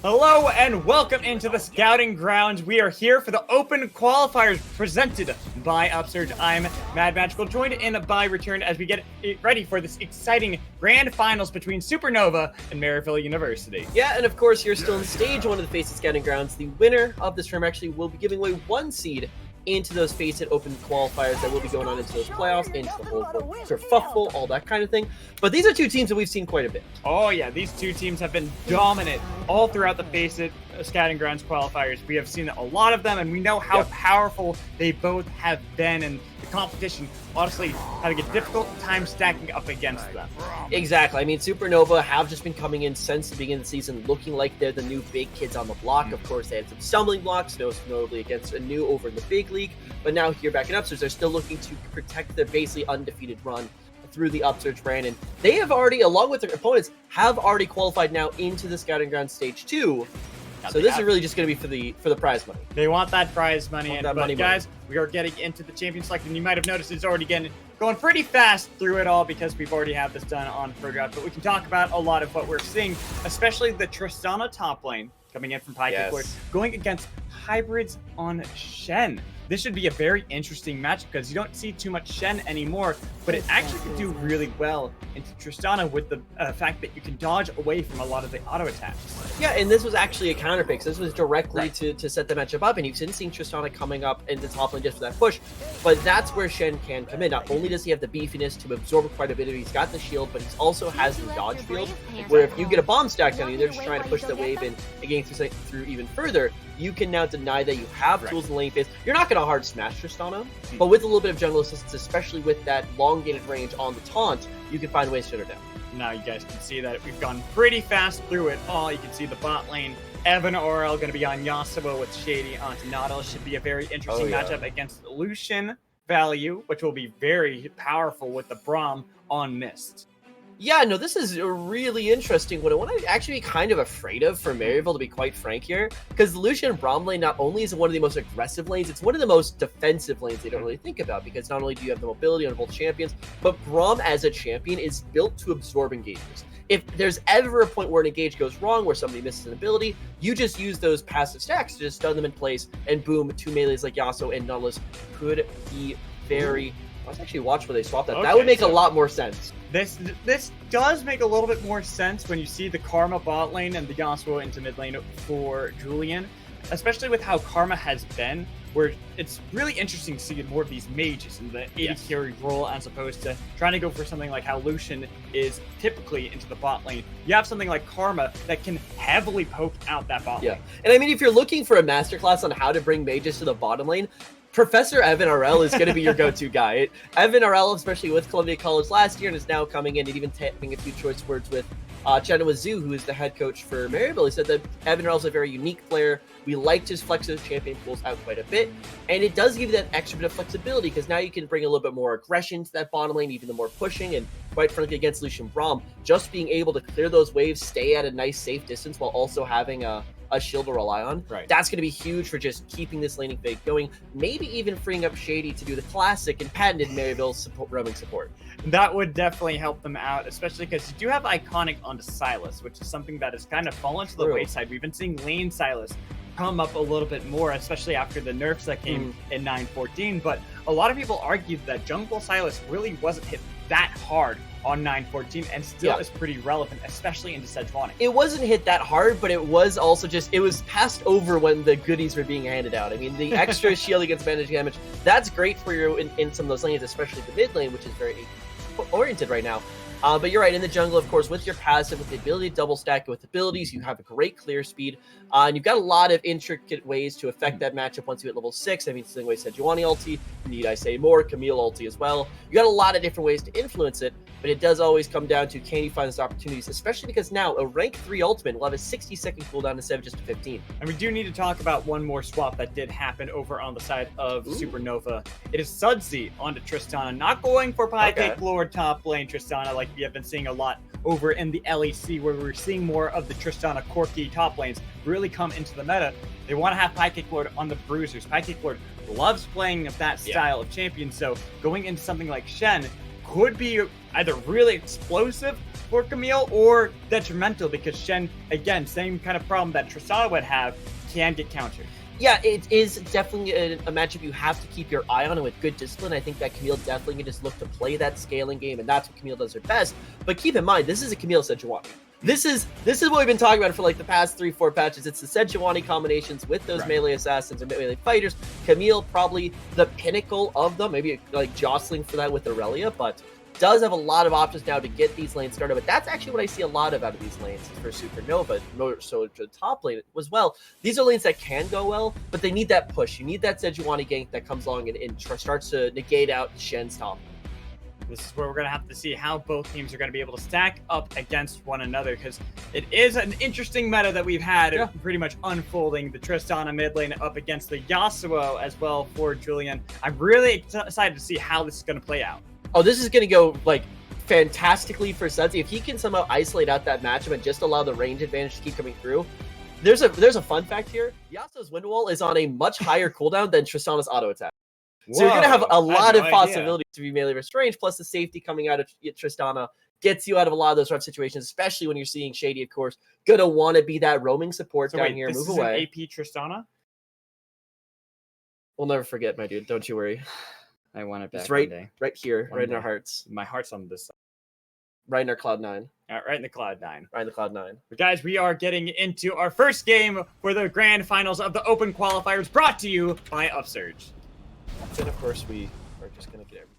Hello and welcome into the Scouting Grounds. We are here for the Open Qualifiers presented by Upsurge. I'm Mad Magical, joined in by Return as we get ready for this exciting grand finals between Supernova and Maryville University. Yeah, and of course, you're still in stage one of the Face It Scouting Grounds. The winner of this term actually will be giving away one seed into those Face It Open Qualifiers that will be going on into those playoffs, into the whole kerfuffle, all that kind of thing. But these are two teams that we've seen quite a bit. Oh yeah, these two teams have been dominant all throughout the Face It Scouting Grounds qualifiers. We have seen a lot of them, and we know how powerful they both have been, and the competition honestly having a difficult time stacking up against them. Exactly. I mean, Supernova have just been coming in since the beginning of the season looking like they're the new big kids on the block. Of course, they had some stumbling blocks, most notably against a new over in the big league, but now here back in Upsurge, they're still looking to protect their basically undefeated run through the Upsurge brand, and they have already, along with their opponents, have already qualified now into the Scouting Ground Stage 2. So this is really just going to be for the prize money. They want that prize money, money. Guys, we are getting into the champion select, and you might have noticed it's already going pretty fast through it all because we've already had this done on Pro Draft. But we can talk about a lot of what we're seeing, especially the Tristana top lane coming in from Pike Lord, going against hybrids on Shen. This should be a very interesting match because you don't see too much Shen anymore, but it actually can do really well into Tristana with the fact that you can dodge away from a lot of the auto attacks. Yeah, and this was actually a counter pick. So this was directly to set the matchup up, and you've been seeing Tristana coming up into top lane just for that push, but that's where Shen can come in. Not only does he have the beefiness to absorb quite a bit of it, he's got the shield, but he also has the dodge field, where if you get a bomb stacked on you, they're just trying to push the wave in and getting through even further. You can now deny that you have tools in the lane phase. You're not going to hard smash Tristana, but with a little bit of jungle assistance, especially with that elongated range on the taunt, you can find ways to shut her down. Now you guys can see that we've gone pretty fast through it all. You can see the bot lane. Evan Orel going to be on Yasuo with Shady onto Nautilus. Should be a very interesting matchup against Lucian Value, which will be very powerful with the Braum on Mist. Yeah, no, this is a really interesting one. What I'm actually kind of afraid of for Maryville, to be quite frank here, because the Lucian Braum lane not only is one of the most aggressive lanes, it's one of the most defensive lanes they don't really think about, because not only do you have the mobility on both champions, but Braum as a champion is built to absorb engages. If there's ever a point where an engage goes wrong, where somebody misses an ability, you just use those passive stacks to just stun them in place, and boom, two melees like Yasuo and Nautilus could be very... Let's actually watch where they swap that. Okay, that would make a lot more sense. This does make a little bit more sense when you see the Karma bot lane and the Yasuo into mid lane for Julian, especially with how Karma has been, where it's really interesting to see more of these mages in the AD carry role as opposed to trying to go for something like how Lucian is typically into the bot lane. You have something like Karma that can heavily poke out that bot lane. And I mean, if you're looking for a masterclass on how to bring mages to the bottom lane, Professor Evan Orel is going to be your go-to guy. Evan Orel, especially with Columbia College last year, and is now coming in and even tapping a few choice words with Chenna Zoo, who is the head coach for Maryville. He said that Evan Orel is a very unique player. We liked his flexible champion pools out quite a bit, and it does give you that extra bit of flexibility because now you can bring a little bit more aggression to that bottom lane, even the more pushing, and quite frankly against Lucian Braum, just being able to clear those waves, stay at a nice safe distance while also having a shield to rely on. That's going to be huge for just keeping this laning fake going, maybe even freeing up Shady to do the classic and patented Maryville roaming support. That would definitely help them out, especially because you do have Iconic onto Silas, which is something that has kind of fallen to the wayside. We've been seeing lane Silas come up a little bit more, especially after the nerfs that came in 9.14, but a lot of people argued that Jungle Silas really wasn't hit that hard on 9.14 and still is pretty relevant, especially into Sejuani. It wasn't hit that hard, but it was also just, it was passed over when the goodies were being handed out. I mean, the extra shield against bandage damage, that's great for you in some of those lanes, especially the mid lane, which is very oriented right now. But you're right, in the jungle, of course, with your passive, with the ability to double stack with abilities, you have a great clear speed, and you've got a lot of intricate ways to affect that matchup once you hit level 6. I mean, same way Sejuani ulti, need I say more, Camille ulti as well. You got a lot of different ways to influence it, but it does always come down to can you find those opportunities, especially because now a rank 3 ultimate will have a 60-second cooldown instead of just a 15. And we do need to talk about one more swap that did happen over on the side of Supernova. It is Sudsy onto Tristana, not going for Pie Lord top lane Tristana like we have been seeing a lot over in the LEC, where we're seeing more of the Tristana Corki top lanes really come into the meta. They want to have Pie Lord on the bruisers. Pie Lord loves playing that style of champion, so going into something like Shen, could be either really explosive for Camille or detrimental, because Shen, again, same kind of problem that Tristana would have, can get countered. Yeah, it is definitely a matchup you have to keep your eye on, and with good discipline, I think that Camille definitely can just look to play that scaling game, and that's what Camille does her best. But keep in mind, this is a Camille Sejuani. This is what we've been talking about for like the past 3-4 patches. It's the Sejuani combinations with those melee assassins or melee fighters. Camille probably the pinnacle of them, maybe like jostling for that with Aurelia, but does have a lot of options now to get these lanes started. But that's actually what I see a lot of out of these lanes for Supernova, more so to the top lane as well. These are lanes that can go well, but they need that push. You need that Sejuani gank that comes along and starts to negate out Shen's top. This is where we're going to have to see how both teams are going to be able to stack up against one another, because it is an interesting meta that we've had pretty much unfolding. The Tristana mid lane up against the Yasuo as well for Julian. I'm really excited to see how this is going to play out. Oh, this is going to go like fantastically for Sudsy. If he can somehow isolate out that matchup and just allow the range advantage to keep coming through. There's a fun fact here. Yasuo's wind wall is on a much higher cooldown than Tristana's auto attack. So you're going to have a lot of possibilities to be melee versus range, plus the safety coming out of Tristana gets you out of a lot of those rough situations, especially when you're seeing Shady, of course. Going to want to be that roaming support down here, move away. This is an AP Tristana? We'll never forget, my dude. Don't you worry. I want it back. It's right here, One right day. in our hearts. My heart's on this side. Right in our Cloud9. Right in the Cloud9. Right in the Cloud9. But guys, we are getting into our first game for the grand finals of the Open Qualifiers, brought to you by Upsurge. And of course, we are just going to get everything.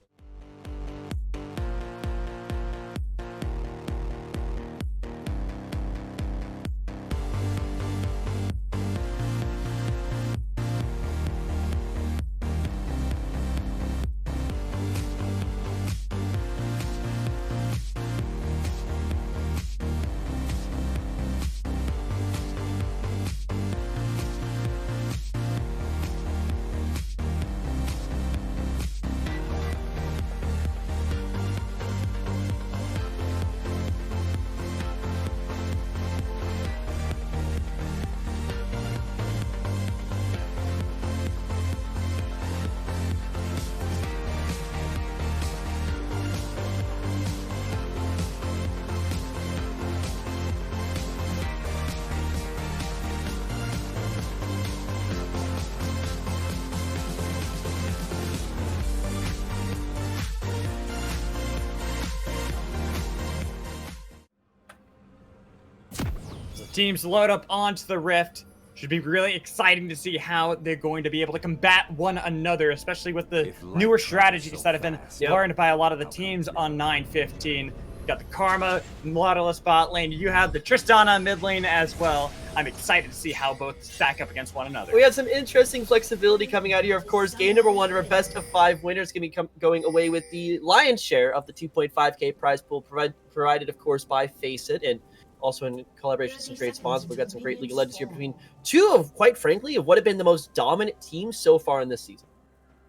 Teams load up onto the Rift. Should be really exciting to see how they're going to be able to combat one another, especially with the newer strategies that have been learned by a lot of the teams on 9-15. You got the Karma, Nautilus bot lane. You have the Tristana mid lane as well. I'm excited to see how both stack up against one another. We have some interesting flexibility coming out here. Of course, game number 1 of our best of 5 winners going to be going away with the lion's share of the 2.5k prize pool provided, of course, by Faceit, and also in collaboration with some great sponsors. We've got some great League of Legends here between two of, quite frankly, of what have been the most dominant teams so far in this season.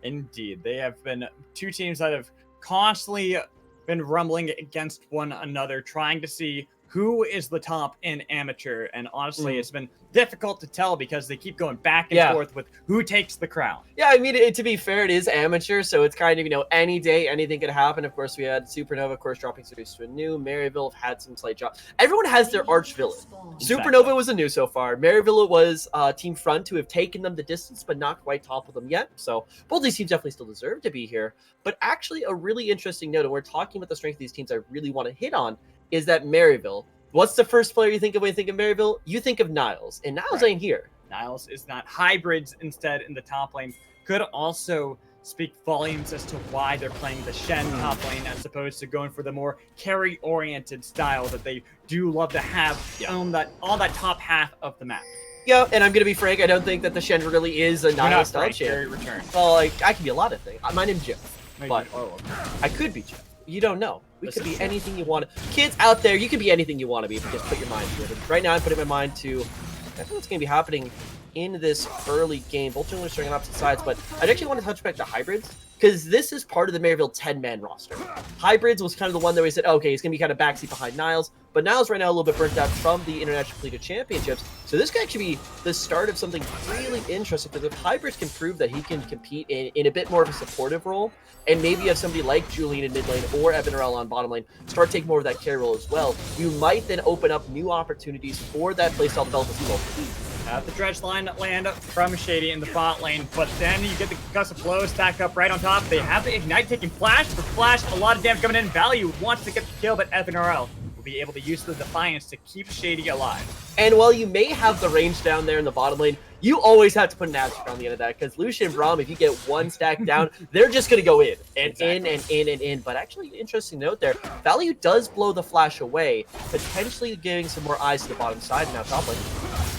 Indeed. They have been two teams that have constantly been rumbling against one another, trying to see who is the top in amateur. And honestly, it's been difficult to tell because they keep going back and forth with who takes the crown. Yeah, I mean, to be fair, it is amateur, so it's kind of, you know, any day, anything could happen. Of course, we had Supernova, of course, dropping series to a new. Maryville have had some slight drops. Everyone has their arch villain. Exactly. Supernova was a new so far. Maryville was Team Front, who have taken them the distance, but not quite toppled them yet. So both these teams definitely still deserve to be here. But actually, a really interesting note, and we're talking about the strength of these teams I really want to hit on, is that Maryville. What's the first player you think of when you think of Maryville? You think of Niles, and Niles ain't here. Niles is not. Hybrids instead in the top lane could also speak volumes as to why they're playing the Shen top lane as opposed to going for the more carry-oriented style that they do love to have on that top half of the map. Yeah, and I'm going to be frank, I don't think that the Shen really is a Niles style champ. Well, like, I could be a lot of things. My name's Jeff, but I could be Jeff. You don't know. We could be anything you want to. Kids out there, you could be anything you want to be if you just put your mind to it. And right now, I'm putting my mind to, I think what's going to be happening in this early game. Both junglers starting on opposite sides, but I actually want to touch back the hybrids. because this is part of the Maryville 10-man roster. Hybrids was kind of the one that we said, okay, he's going to be kind of backseat behind Niles, but Niles right now a little bit burnt out from the International Collegiate Championships, so this could actually be the start of something really interesting, because if Hybrids can prove that he can compete in a bit more of a supportive role, and maybe have somebody like Julian in mid lane or Evan Arel on bottom lane start taking more of that carry role as well, you might then open up new opportunities for that playstyle development. Have the dredge line land from Shady in the bot lane, but then you get the concussive blow stack up right on top. They have the ignite taking flash for flash, a lot of damage coming in. Value wants to get the kill, but Evan Arel will be able to use the Defiance to keep Shady alive. And while you may have the range down there in the bottom lane, you always have to put an asterisk on the end of that, because Lucian and Braum, if you get one stack down, they're just going to go in and in and in and in. But actually, interesting note there, Value does blow the flash away, potentially giving some more eyes to the bottom side now top lane.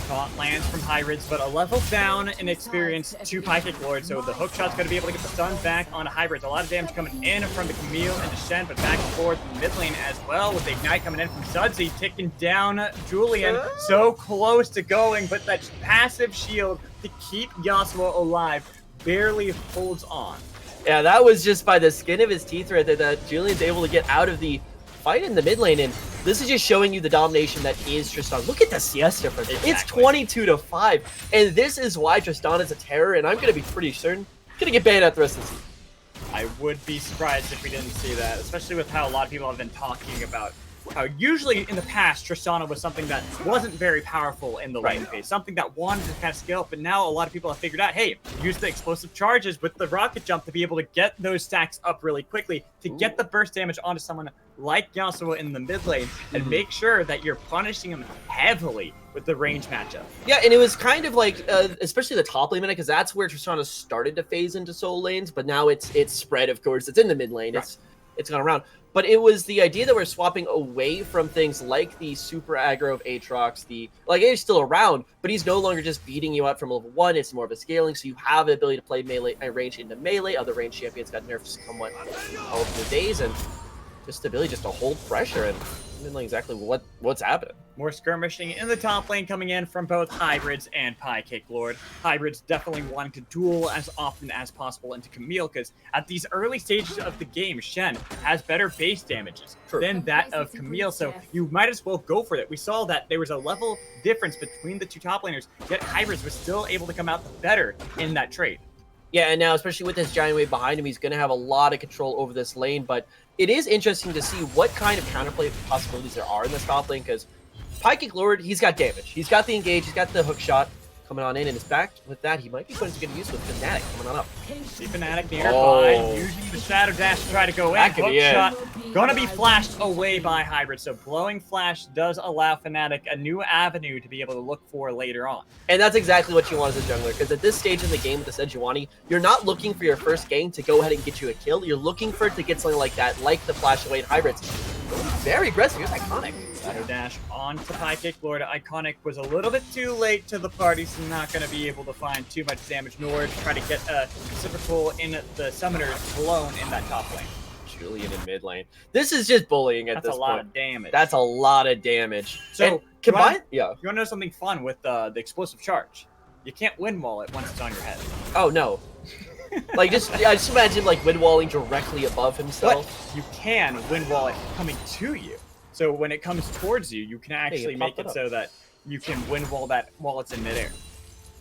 Taunt lands from Hybrids, but a level down in experience to Pykic Lord, so the hook shot's going to be able to get the stun back on Hybrids. A lot of damage coming in from the Camille and the Shen, but back and forth in the mid lane as well, with the ignite coming in from Sudsy, taking down Julian. So close to going, but that passive shield to keep Yasuo alive barely holds on. Yeah, that was just by the skin of his teeth right there that Julian's able to get out of the fight in the mid lane, and this is just showing you the domination that is Tristan. Look at the CS difference. Exactly. It's 22-5, and this is why Tristan is a terror, and I'm going to be pretty certain he's going to get banned out the rest of the season. I would be surprised if we didn't see that, especially with how a lot of people have been talking about how usually in the past Tristana was something that wasn't very powerful in the lane phase, something that wanted to kind of scale up, but now a lot of people have figured out, hey, use the explosive charges with the rocket jump to be able to get those stacks up really quickly, to get the burst damage onto someone like Yasuo in the mid lane, and make sure that you're punishing him heavily with the range matchup. Yeah, and it was kind of like, especially the top lane, because that's where Tristana started to phase into solo lanes, but now it's spread, of course. It's in the mid lane. Right. It's gone around. But it was the idea that we're swapping away from things like the super aggro of Aatrox, he's still around, but he's no longer just beating you out from level 1, it's more of a scaling, so you have the ability to play melee range into melee. Other range champions got nerfed somewhat all of the days, and just the ability just to hold pressure, and I don't know exactly what's happening. More skirmishing in the top lane coming in from both Hybrids and Pykic Lord. Hybrids definitely wanting to duel as often as possible into Camille, because at these early stages of the game, Shen has better base damages than that of Camille, so you might as well go for it. We saw that there was a level difference between the two top laners, yet Hybrids was still able to come out better in that trade. Yeah, and now, especially with this giant wave behind him, he's going to have a lot of control over this lane, but it is interesting to see what kind of counterplay possibilities there are in this top lane, because Pykic Lord, he's got damage. He's got the engage, he's got the hook shot coming on in, and his back with that, he might be putting to good use with Fnatic coming on up. See Fnatic nearby, using the Shadow Dash to try to go in. Hook shot gonna be flashed away by Hybrid, so blowing flash does allow Fnatic a new avenue to be able to look for later on. And that's exactly what you want as a jungler, because at this stage in the game with the Sejuani, you're not looking for your first gang to go ahead and get you a kill. You're looking for it to get something like that, like the flash away in Hybrids. Very aggressive. Here's Iconic. Shadow Dash onto Pykic Lord. Iconic was a little bit too late to the party, so not going to be able to find too much damage, nor to try to get a Reciprocal in the Summoners blown in that top lane. Julian in mid lane. This is just bullying at this point. That's a lot of damage. That's a lot of damage. So, combine, you want to know something fun with the explosive charge? You can't wind wall it once it's on your head. Oh, no. just imagine wind walling directly above himself. But you can wind wall it coming to you. So when it comes towards you, you can actually make it so that you can wind wall that while it's in midair.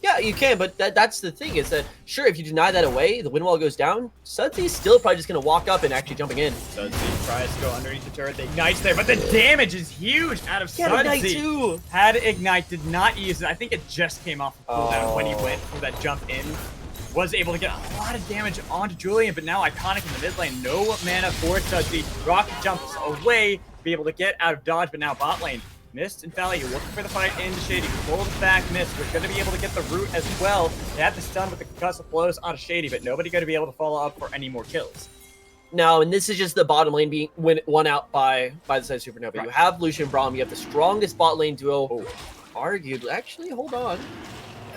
Yeah, you can, but that's the thing, is that, sure, if you deny that away, the wind wall goes down, Sudsy's still probably just going to walk up and actually jumping in. Sudsy tries to go underneath the turret, the Ignite's there, but the damage is huge out of Sudsy. Had Ignite, did not use it. I think it just came off of cooldown when he went for that jump in. Was able to get a lot of damage onto Julian, but now Iconic in the mid lane. No mana for Sudsy. Rocket jumps away, be able to get out of dodge, but now bot lane. Mist and Value looking for the fight into Shady. Pulls back Mist. We're going to be able to get the root as well. They have the stun with the concussive blows onto Shady, but nobody going to be able to follow up for any more kills. No, and this is just the bottom lane being won out by the side of Supernova. Right. You have Lucian and Braum. You have the strongest bot lane duo. Argued. Actually, hold on.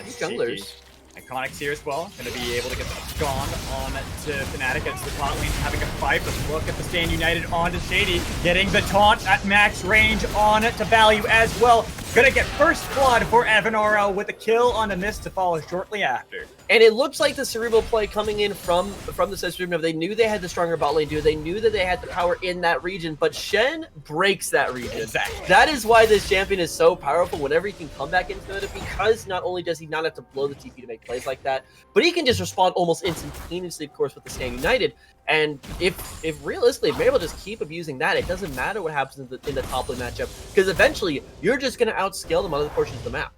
These junglers. Iconic's here as well. Going to be able to get the gone on to Fnatic as the bot lane having a fight. But look at the Stand United onto Shady. Getting the taunt at max range on to Value as well. Gonna get first blood for Evan RL with a kill on a miss to follow shortly after. And it looks like the Cerebral play coming in from the Sense Room. They knew they had the stronger bot lane duo. They knew that they had the power in that region, but Shen breaks that region. Exactly. That is why this champion is so powerful whenever he can come back into it, because not only does he not have to blow the TP to make plays like that, but he can just respond almost instantaneously, of course, with the Stand United. And if realistically, if Maryville just keep abusing that, it doesn't matter what happens in the top lane matchup, because eventually you're just going to outscale them on other portions of the map.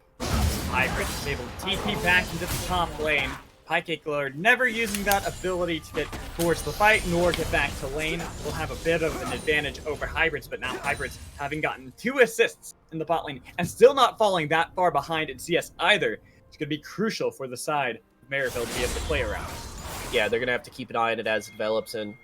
Hybrid is able to TP back into the top lane. Pancake Lord never using that ability to get towards the fight nor get back to lane. Will have a bit of an advantage over Hybrids, but now Hybrids having gotten 2 assists in the bot lane and still not falling that far behind in CS either. It's going to be crucial for the side of Maryville to be able to play around. Yeah, they're going to have to keep an eye on it as it develops, and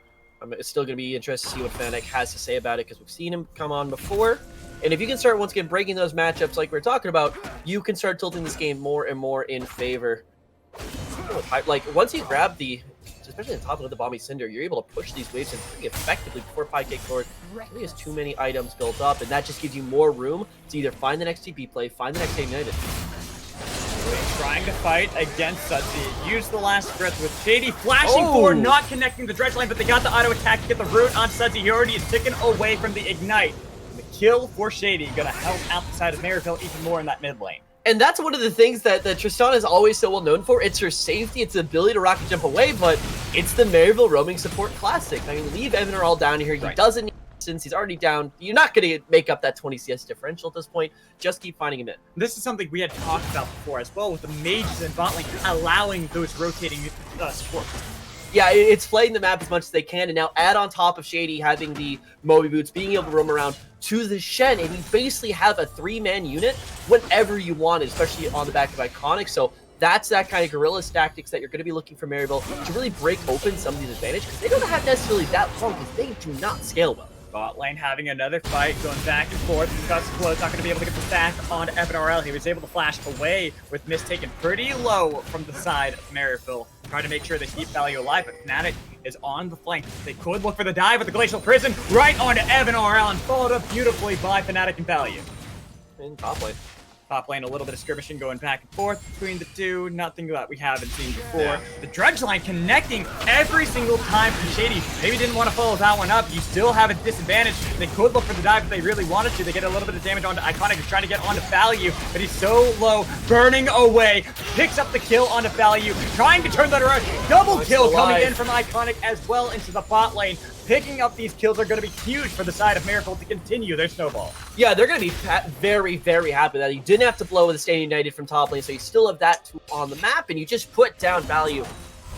it's still going to be interesting to see what Fnatic has to say about it, because we've seen him come on before. And if you can start once again breaking those matchups like we're talking about, you can start tilting this game more and more in favor. Like, once you grab especially on top of the Bomby Cinder, you're able to push these waves in pretty effectively before Pancake Lord really has too many items built up, and that just gives you more room to either find the next TP play, find the next Stand United. Trying to fight against Sudsy. Use the last breath with Shady flashing forward, not connecting the dredge line, but they got the auto attack to get the root on Sudsy. He already is taken away from the ignite. The kill for Shady gonna help out the side of Maryville even more in that mid lane. And that's one of the things that Tristana is always so well known for. It's her safety, it's the ability to rocket jump away, but it's the Maryville roaming support classic. I mean, leave Evan all down here. He doesn't need, since he's already down. You're not going to make up that 20 CS differential at this point. Just keep finding him in. This is something we had talked about before as well, with the mages and bot lane allowing those rotating support. Yeah, it's playing the map as much as they can, and now add on top of Shady having the Moby Boots, being able to roam around to the Shen, and you basically have a 3-man unit whenever you want, especially on the back of Iconic. So that's that kind of guerrilla tactics that you're going to be looking for Maryville to really break open some of these advantages, because they don't have necessarily that long, because they do not scale well. Bot lane having another fight, going back and forth. Gus Close not going to be able to get the stack on Evan RL. He was able to flash away with Miss taken pretty low from the side of Maryville, trying to make sure they keep value alive, but Fnatic is on the flank. They could look for the dive with the Glacial Prison right onto Evan RL, and followed up beautifully by Fnatic and Value. In top lane. Top lane, a little bit of skirmishing going back and forth between the two. Nothing that we haven't seen before. The dredge line connecting every single time from Shady. Maybe didn't want to follow that one up. You still have a disadvantage. They could look for the dive if they really wanted to. They get a little bit of damage onto Iconic, who's trying to get onto Value, but he's so low, burning away. Picks up the kill onto Value, trying to turn that around. Double kill coming in from Iconic as well into the bot lane. Picking up these kills are going to be huge for the side of Maryville to continue their snowball. Yeah, they're going to be very, very happy that you didn't have to blow with the Stand United from top lane, so you still have that tool on the map, and you just put down Value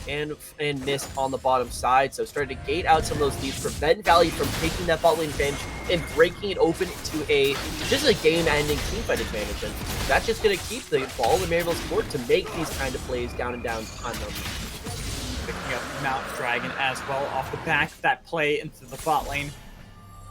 and Mist on the bottom side. So starting to gate out some of those leads, prevent Value from taking that bot lane bench and breaking it open to just a game-ending teamfight advantage. And that's just going to keep the ball in Maryville's court to make these kind of plays down and down on them. Picking up Mount Dragon as well off the back of that play into the bot lane.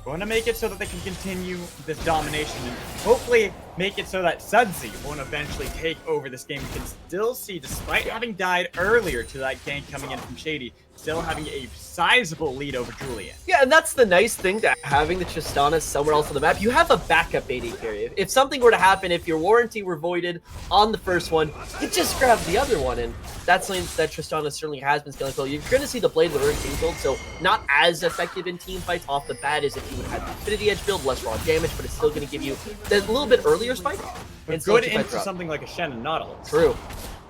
Going to make it so that they can continue this domination and hopefully make it so that Sudsy won't eventually take over this game. We can still see, despite having died earlier to that gank coming in from Shady, still having a sizable lead over Julian. Yeah, and that's the nice thing to having the Tristana somewhere else on the map. You have a backup AD carry. If something were to happen, if your warranty were voided on the first one, you just grab the other one, and that's something that Tristana certainly has been scaling. So you're going to see the Blade Lure team build, so not as effective in team fights off the bat as if you would have the Infinity Edge build, less raw damage, but it's still going to give you a little bit earlier spike. But good into something like a Shen and Nautilus. True.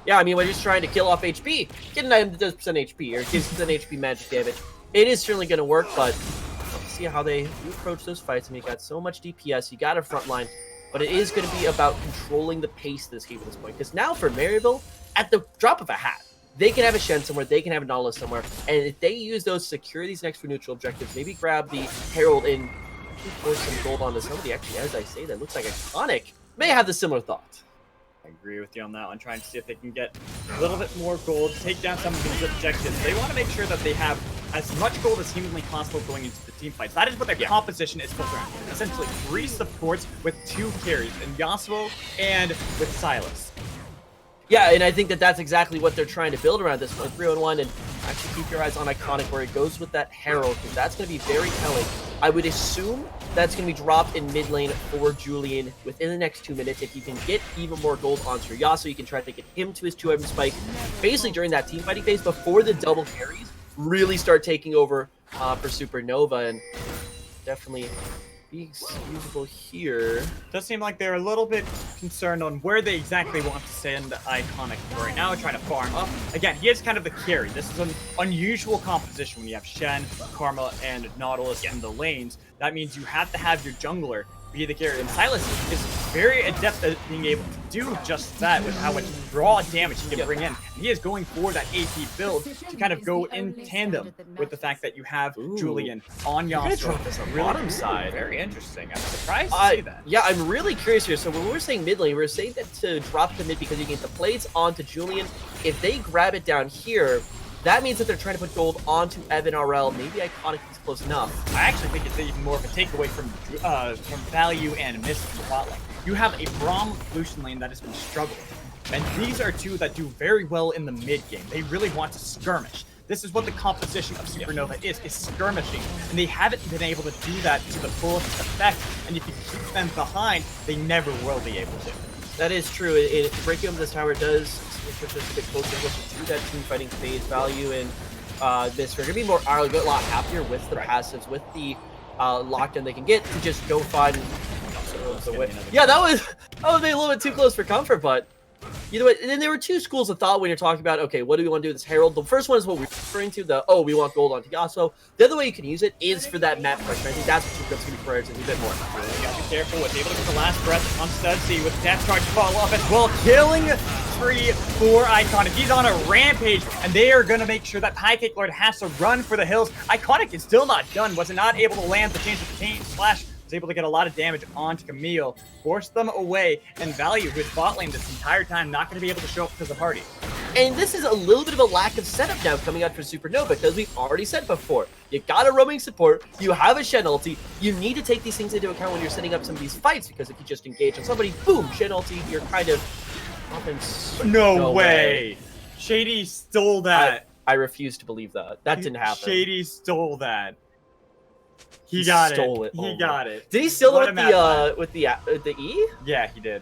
Yeah, I mean, when you're just trying to kill off HP, get an item that does % HP, or gives % HP magic damage. It is certainly going to work, but let's see how they approach those fights. I mean, you got so much DPS, you got a front line, but it is going to be about controlling the pace of this game at this point. Because now for Maryville, at the drop of a hat, they can have a Shen somewhere, they can have a Nautilus somewhere, and if they use those to secure these next 2 neutral objectives, maybe grab the Herald and force some gold onto somebody. Actually, as I say, that looks like Iconic may have the similar thought. I agree with you on that one, trying to see if they can get a little bit more gold, take down some of these objectives. They want to make sure that they have as much gold as humanly possible going into the team fights. That is what their composition is built around. Essentially 3 supports with 2 carries, in Yasuo and with Silas. Yeah, and I think that that's exactly what they're trying to build around this point. 3-on-1, and actually keep your eyes on Iconic where it goes with that Herald, because that's going to be very telling. I would assume that's going to be dropped in mid lane for Julian within the next 2 minutes. If you can get even more gold onto Yasuo, you can try to get him to his 2-item spike, basically during that team fighting phase before the double carries really start taking over for Supernova, and definitely be usable here. Does seem like they're a little bit concerned on where they exactly want to send Iconic right now, trying to farm up. Again, he is kind of the carry. This is an unusual composition when you have Shen, Karma, and Nautilus in the lanes. That means you have to have your jungler be the carry. And Silas is very adept at being able to do just that with how much raw damage he can bring in. He is going for that AP build to kind of go in tandem with the fact that you have Julian on Yasuo. This on bottom side. Very interesting. I'm surprised to see that. Yeah, I'm really curious here. So when we're saying mid lane, we're saying that to drop the mid because you get the plates onto Julian. If they grab it down here, that means that they're trying to put gold onto Evan RL. Maybe Iconic is close enough. I actually think it's even more of a takeaway from value and miss in the bot lane. You have a Braum Lucian lane that has been struggling. And these are two that do very well in the mid game. They really want to skirmish. This is what the composition of Supernova is skirmishing. And they haven't been able to do that to the fullest effect. And if you keep them behind, they never will be able to. That is true. Breaking up this tower does push us a bit closer to that team fighting phase. Value in this. We're going to be a lot happier with the passives, with the lockdown they can get to just go find. Yeah, that was maybe a little bit too close for comfort, but either way. And then there were two schools of thought when you're talking about, okay, what do we want to do with this Herald? The first one is what we're referring to, we want gold onto Yasuo. The other way you can use it is for that map pressure. I think that's what Supernova's going to be prioritizing a bit more. You gotta be careful. Was able to get the last breath on Studzy with Death Charge fall off as well, killing 3 for Iconic. He's on a rampage, and they are gonna make sure that Pancake Lord has to run for the hills. Iconic is still not done. Was not able to land the change of the chain slash. Was able to get a lot of damage onto Camille, forced them away, and Value, who's bot lane this entire time, not going to be able to show up to the party. And this is a little bit of a lack of setup now coming out for Supernova, because we've already said before, you got a roaming support, you have a Shen ulti, you need to take these things into account when you're setting up some of these fights, because if you just engage on somebody, boom, Shen ulti, you're kind of No way! Shady stole that. I refuse to believe that. That didn't happen. Shady stole that. He got stole it. He got it. Did he steal it with the E? Yeah, he did.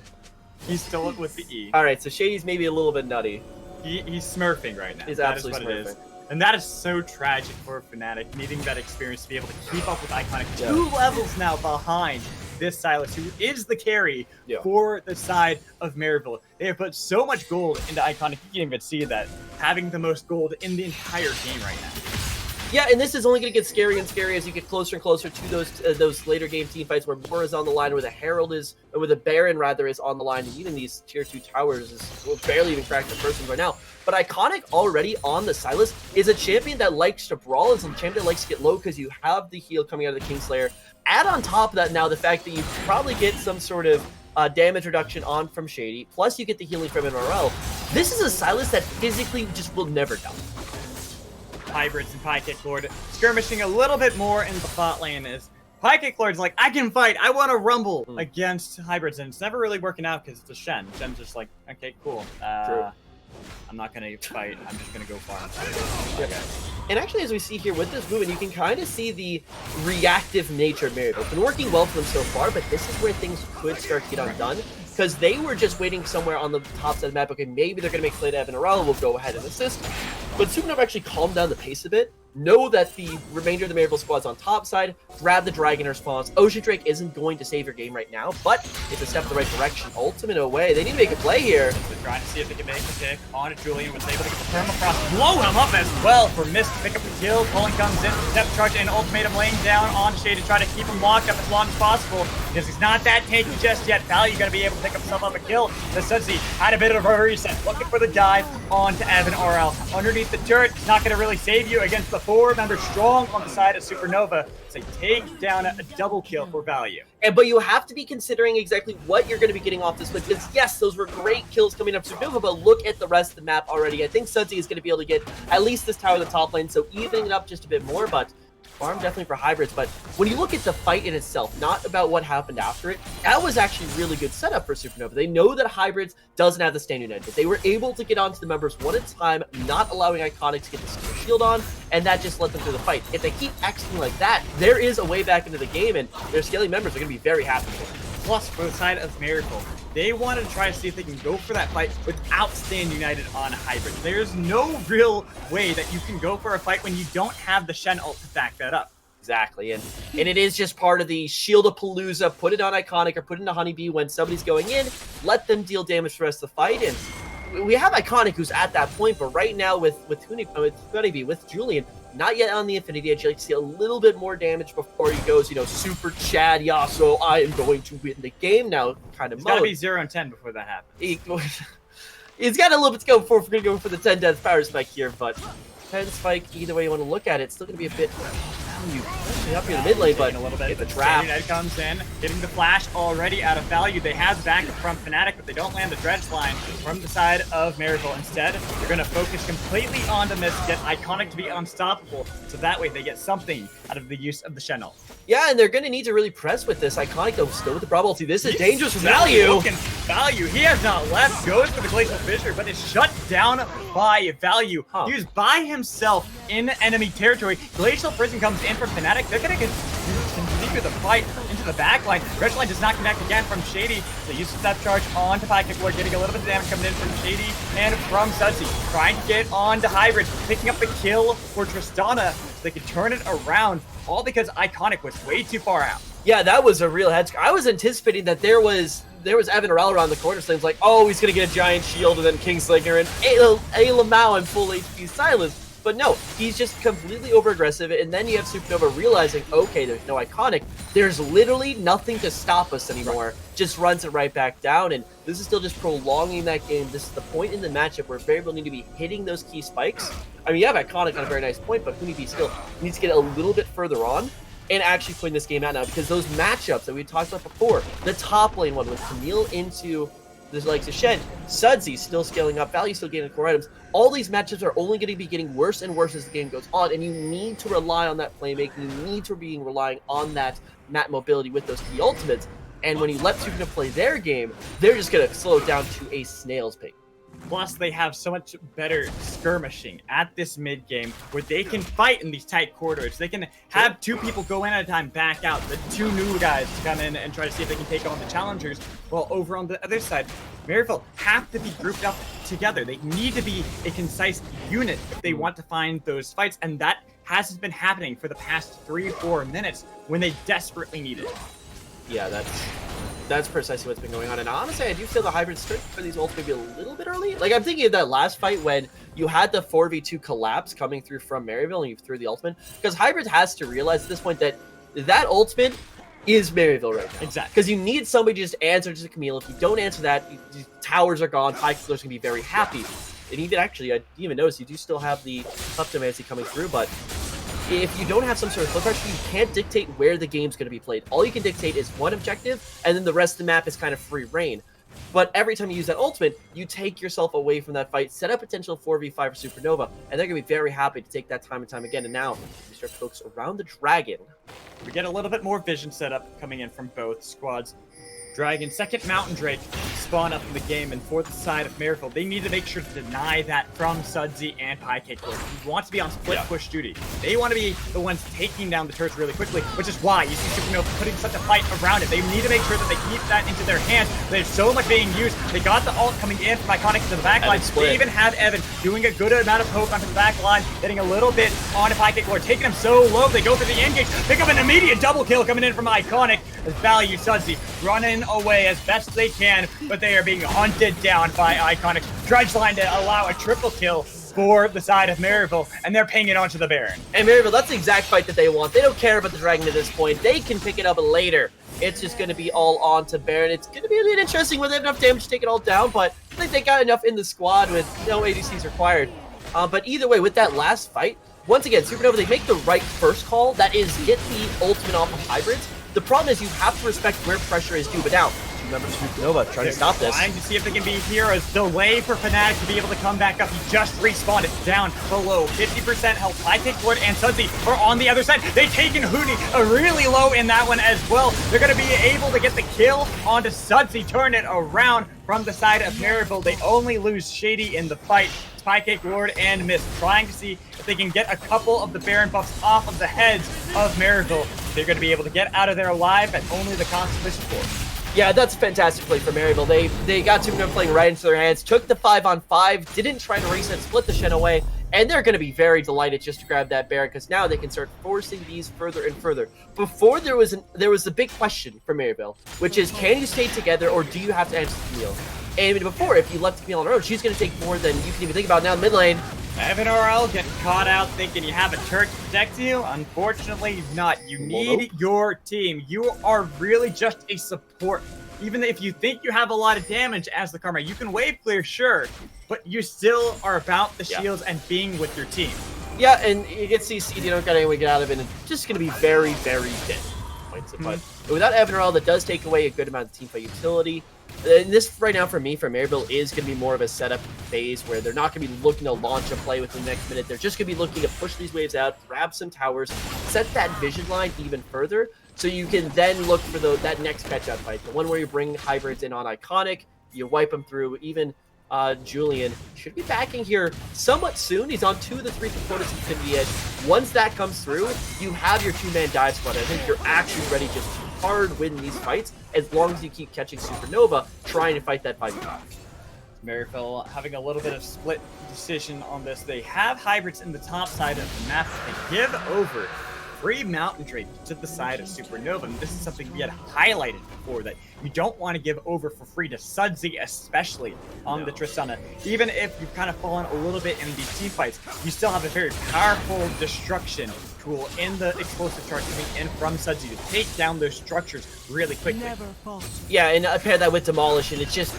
He stole it with the E. All right, so Shady's maybe a little bit nutty. He's smurfing right now. He's absolutely smurfing. It is. And that is so tragic for Fnatic, needing that experience to be able to keep up with Iconic. 2 levels now behind this Silas, who is the carry for the side of Maryville. They have put so much gold into Iconic, you can't even see that, having the most gold in the entire game right now. Yeah, and this is only going to get scary and scary as you get closer and closer to those later game team fights where more is on the line, where the Herald is, or where the Baron rather is on the line, and even these tier 2 towers is barely even cracking the first one right now. But Iconic already on the Silas is a champion that likes to brawl, is a champion that likes to get low because you have the heal coming out of the Kingslayer. Add on top of that now the fact that you probably get some sort of damage reduction on from Shady, plus you get the healing from NRL. This is a Silas that physically just will never die. Hybrids and Piekick Lord skirmishing a little bit more in the bot lane is Piekick Lord's like, I can fight, I want to rumble against Hybrids, and it's never really working out because it's a Shen. Shen's just like, okay, cool. I'm not going to fight, I'm just going to go farm. Okay. And actually, as we see here with this movement, you can kind of see the reactive nature of Maryville. It's been working well for them so far, but this is where things could start to get undone. Because they were just waiting somewhere on the top side of the map. Okay, maybe they're going to make play to Evan Arala, we'll go ahead and assist. But Supernova actually calmed down the pace a bit. Know that the remainder of the Maryville squad's on top side. Grab the dragon in response. Ocean Drake isn't going to save your game right now, but it's a step in the right direction. Ultimate away. They need to make a play here. They're trying to see if they can make the pick on Julian. Was able to get the permafrost, blow him up as well for Mist to pick up the kill. Colin comes in, depth charge and ultimatum laying down on Shade to try to keep him locked up as long as possible because he's not that tanky just yet. Value going to be able to pick up himself up a kill. The Sudsy had a bit of a reset, looking for the dive onto Evan RL. Underneath the turret, not going to really save you against the 4-member strong on the side of Supernova. So take down a double kill for Value. But you have to be considering exactly what you're going to be getting off this, because yes, those were great kills coming up Supernova, but look at the rest of the map already. I think Sudsy is going to be able to get at least this tower in the top lane, so evening it up just a bit more, but farm definitely for hybrids, but when you look at the fight in itself, not about what happened after it, that was actually really good setup for Supernova. They know that hybrids doesn't have the stand united. They were able to get onto the members one at a time, not allowing Iconic to get the shield on, and that just let them through the fight. If they keep exiting like that, there is a way back into the game, and their scaling members are going to be very happy with it. Plus, for the side of Maryville, they wanted to try to see if they can go for that fight without Stand United on Hybrid. There's no real way that you can go for a fight when you don't have the Shen ult to back that up. Exactly, and it is just part of the Shield-a-Palooza, put it on Iconic or put it into Honeybee when somebody's going in, let them deal damage for the rest of the fight, and we have Iconic who's at that point, but right now with Honeybee, with Julian, not yet on the Infinity Edge, you like to see a little bit more damage before he goes, super Chad Yasuo, I am going to win the game now kind of It's mode. got to be 0 and 10 before that happens. He's got a little bit to go before we're going to go for the 10 death power spike here, but 10 spike, either way you want to look at it, it's still going to be a bit value, especially up here in the mid lane, but a little bit. get the trap. United comes in, getting the flash already out of value. They have backup from Fnatic, but they don't land the dredge line from the side of Maryville. Instead, they're going to focus completely on the miss, get Iconic to be unstoppable, so that way they get something out of the use of the Shen ult. Yeah, and they're going to need to really press with this. Iconic, though, still with the Bravo ulti. This is He's dangerous for still value. looking value. He has not left. Goes for the Glacial Fissure, but is shut down by value. He was by himself in enemy territory. Glacial Prison comes in from Fnatic. They're going to continue the fight into the back line. Red line does not connect again from Shady. They use the step charge on to Pykick. We're getting a little bit of damage coming in from Shady and from Sudsy. Trying to get on to Hybrid. Picking up the kill for Tristana so they can turn it around. All because Iconic was way too far out. Yeah, that was a real head scratch. I was anticipating that there was Evan Arel around the corner, so it's like, oh, he's going to get a giant shield, and then Kingslinger and a Lamau and full HP Silence. But no, he's just completely over-aggressive, and then you have Supernova realizing, okay, there's no Iconic. There's literally nothing to stop us anymore. Just runs it right back down, and this is still just prolonging that game. This is the point in the matchup where Maryville need to be hitting those key spikes. I mean, you have Iconic on a very nice point, but Honeybee still needs to get a little bit further on and actually putting this game out now, because those matchups that we talked about before, the top lane one with Camille into the likes of Shen, Sudsy still scaling up, Value still getting core items. All these matchups are only going to be getting worse and worse as the game goes on, and you need to rely on that playmaking. You need to be relying on that map mobility with those key ultimates. And when you let Supernova play their game, they're just going to slow it down to a snail's pace. Plus, they have so much better skirmishing at this mid game where they can fight in these tight corridors. They can have two people go in at a time, back out, the two new guys to come in and try to see if they can take on the challengers. While over on the other side, Maryville have to be grouped up together. They need to be a concise unit if they want to find those fights, and that hasn't been happening for the past 3 or 4 minutes when they desperately need it. Yeah, that's precisely what's been going on. And honestly, I do feel the hybrid strength for these ults maybe a little bit early. Like, I'm thinking of that last fight when you had the 4v2 collapse coming through from Maryville and you threw the ultimate. Because hybrid has to realize at this point that that ultimate is Maryville right now. Exactly. Because you need somebody to just answer to Camille. If you don't answer that, towers are gone. Pyke's going to be very happy. And even actually, I didn't even notice, you do still have the Kleptomancy coming through, but if you don't have some sort of flip pressure, you can't dictate where the game's going to be played. All you can dictate is one objective, and then the rest of the map is kind of free reign. But every time you use that ultimate, you take yourself away from that fight, set up potential 4v5 for Supernova, and they're going to be very happy to take that time and time again. And now, we start to focus around the dragon. We get a little bit more vision setup coming in from both squads. Dragon, second Mountain Drake spawn up in the game, and for the side of Maryville, they need to make sure to deny that from Sudsy and Pycake. You want to be on split push duty. They want to be the ones taking down the turrets really quickly, which is why you see Supernova putting such a fight around it. They need to make sure that they keep that into their hands. There's so much being used. They got the ult coming in from Iconic to the back line. They even have Evan doing a good amount of poke onto the back line, getting a little bit onto Pycake, taking him so low. They go for the engage, pick up an immediate double kill coming in from Iconic. As Value Sudsy running away as best they can, but they are being hunted down by Iconic. Dredge line to allow a triple kill for the side of Maryville, and they're paying it onto the Baron. And Maryville, that's the exact fight that they want. They don't care about the dragon at this point. They can pick it up later. It's just going to be all on to Baron. It's going to be a bit interesting when they have enough damage to take it all down, but I think they got enough in the squad with no ADCs required. But either way, with that last fight, once again, Supernova, they make the right first call. That is, get the ultimate off of hybrids. The problem is you have to respect where pressure is due. But now, members of Supernova trying to stop this. Trying to see if they can be heroes. Delay for Fnatic to be able to come back up. He just respawned. It's down below 50% health. High Kick Lord and Sudsy are on the other side. They've taken Huni really low in that one as well. They're going to be able to get the kill onto Sudsy, turn it around from the side of Maryville. They only lose Shady in the fight. Spy Cake Lord and Mist trying to see if they can get a couple of the Baron buffs off of the heads of Maryville. They're going to be able to get out of there alive at only the cost of this force. Yeah, that's a fantastic play for Maryville. They got Supernova playing right into their hands, took the 5-on-5, didn't try to reset, split the Shen away, and they're going to be very delighted just to grab that Baron because now they can start forcing these further and further. Before there was a big question for Maryville, which is can you stay together or do you have to answer Camille? And before, if you left Camille on her own, she's going to take more than you can even think about now in mid lane. Evan RL getting caught out thinking you have a turret to protect you. Unfortunately, not. You need your team. You are really just a support. Even if you think you have a lot of damage as the Karma, you can wave clear, sure, but you still are about the shields and being with your team. Yeah, and you can see CD don't got any way to get out of it, and it's just going to be very, very dead. But without Evan RL, that does take away a good amount of teamfight utility. And this right now for me, for Maryville, is going to be more of a setup phase where they're not going to be looking to launch a play within the next minute. They're just going to be looking to push these waves out, grab some towers, set that vision line even further, so you can then look for that next catch-up fight. The one where you bring hybrids in on Iconic, you wipe them through. Even Julian should be backing here somewhat soon. He's on 2 of the 3 components of Infinity Edge. Once that comes through, you have your 2-man dive squad. I think you're actually ready just to hard win these fights as long as you keep catching Supernova trying to fight that 5v5. Maryville having a little bit of split decision on this. They have hybrids in the top side of the map. They give over free Mountain Drake to the side of Supernova. And this is something we had highlighted before, that you don't want to give over for free to Sudsy, especially on the Tristana. Even if you've kind of fallen a little bit in these team fights, you still have a very powerful destruction tool in the explosive charge coming in from Sudsy to take down those structures really quickly. Yeah, and I pair that with Demolish, and it's just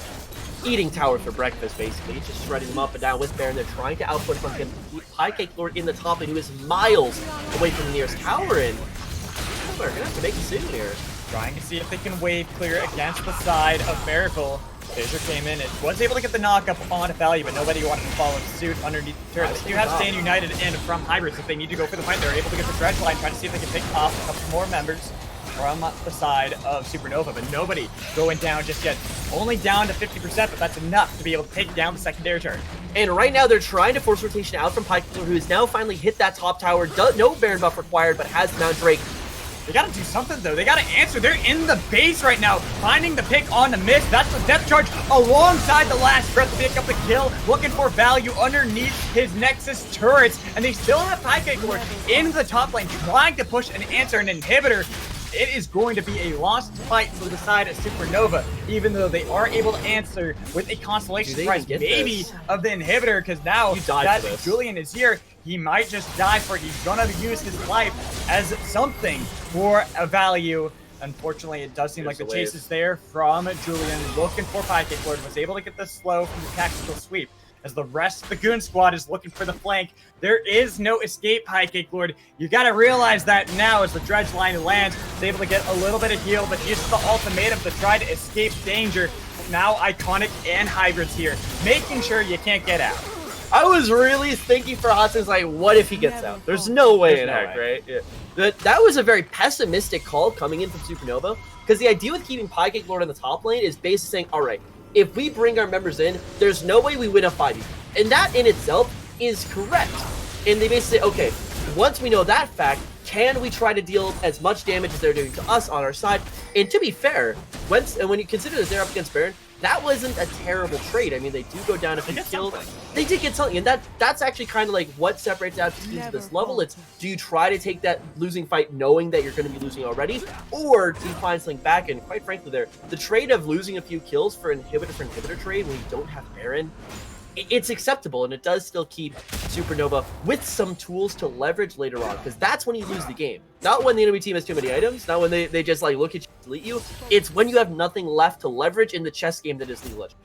eating tower for breakfast, basically. It's just shredding them up and down with Baron. They're trying to output from him. High Cake Lord in the top lane, who is miles away from the nearest tower in. They're going to have to make a decision here. Trying to see if they can wave clear against the side of Maryville. Fissure came in and was able to get the knock-up on Value, but nobody wanted to follow suit underneath the turret. They do have Stand United in from Hybrids. If they need to go for the fight, they're able to get the dredge line, trying to see if they can pick off a couple more members from the side of Supernova, but nobody going down just yet. Only down to 50%, but that's enough to be able to take down the secondary turret. And right now, they're trying to force rotation out from Pike, who has now finally hit that top tower. No Baron buff required, but has Mount Drake. They gotta do something, though. They gotta answer. They're in the base right now, finding the pick on the Mist. That's the depth charge alongside the last breath to pick up the kill, looking for Value underneath his Nexus turrets, and they still have High Kick Lord in the top lane, trying to push and answer an inhibitor. It is going to be a lost fight for the side of Supernova, even though they are able to answer with a Constellation Surprise maybe of the inhibitor, because now that Julian is here, he might just die for it. He's going to use his life as something for a Value. Unfortunately, it does seem like the chase is there from Julian, looking for High Kick Lord, was able to get the slow from the tactical sweep. As the rest of the Goon Squad is looking for the flank, there is no escape, High Cake Lord. You gotta realize that now as the dredge line lands, he's able to get a little bit of heal, but uses the ultimatum to try to escape danger. Now Iconic and Hybrids here, making sure you can't get out. I was really thinking for hot seconds, like, what if he gets out? There's no way in heck, right? Yeah. That was a very pessimistic call coming in from Supernova, because the idea with keeping High Cake Lord on the top lane is basically saying, all right, if we bring our members in, there's no way we win a 5v. And that in itself is correct. And they basically say, okay, once we know that fact, can we try to deal as much damage as they're doing to us on our side? And to be fair, when you consider that they're up against Baron, that wasn't a terrible trade. I mean, they do go down if you kill. They did get something, and that's actually kind of like what separates out teams at this level. It's, do you try to take that losing fight knowing that you're going to be losing already, or do you find something back? And quite frankly, the trade of losing a few kills for inhibitor trade when you don't have Baron, it's acceptable, and it does still keep Supernova with some tools to leverage later on, because that's when you lose the game. Not when the enemy team has too many items, not when they just like look at you and delete you. It's when you have nothing left to leverage in the chess game that is League of Legends.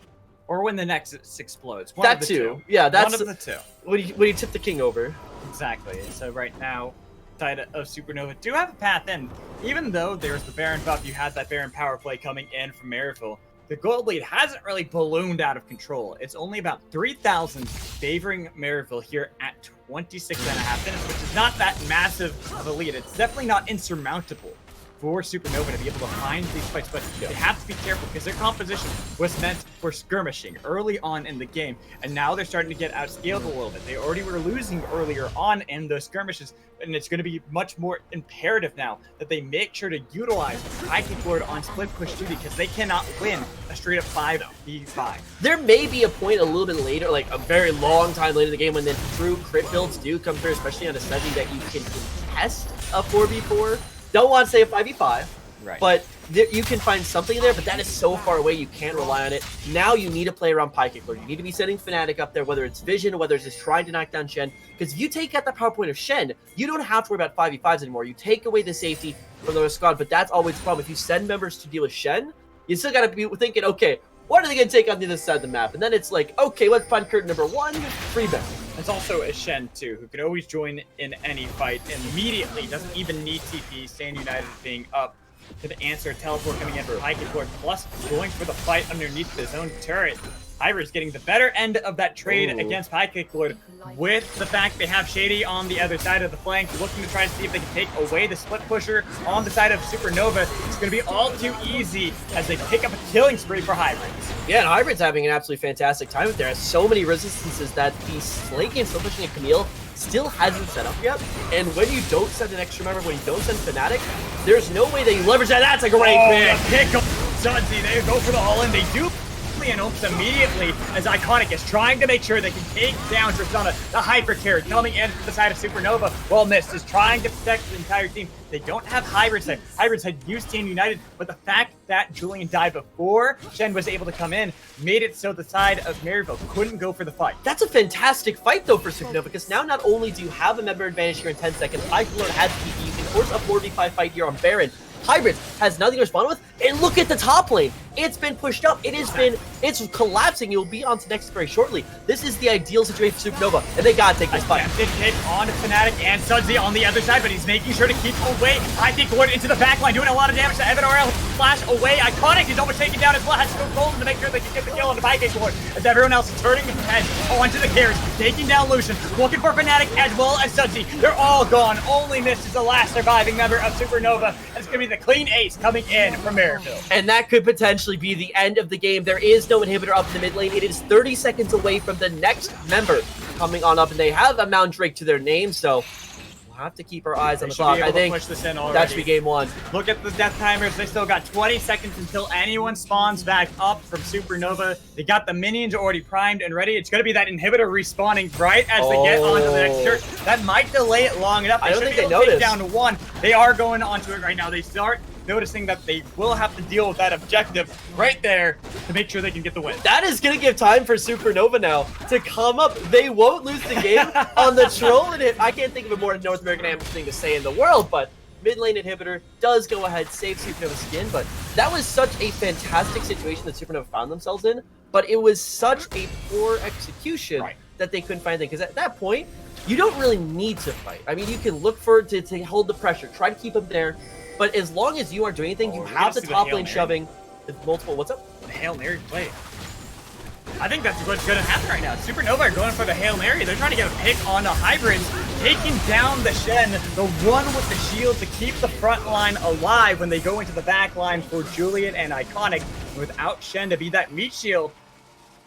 Or when the Nexus explodes. That too. Yeah, that's one of the two. When you tip the king over. Exactly. So right now, side of Supernova do have a path in. Even though there's the Baron buff, you had that Baron power play coming in from Maryville. The gold lead hasn't really ballooned out of control. It's only about 3,000 favoring Maryville here at 26.5 minutes, which is not that massive of a lead. It's definitely not insurmountable for Supernova to be able to find these fights, but they have to be careful because their composition was meant for skirmishing early on in the game, and now they're starting to get outscaled a little bit. They already were losing earlier on in those skirmishes, and it's going to be much more imperative now that they make sure to utilize High Kick Lord on split push duty because they cannot win a straight up 5v5. There may be a point a little bit later, like a very long time later in the game, when the true crit builds do come through, especially on a 70 that you can contest a 4v4. Don't want to say a 5v5, right? But you can find something there, but that is so far away, you can't rely on it. Now you need to play around High Kick Lord. You need to be setting Fnatic up there, whether it's Vision, whether it's just trying to knock down Shen. Because if you take out the power point of Shen, you don't have to worry about 5v5s anymore. You take away the safety from the squad, but that's always the problem. If you send members to deal with Shen, you still got to be thinking, okay, what are they going to take on the other side of the map? And then it's like, okay, let's find curtain number 1, free bet. There's also a Shen, too, who can always join in any fight immediately. Doesn't even need TP. Stand United being up to the answer. Teleport coming in for High Kick Lord, plus going for the fight underneath his own turret. Hybrid's getting the better end of that trade against High Kick Lord, with the fact they have Shady on the other side of the flank, looking to try to see if they can take away the split pusher on the side of Supernova. It's going to be all too easy as they pick up a killing spree for Hybrids. Yeah, and Hybrid's having an absolutely fantastic time with there. Has so many resistances that the Slay game still pushing a Camille still hasn't set up yet. And when you don't send an extra member, when you don't send Fnatic, there's no way that you leverage that. That's a great pick. Pick up Sudsy. They go for the all-in. They do. And Oops immediately as Iconic is trying to make sure they can take down Tristana. The hyper carry coming in from the side of Supernova, while Mist is trying to protect the entire team. They don't have Hybrids there. Hybrids had used Team United, but the fact that Julian died before Shen was able to come in made it so the side of Maryville couldn't go for the fight. That's a fantastic fight though for Supernova, because now not only do you have a member advantage here in 10 seconds, High Kick Lord has TP, you can force a 4v5 fight here on Baron. Hybrids has nothing to respond with, and look at the top lane. It's been pushed up. It's collapsing. You'll be on to next very shortly. This is the ideal situation for Supernova, and they gotta take this fight. Attempted hit on Fnatic and Sudsy on the other side, but he's making sure to keep away. High Kick Lord into the backline, doing a lot of damage to Evan RL. Flash away. Iconic is almost taken down as well. Has to go golden to make sure they can get the kill on the High Kick Lord, as everyone else is turning his head onto the carries, taking down Lucian, looking for Fnatic as well as Sudsy. They're all gone. Only Mist is the last surviving member of Supernova. And it's gonna be the clean ace coming in from Maryville. And that could potentially be the end of the game. There is no inhibitor up in the mid lane. It is 30 seconds away from the next member coming on up, and they have a Mount Drake to their name, so we'll have to keep our eyes on the clock. I think push this in that should be game 1. Look at the death timers. They still got 20 seconds until anyone spawns back up from Supernova. They got the minions already primed and ready. It's going to be that inhibitor respawning right as they get onto the next turret. That might delay it long enough. I don't think they noticed. noticed. Down to 1. They are going onto it right now. They start noticing that they will have to deal with that objective right there to make sure they can get the win. That is going to give time for Supernova now to come up. They won't lose the game on the troll, and I can't think of a more North American amateur thing to say in the world, but mid lane inhibitor does go ahead, save Supernova's skin, but that was such a fantastic situation that Supernova found themselves in, but it was such a poor execution that they couldn't find anything, because at that point, you don't really need to fight. I mean, you can look for it to hold the pressure, try to keep them there, but as long as you are doing anything, you have the top lane shoving with multiple. What's up? The Hail Mary play. I think that's what's going to happen right now. Supernova are going for the Hail Mary. They're trying to get a pick on the Hybrids, taking down the Shen, the one with the shield to keep the front line alive when they go into the back line for Julian and Iconic. Without Shen to be that meat shield,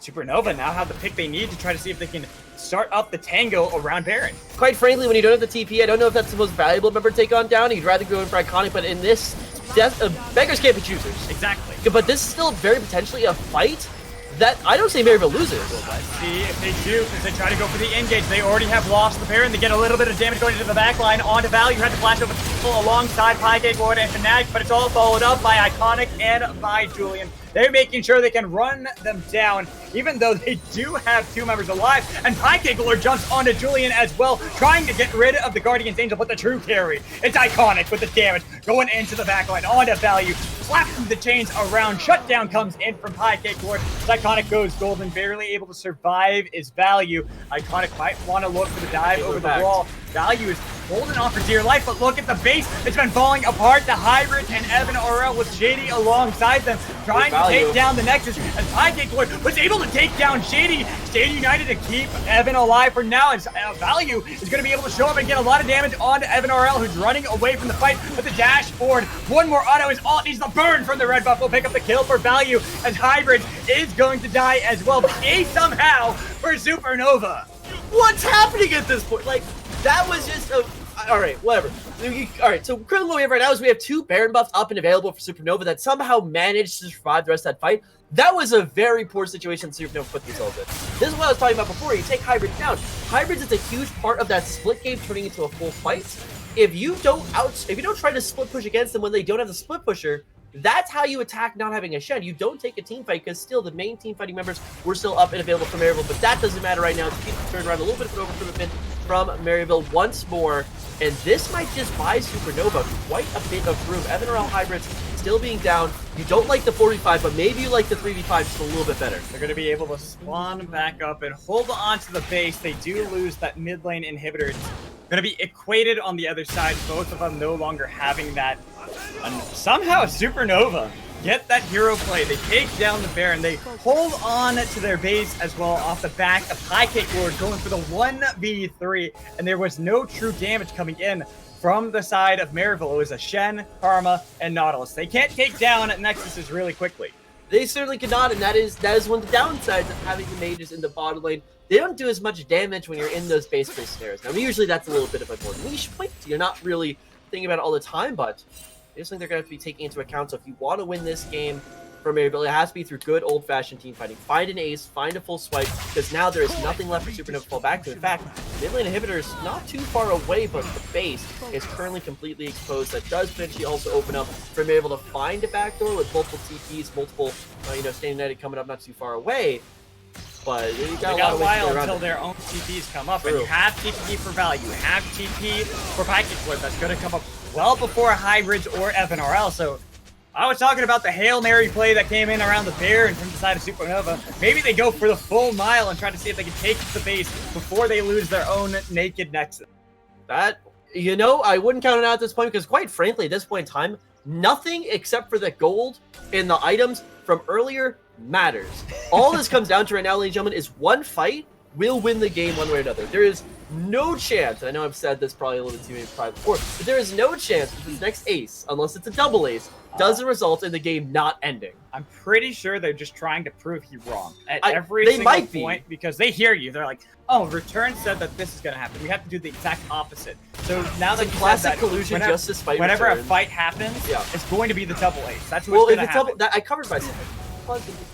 Supernova now have the pick they need to try to see if they can start up the tango around Baron. Quite frankly, when you don't have the TP, I don't know if that's the most valuable member to take on down. You'd rather go in for Iconic, but in this, beggars can't be choosers. Exactly. But this is still very potentially a fight that I don't say Maryville loses. Well, let's see if they do, because they try to go for the engage. They already have lost the Baron. They get a little bit of damage going into the back line. Onto Val, you had to flash over alongside High Kick Lord and Fnatic, but it's all followed up by Iconic and by Julian. They're making sure they can run them down, even though they do have 2 members alive. And High Kick Lord jumps onto Julian as well, trying to get rid of the Guardian's Angel, but the true carry. It's Iconic with the damage going into the backline onto Value. Slapping the chains around. Shutdown comes in from High Kick Lord. Iconic goes golden, barely able to survive is Value. Iconic might want to look for the dive over the wall. Value is holding on for dear life, but look at the base. It's been falling apart. The Hybrids and Evan RL with Shady alongside them, trying to take down the Nexus, as Pancake Lord was able to take down Shady. Stay United to keep Evan alive for now, as Value is going to be able to show up and get a lot of damage onto Evan RL, who's running away from the fight with the dash forward. One more auto is all it needs. The burn from the red buff will pick up the kill for Value, as Hybrids is going to die as well. But A somehow for Supernova. What's happening at this point? Like, that was just a... All right, whatever. All right, so currently what we have right now is we have 2 Baron buffs up and available for Supernova that somehow managed to survive the rest of that fight. That was a very poor situation Supernova put themselves in. This is what I was talking about before. You take Hybrids down. Hybrids is a huge part of that split game turning into a full fight. If you don't try to split push against them when they don't have the split pusher, that's how you attack not having a Shen. You don't take a team fight because still the main team fighting members were still up and available for Maryville, but that doesn't matter right now. It's keep turn around a little bit of an overcommitment from Maryville once more, and this might just buy Supernova quite a bit of room. Evan RL Hybrids still being down. You don't like the 45, but maybe you like the 3v5 just a little bit better. They're going to be able to spawn back up and hold on to the base. They do lose that mid lane inhibitor. It's going to be equated on the other side. Both of them no longer having that. And somehow Supernova get that hero play. They take down the Baron. They hold on to their base as well off the back of High Cake Lord going for the 1v3. And there was no true damage coming in from the side of Maryville. It was a Shen, Karma, and Nautilus. They can't take down Nexuses really quickly. They certainly cannot, and that is one of the downsides of having the mages in the bottom lane. They don't do as much damage when you're in those base scenarios. Now, usually that's a little bit of a more niche point. You're not really thinking about it all the time, but I just think they're going to have to be taking into account. So if you want to win this game for Maryville, it has to be through good old-fashioned team fighting. Find an ace, find a full swipe, because now there is nothing left for Supernova to fall back to. In fact, mid lane inhibitor is not too far away, but the base is currently completely exposed. That does potentially also open up for Maryville to find a backdoor with multiple TPs, multiple, Stay United coming up not too far away. But they got a while until their own TPs come up, and you have TP for Value, you have TP for Pancake Lord that's going to come up well before Hybrids or Evan RL. So I was talking about the Hail Mary play that came in around the Baron from the side of Supernova. Maybe they go for the full mile and try to see if they can take the base before they lose their own naked Nexus. That, I wouldn't count it out at this point because quite frankly, at this point in time, nothing except for the gold in the items from earlier matters. All this comes down to right now, ladies and gentlemen, is one fight will win the game one way or another. There is no chance, I know I've said this probably a little bit too many times before, but there is no chance that this next ace, unless it's a double ace, doesn't result in the game not ending. I'm pretty sure they're just trying to prove you wrong at every single point because they hear you. They're like, oh, Return said that this is going to happen. We have to do the exact opposite. So now that classic collusion justice fight. Whenever a fight happens, it's going to be the double ace. That's what's going to happen. I covered myself.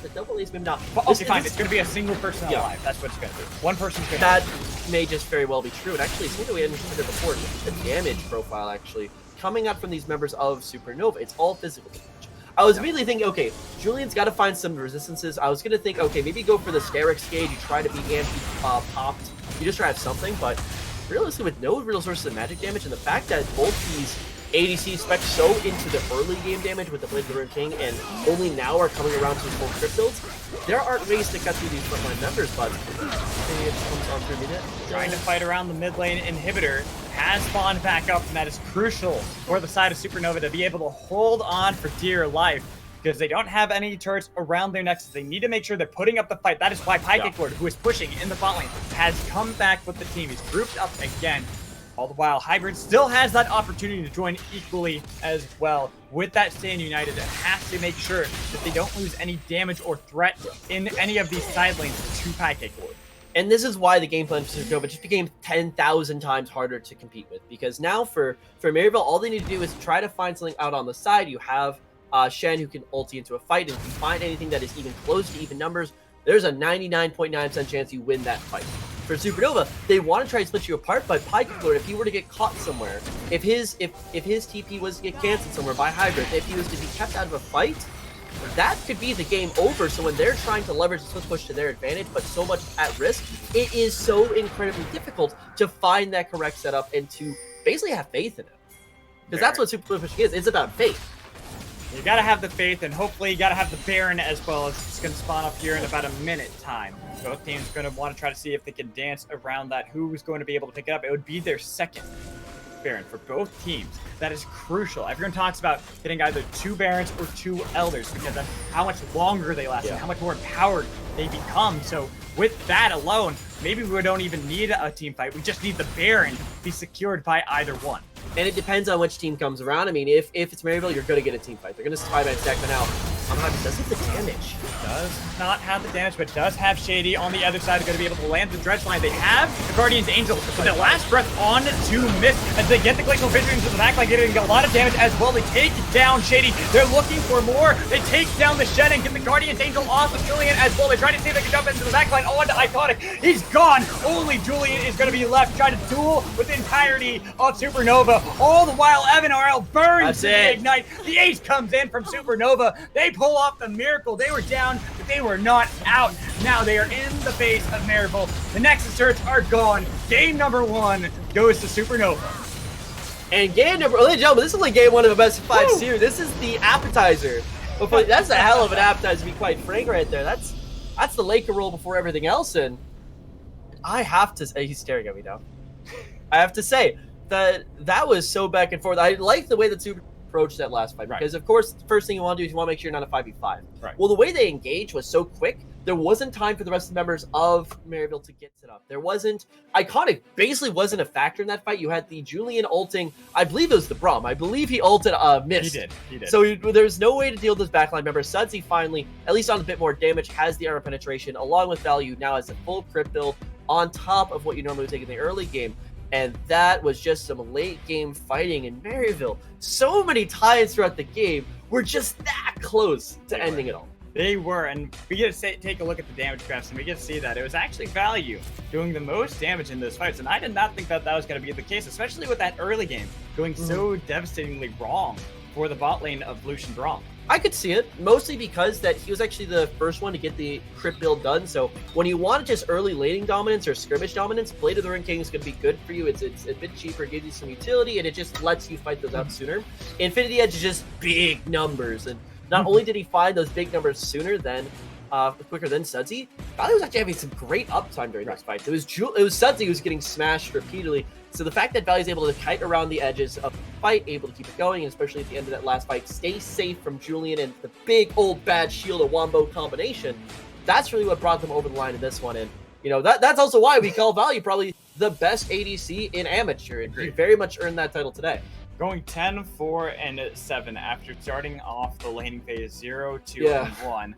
The double ace, maybe not. Okay, fine. It's going to be a single person alive. That's what it's going to do. One person's going to. That may just very well be true. And actually, something that we hadn't considered before, the damage profile actually coming up from these members of Supernova. It's all physical damage. I was immediately thinking, okay, Julian's got to find some resistances. I was going to think, okay, maybe go for the Sterix gauge. You try to be anti-popped. You just try to have something, but realistically, with no real sources of magic damage, and the fact that both these ADC spec so into the early game damage with the Blade of the Ruined King, and only now are coming around to full crypt builds, there aren't ways to cut through these frontline members, but maybe it comes on through minute. Trying to fight around the mid lane inhibitor has spawned back up, and that is crucial for the side of Supernova to be able to hold on for dear life, because they don't have any turrets around their nexus. They need to make sure they're putting up the fight. That is why Pancake Lord, who is pushing in the bot lane, has come back with the team. He's grouped up again. All the while, Hybrid still has that opportunity to join equally as well. With that Stand United, it has to make sure that they don't lose any damage or threat in any of these side lanes to Pancake Lord. And this is why the game plan for Supernova just became 10,000 times harder to compete with. Because now for Maryville, all they need to do is try to find something out on the side. You have Shen who can ulti into a fight, and if you find anything that is even close to even numbers, there's a 99.9% chance you win that fight. For Supernova, they want to try to split you apart, but Pancake Lord, if he were to get caught somewhere, if his TP was to get canceled somewhere by Hybrid, if he was to be kept out of a fight, that could be the game over. So when they're trying to leverage the split push to their advantage, but so much at risk, it is so incredibly difficult to find that correct setup and to basically have faith in it. Because that's what split pushing is. It's about faith. You gotta have the faith, and hopefully you gotta have the Baron as well. As it's gonna spawn up here in about a minute time. Both teams gonna want to try to see if they can dance around that. Who's going to be able to pick it up? It would be their second. Baron for both teams. That is crucial. Everyone talks about getting either 2 Barons or 2 Elders because of how much longer they last and how much more empowered they become. So with that alone, maybe we don't even need a team fight. We just need the Baron to be secured by either one. And it depends on which team comes around. I mean, if it's Maryville, you're going to get a team fight. They're going to 5-man stack, but now does have the damage. Does not have the damage, but does have Shady on the other side. They're going to be able to land the Dredge line. They have the Guardian's Angel with the last breath on to miss as they get the Glacial Vision into the back line, getting a lot of damage as well. They take down Shady. They're looking for more. They take down the Shed and get the Guardian's Angel off of Julian as well. They try to see if they can jump into the back line onto Iconic. He's gone. Only Julian is going to be left trying to duel with the entirety of Supernova. All the while, Evan RL burns the Ignite. The ace comes in from Supernova. They pull off the miracle. They were down, but they were not out. Now they are in the face of Maryville. The Nexus Search are gone. Game number 1 goes to Supernova. And game number, ladies and gentlemen, this is only game 1 of a best of 5 series. This is the appetizer. That's a hell of an appetizer, to be quite frank, right there. That's the Laker roll before everything else. And I have to say, he's staring at me now. I have to say that was so back and forth. I like the way that Super approached that last fight because, of course, the first thing you want to do is you want to make sure you're not a 5v5. Right. Well, the way they engaged was so quick, there wasn't time for the rest of the members of Maryville to get set up. There wasn't. Iconic basically wasn't a factor in that fight. You had the Julian ulting. I believe it was the Braum. I believe he ulted, missed. He did. So there's no way to deal with those backline members. Sudsy finally, at least on a bit more damage, has the armor penetration along with value. Now has a full crit build on top of what you normally would take in the early game. And that was just some late game fighting in Maryville. So many times throughout the game were just that close to ending it all. They were, and we get to take a look at the damage graphs, and we get to see that it was actually Value doing the most damage in those fights. And I did not think that was going to be the case, especially with that early game going so devastatingly wrong for the bot lane of Lucian Braum. I could see it, mostly because that he was actually the first one to get the crit build done. So when you want just early laning dominance or skirmish dominance, Blade of the Ruined King is going to be good for you. It's a bit cheaper, gives you some utility, and it just lets you fight those out sooner. Infinity Edge is just big numbers, and not only did he find those big numbers sooner than quicker than Sudsy, Valley was actually having some great uptime during those fights. It was Sudsy who was getting smashed repeatedly. So the fact that Valley's able to kite around the edges of the fight, able to keep it going, and especially at the end of that last fight, stay safe from Julian and the big old bad shield of Wombo combination, that's really what brought them over the line in this one. And you know that's also why we call Valley probably the best ADC in amateur. And he very much earned that title today. Going 10, 4, and 7 after starting off the laning phase 0, 2, and 1.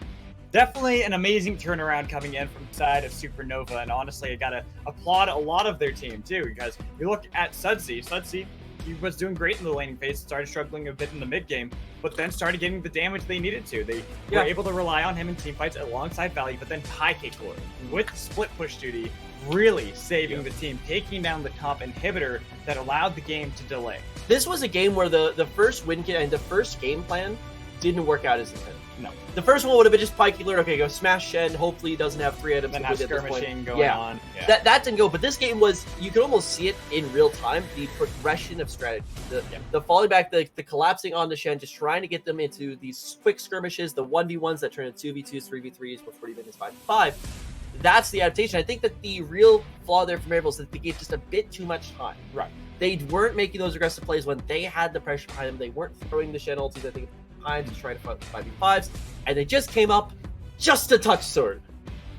Definitely an amazing turnaround coming in from the side of Supernova, and honestly, I gotta applaud a lot of their team too, because you look at Sudsy, he was doing great in the laning phase, started struggling a bit in the mid game, but then started getting the damage they needed to. They were able to rely on him in team fights alongside Valley, but then High Kick Lord with split push duty, really saving the team, taking down the top inhibitor that allowed the game to delay. This was a game where the first win kit and the first game plan didn't work out as intended. No. The first one would have been just Pike Alert. Okay, go smash Shen. Hopefully he doesn't have 3 items. Then have skirmishing going on. Yeah. That didn't go. But this game was, you could almost see it in real time, the progression of strategy. The falling back, the collapsing onto Shen, just trying to get them into these quick skirmishes, the 1v1s that turn into 2v2s, 3v3s before even is 5v5. That's the adaptation. I think that the real flaw there for Maryville is that they gave just a bit too much time. Right. They weren't making those aggressive plays when they had the pressure behind them. They weren't throwing the Shen ultis, I think, to try to fight 5v5s, and they just came up just a touch sword.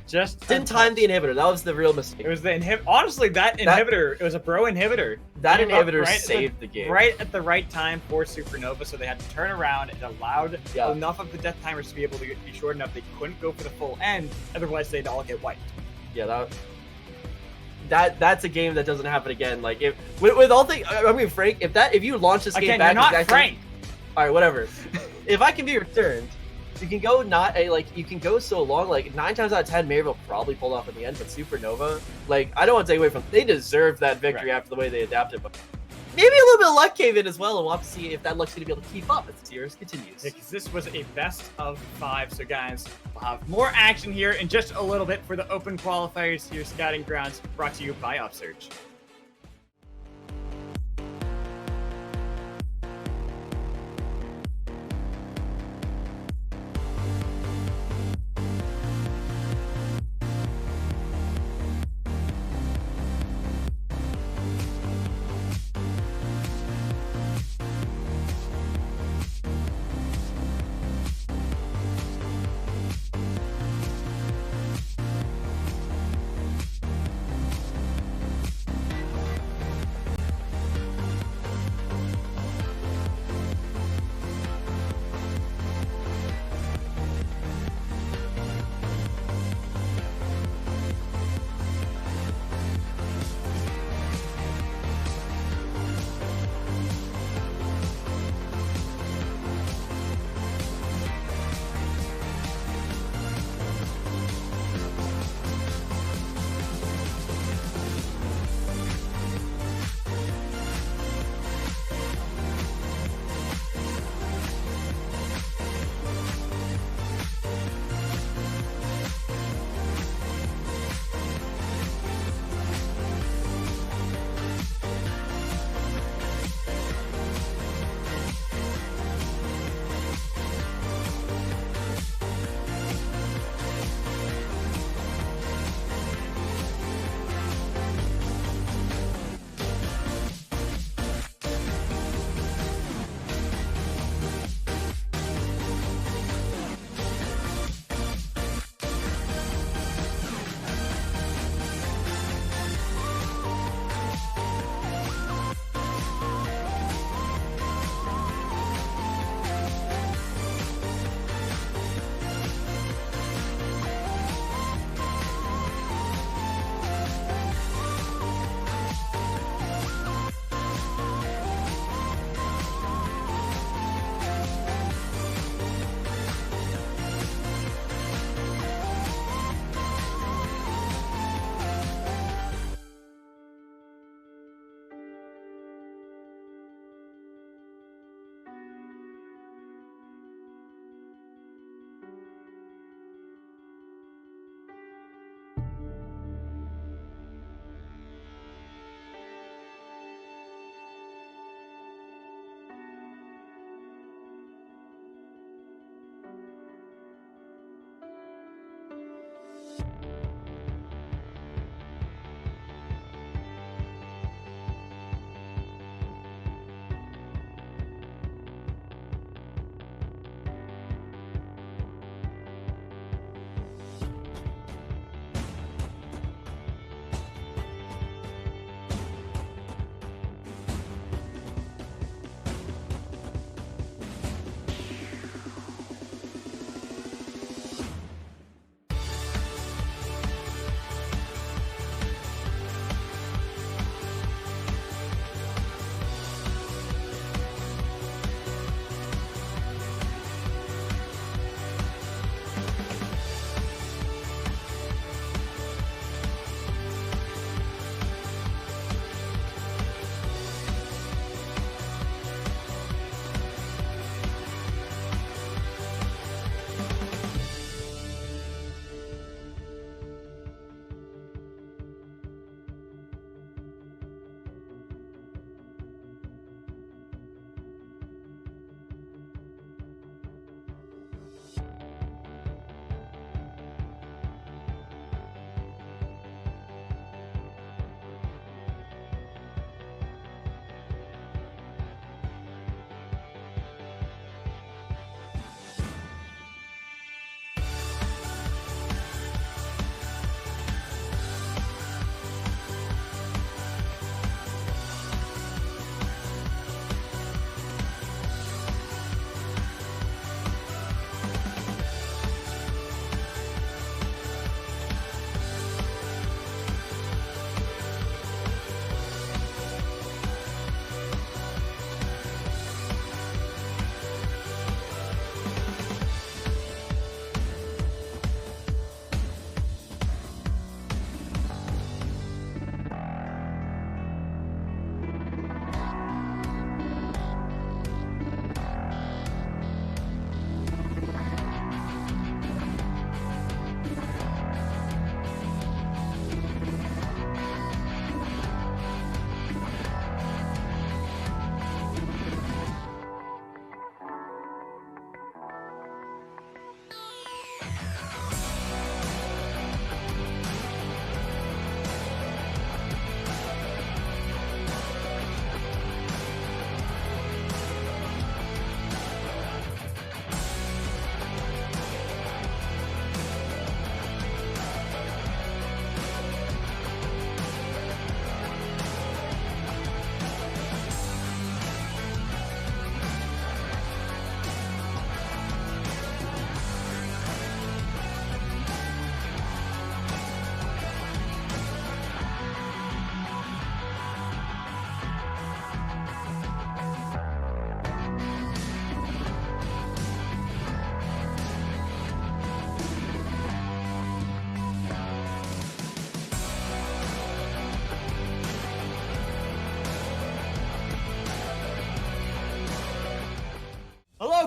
Just didn't time the inhibitor. That was the real mistake. It was the honestly, that inhibitor, it was a bro inhibitor. That inhibitor saved the game. Right at the right time for Supernova, so they had to turn around. It allowed enough of the death timers to be able to be short enough they couldn't go for the full end, otherwise they'd all get wiped. Yeah, that's a game that doesn't happen again. Like, if with all things, I mean, Frank, if you launch this game back, you're not Frank. All right, whatever. If I can be returned, you can go you can go so long. Like 9 times out of 10, Maryville probably pulled off in the end, but Supernova, like, I don't want to take away from, they deserved that victory after the way they adapted, but maybe a little bit of luck came in as well, and we'll have to see if that luck's going to be able to keep up as the series continues. Yeah, because this was a best of 5, so guys, we'll have more action here in just a little bit for the open qualifiers here, Scouting Grounds, brought to you by Upsurge.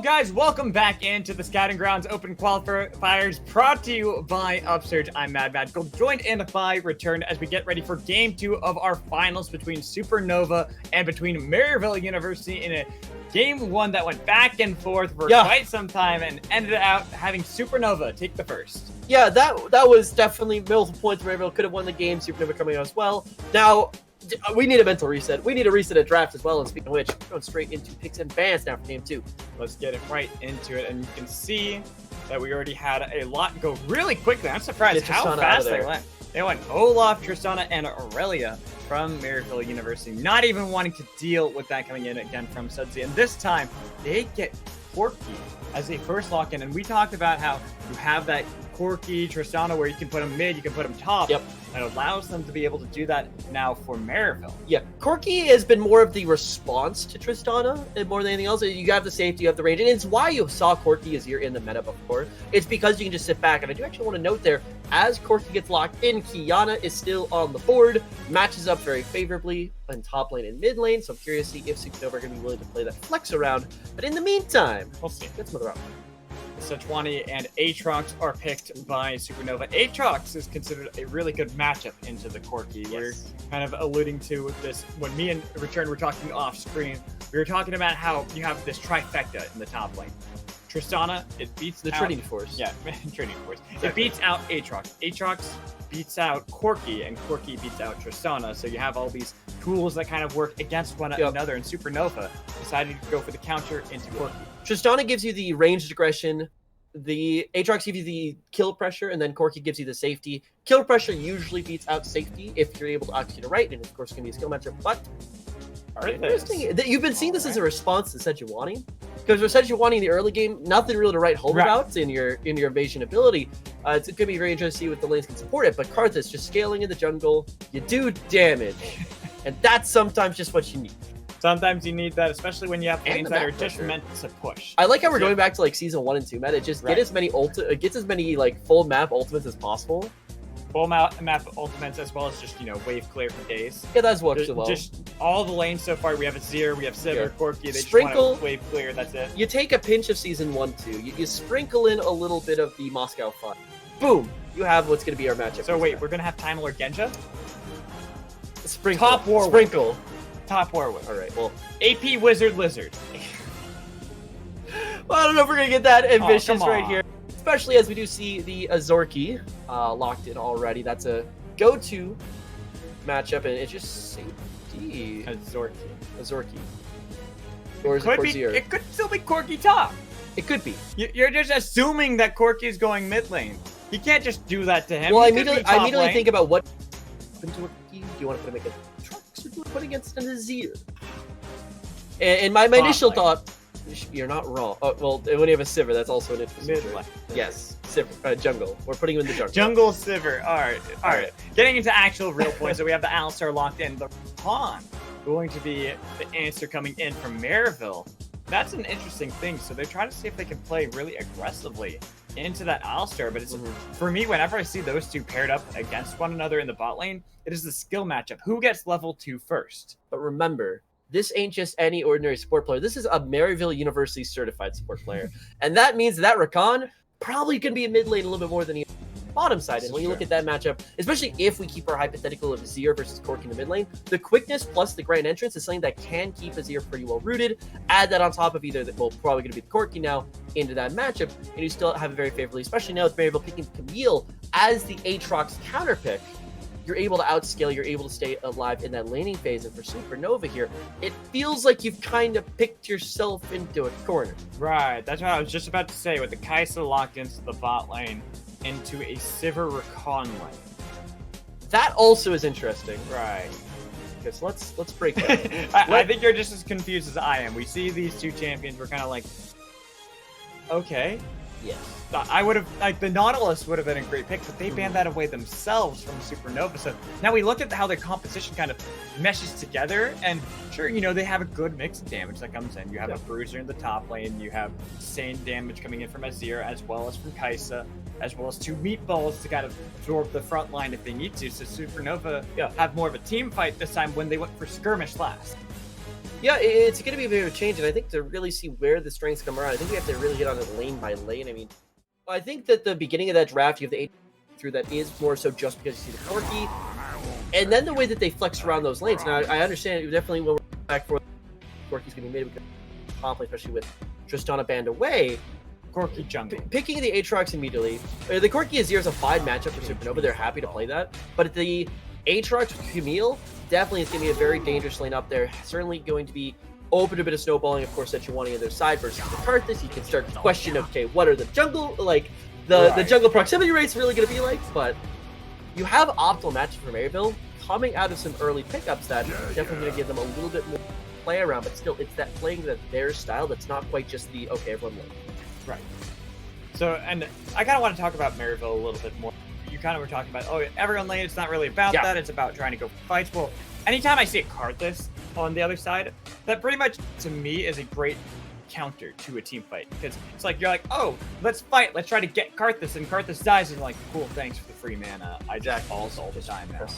guys, welcome back into the Scouting Grounds Open Qualifiers, brought to you by Upsurge. I'm Mad Gold, joined in by Return as we get ready for Game 2 of our finals between Supernova and between Maryville University in a Game 1 that went back and forth for quite some time and ended out having Supernova take the first. Yeah, that was definitely multiple points. Maryville could have won the game. Supernova coming out as well. Now, we need a mental reset. We need to reset a draft as well. And speaking of which, we're going straight into picks and bans now for Game 2. Let's get it right into it. And you can see that we already had a lot go really quickly. I'm surprised how fast they went. They went Olaf, Tristana, and Aurelia from Maryville University, not even wanting to deal with that coming in again from Sudsy. And this time, they get Corky as a first lock-in. And we talked about how you have that Corky, Tristana, where you can put them mid, you can put them top. Yep. It allows them to be able to do that now for Maryville. Yeah, Corky has been more of the response to Tristana and more than anything else. You have the safety, you have the range, and it's why you saw Corky as you're in the meta before. It's because you can just sit back, and I do actually want to note there, as Corky gets locked in, Kiana is still on the board, matches up very favorably in top lane and mid lane, so I'm curious to see if Supernova are going to be willing to play that flex around. But in the meantime, we'll see. Let's move around. Sejuani and Aatrox are picked by Supernova. Aatrox is considered a really good matchup into the Corky. Yes. We're kind of alluding to this when me and Return were talking off screen. We were talking about how you have this trifecta in the top lane. Tristana, it beats the Trinity Force. Yeah, Trinity Force. Exactly. It beats out Aatrox. Aatrox beats out Corky, and Corky beats out Tristana. So you have all these tools that kind of work against one another, and Supernova decided to go for the counter into Corky. Tristana gives you the ranged aggression, the Aatrox gives you the kill pressure, and then Corky gives you the safety. Kill pressure usually beats out safety if you're able to execute it right, and of course it can be a skill matchup, but interesting that you've been seeing this as a response to Sejuani, because with Sejuani in the early game, nothing really to write home about in your evasion ability. It's going to be very interesting to see what the lanes can support it, but Karthus just scaling in the jungle, you do damage, and that's sometimes just what you need. Sometimes you need that, especially when you have lanes that are just meant to push. I like how we're going back to like season 1 and 2 meta. Just get as many gets as many like full map ultimates as possible. Full map ultimates as well as just wave clear for days. Yeah, that's worked well. Just all the lanes so far. We have Azir, we have Sivir, Corky. They sprinkle just want to wave clear. That's it. You take a pinch of season 1, 2. You sprinkle in a little bit of the Moscow fun. Boom! You have what's going to be our matchup. So wait, we're going to have Time Lord Genja? Sprinkle. Top War. Sprinkle. Top Warwick. All right, well. AP Wizard Lizard. Well, I don't know if we're going to get that ambitious right here. Especially as we do see the Azorki locked in already. That's a go-to matchup, and it's just safety. Azorki. Or is it could still be Corky top. It could be. You're just assuming that Corky is going mid lane. You can't just do that to him. Well, I immediately think about what happened to Corky. Do you want to put him against Trunks or do you want to put him against an Azir? And my initial thought, you're not wrong. Oh, well, when you have a Sivir, that's also an interesting choice. Yes, Sivir, jungle. We're putting him in the jungle. Jungle Sivir. All right. Getting into actual real points, so we have the Alistar locked in. The pawn going to be the answer coming in from Maryville. That's an interesting thing. So they're trying to see if they can play really aggressively into that Alistar. But it's for me, whenever I see those two paired up against one another in the bot lane, it is the skill matchup. Who gets level 2 first? But remember, this ain't just any ordinary support player. This is a Maryville University certified support player. And that means that Rakan probably can be a mid lane a little bit more than he bottom side. And when you look at that matchup, especially if we keep our hypothetical of Azir versus Corky in the mid lane, the quickness plus the grand entrance is something that can keep Azir pretty well rooted. Add that on top of either, probably going to be the Corky now, into that matchup, and you still have it very favorably, especially now with Maryville picking Camille as the Aatrox counter pick. You're able to outscale, you're able to stay alive in that laning phase, and for Supernova here, it feels like you've kind of picked yourself into a corner. Right, that's what I was just about to say, with the Kai'Sa locked into the bot lane, into a Sivir Rakan lane. That also is interesting. Right. Okay, so let's break that. I think you're just as confused as I am. We see these two champions, we're kind of like, okay. Yes. I would have, like, the Nautilus would have been a great pick, but they banned that away themselves from Supernova. So now we look at how their composition kind of meshes together, and sure, they have a good mix of damage that comes in. You have a Bruiser in the top lane, you have insane damage coming in from Azir, as well as from Kai'Sa, as well as 2 meatballs to kind of absorb the front line if they need to. So Supernova have more of a team fight this time when they went for skirmish last. Yeah, it's going to be a bit of a change, and I think to really see where the strengths come around, I think we have to really hit on it lane by lane. I mean, I think that the beginning of that draft, you have the 8 through that is more so just because you see the Corki, and then the way that they flex around those lanes. Now, I understand it definitely when we're back for Corki's going to be made because top lane, especially with Tristana banned away. Corki jungle. Picking the Aatrox immediately. The Corki Azir is a fine matchup for Supernova. They're happy to play that. But the Aatrox with Camille definitely is going to be a very dangerous lane up there. Certainly going to be open to a bit of snowballing, of course, that you want on the other side versus the Karthus. You can start to question, okay, what are the jungle, like, the jungle proximity rates really going to be like? But you have optimal matchup for Maryville coming out of some early pickups that definitely going to give them a little bit more play around. But still, it's that playing their style that's not quite just the, okay, everyone lane. Right. So, and I kind of want to talk about Maryville a little bit more. You kind of were talking about, oh, everyone lane, it's not really about that. It's about trying to go for fights. Well, anytime I see a Karthus on the other side, that pretty much, to me, is a great counter to a team fight. Because it's like, you're like, oh, let's fight. Let's try to get Karthus. And Karthus dies, and you're like, cool, thanks for the free mana. I jack balls all the time now.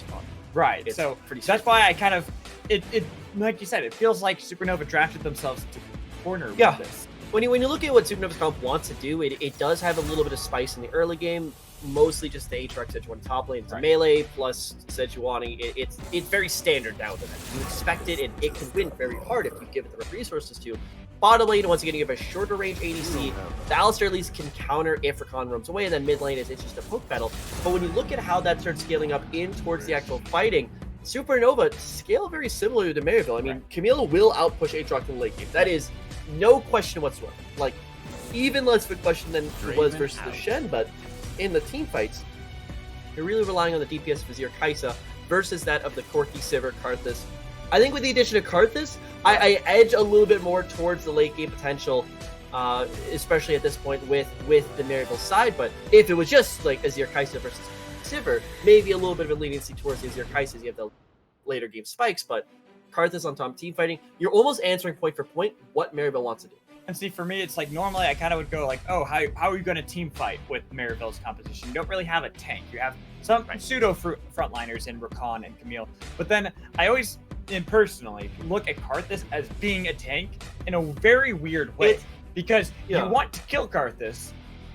Right. It's so that's why I kind of, it like you said, it feels like Supernova drafted themselves to corner with this. When you look at what Supernova's comp wants to do, it does have a little bit of spice in the early game, mostly just the Aatrox Sejuani top lane. It's a melee plus Sejuani. It's very standard now. You expect it, and it can win very hard if you give it the right resources to. Bottom lane, once again, you have a shorter range ADC. The Alistar at least can counter if Rakan roams away, and then mid lane it's just a poke battle. But when you look at how that starts scaling up in towards the actual fighting, Supernova scale very similar to Maryville. I mean, Camille will outpush Aatrox in the late game. That is no question whatsoever. Like, even less of a question than it was versus the Shen, but in the team fights, you're really relying on the DPS of Azir Kai'Sa versus that of the Corki, Sivir, Karthus. I think with the addition of Karthus, I edge a little bit more towards the late game potential, especially at this point with the Maryville side. But if it was just like Azir Kai'Sa versus Sivir, maybe a little bit of a leniency towards the Azir Kai'Sa. You have the later game spikes, but Karthus on top team fighting, you're almost answering point for point what Maryville wants to do. And see, for me, it's like normally I kind of would go like, oh, how are you going to team fight with Maryville's composition? You don't really have a tank. You have some pseudo frontliners in Rakan and Camille. But then I always, personally, look at Karthus as being a tank in a very weird way. Because you want to kill Karthus,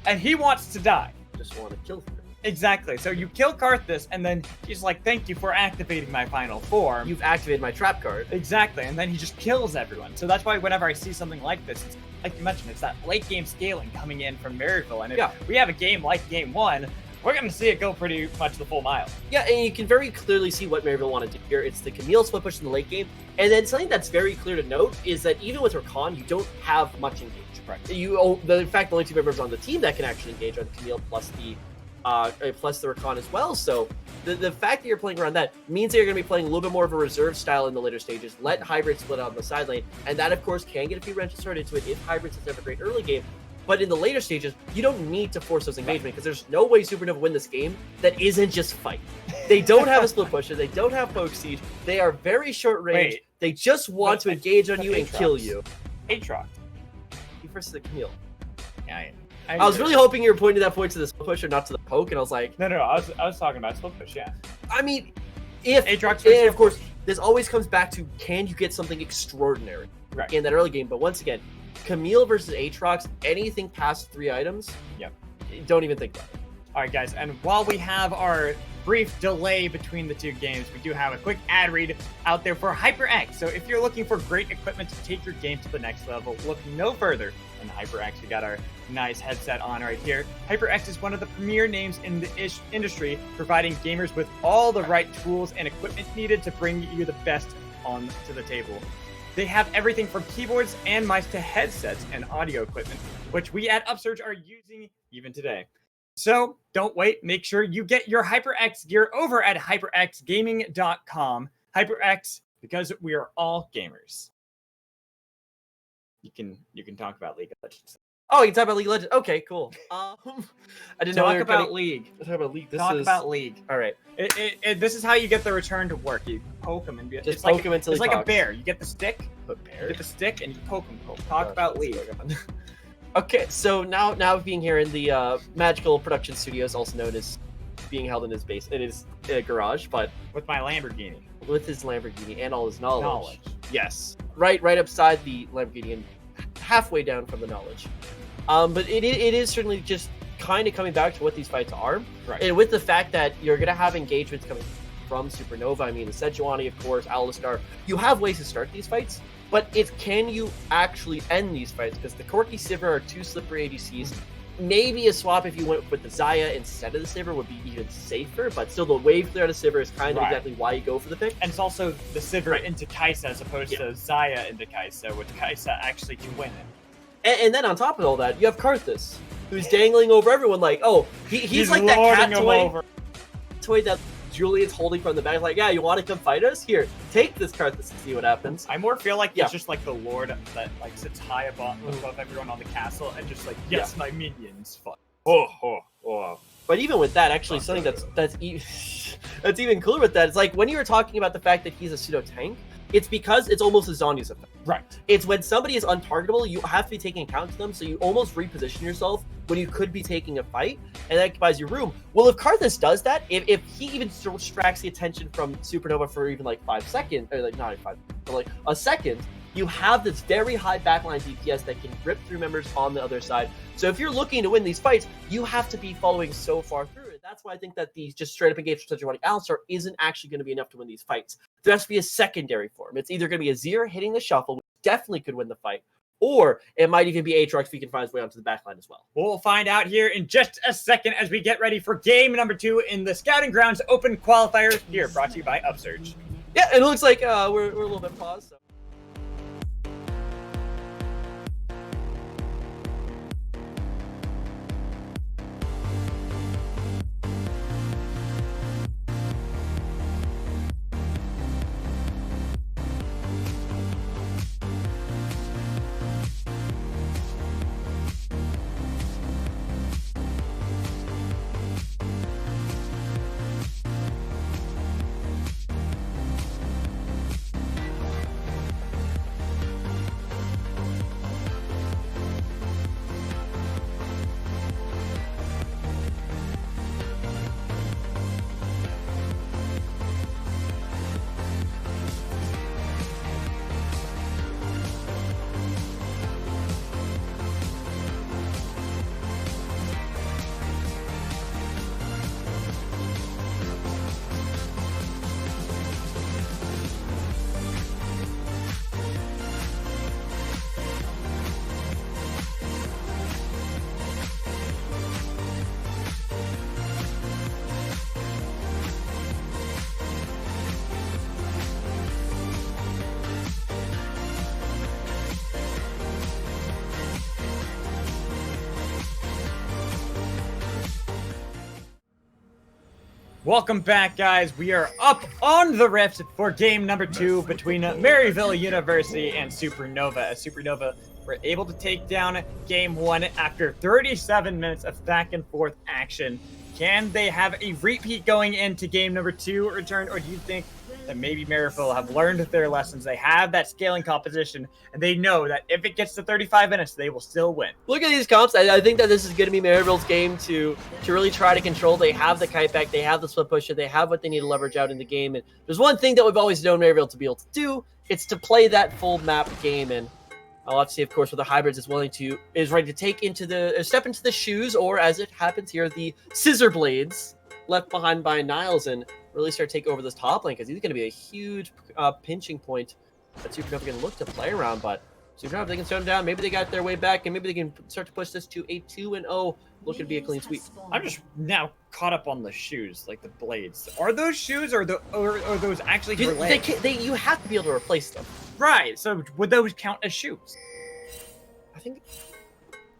and he wants to die. Just want to kill him. Exactly. So you kill Karthus, and then he's like, thank you for activating my final form. You've activated my trap card. Exactly. And then he just kills everyone. So that's why whenever I see something like this, it's, like you mentioned, it's that late game scaling coming in from Maryville. And if we have a game like game one, we're going to see it go pretty much the full mile. Yeah, and you can very clearly see what Maryville wanted to do here. It's the Camille split push in the late game. And then something that's very clear to note is that even with Rakan, you don't have much engage. Right. In fact, the only two members on the team that can actually engage are the Camille plus the Rakan as well. So the fact that you're playing around that means that you're going to be playing a little bit more of a reserve style in the later stages. Let Hybrid split out on the side lane, and that of course can get a few wrenches started into it if Hybrids have a great early game. But in the later stages, you don't need to force those engagement because there's no way Supernova win this game that isn't just fight. They don't have a split pusher. They don't have poke siege. They are very short range. They just want to engage on you and kill you. Aatrox. You versus the Camille. Yeah. I was really hoping you were pointing that point to the split pusher, not to the poke, and I was like, no. I was talking about split push. Yeah. I mean, if Aatrox, and of course, this always comes back to can you get something extraordinary in that early game? But once again, Camille versus Aatrox, anything past 3 items, don't even think about it. All right, guys, and while we have our brief delay between the two games, we do have a quick ad read out there for HyperX. So if you're looking for great equipment to take your game to the next level, look no further than HyperX. We got our nice headset on right here. HyperX is one of the premier names in the industry, providing gamers with all the right tools and equipment needed to bring you the best on to the table. They have everything from keyboards and mice to headsets and audio equipment, which we at Upsurge are using even today. So don't wait. Make sure you get your HyperX gear over at hyperxgaming.com. HyperX, because we are all gamers. You can talk about League of Legends. Oh, you can talk about League of Legends. Okay, cool. I didn't know we were about League. Talk about League. Talk about League. All right. This is how you get the return to work. You poke him and just poke him until it's he like talks. A bear. You get the stick. A bear. You get the stick and you poke him. Talk about League. Okay, so now being here in the Magical Production Studios, also known as being held in his garage, but with my Lamborghini. With his Lamborghini and all his knowledge. Yes. Right upside the Lamborghini and halfway down from the knowledge. But it is certainly just kind of coming back to what these fights are. Right. And with the fact that you're going to have engagements coming from Supernova, I mean, the Sejuani, of course, Alistar, you have ways to start these fights, but it's can you actually end these fights? Because the Corki Sivir are 2 slippery ADCs. Maybe a swap if you went with the Xayah instead of the Sivir would be even safer, but still the wave clear out of Sivir is kind of exactly why you go for the pick. And it's also the Sivir into Kai'Sa as opposed to Xayah into Kai'Sa, which Kai'Sa actually can win it. And then on top of all that, you have Karthus, who's dangling over everyone like, oh, he's like that cat toy that Julian's holding from the back, like, yeah, you want to come fight us? Here, take this Karthus and see what happens. I more feel like it's just like the Lord that like sits high above everyone on the castle and just like, yes, my minions fight. But even with that, actually, something that's even cooler with that is like when you were talking about the fact that he's a pseudo tank, it's because it's almost a Zhonya's effect. Right. It's when somebody is untargetable, you have to be taking account of them, so you almost reposition yourself when you could be taking a fight, and that buys you room. Well, if Karthus does that, if he even distracts the attention from Supernova for even like 5 seconds, or like not even 5, but like a second, you have this very high backline DPS that can rip through members on the other side. So if you're looking to win these fights, you have to be following so far through it. That's why I think that these just straight up engage for Sejuani Alistar isn't actually going to be enough to win these fights. There has to be a secondary form. It's either going to be Azir hitting the shuffle, which definitely could win the fight, or it might even be Aatrox if he can find his way onto the backline as well. We'll find out here in just a second as we get ready for game number 2 in the Scouting Grounds Open Qualifiers, here brought to you by Upsurge. Yeah, and it looks like we're a little bit paused. So. Welcome back, guys. We are up on the Rift for game number 2 between Maryville University and Supernova. As Supernova were able to take down game 1 after 37 minutes of back and forth action. Can they have a repeat going into game number 2 return, or do you think that maybe Maryville have learned their lessons? They have that scaling composition, and they know that if it gets to 35 minutes, they will still win. Look at these comps. I think that this is going to be Maryville's game to really try to control. They have the kite back, they have the split pusher, they have what they need to leverage out in the game. And there's one thing that we've always known Maryville to be able to do, it's to play that full map game. And I'll have to see, of course, whether Hybrids is ready to take step into the shoes, or as it happens here, the scissor blades left behind by Niles, and really start to take over this top lane, because he's going to be a huge pinching point that Supernova can look to play around. But Supernova, they can shut him down. Maybe they got their way back, and maybe they can start to push this to a 2-0. Looking to be a clean sweep. I'm just now caught up on the shoes, like the blades. Are those shoes, or are those actually for legs? You have to be able to replace them. Right. So would those count as shoes? I think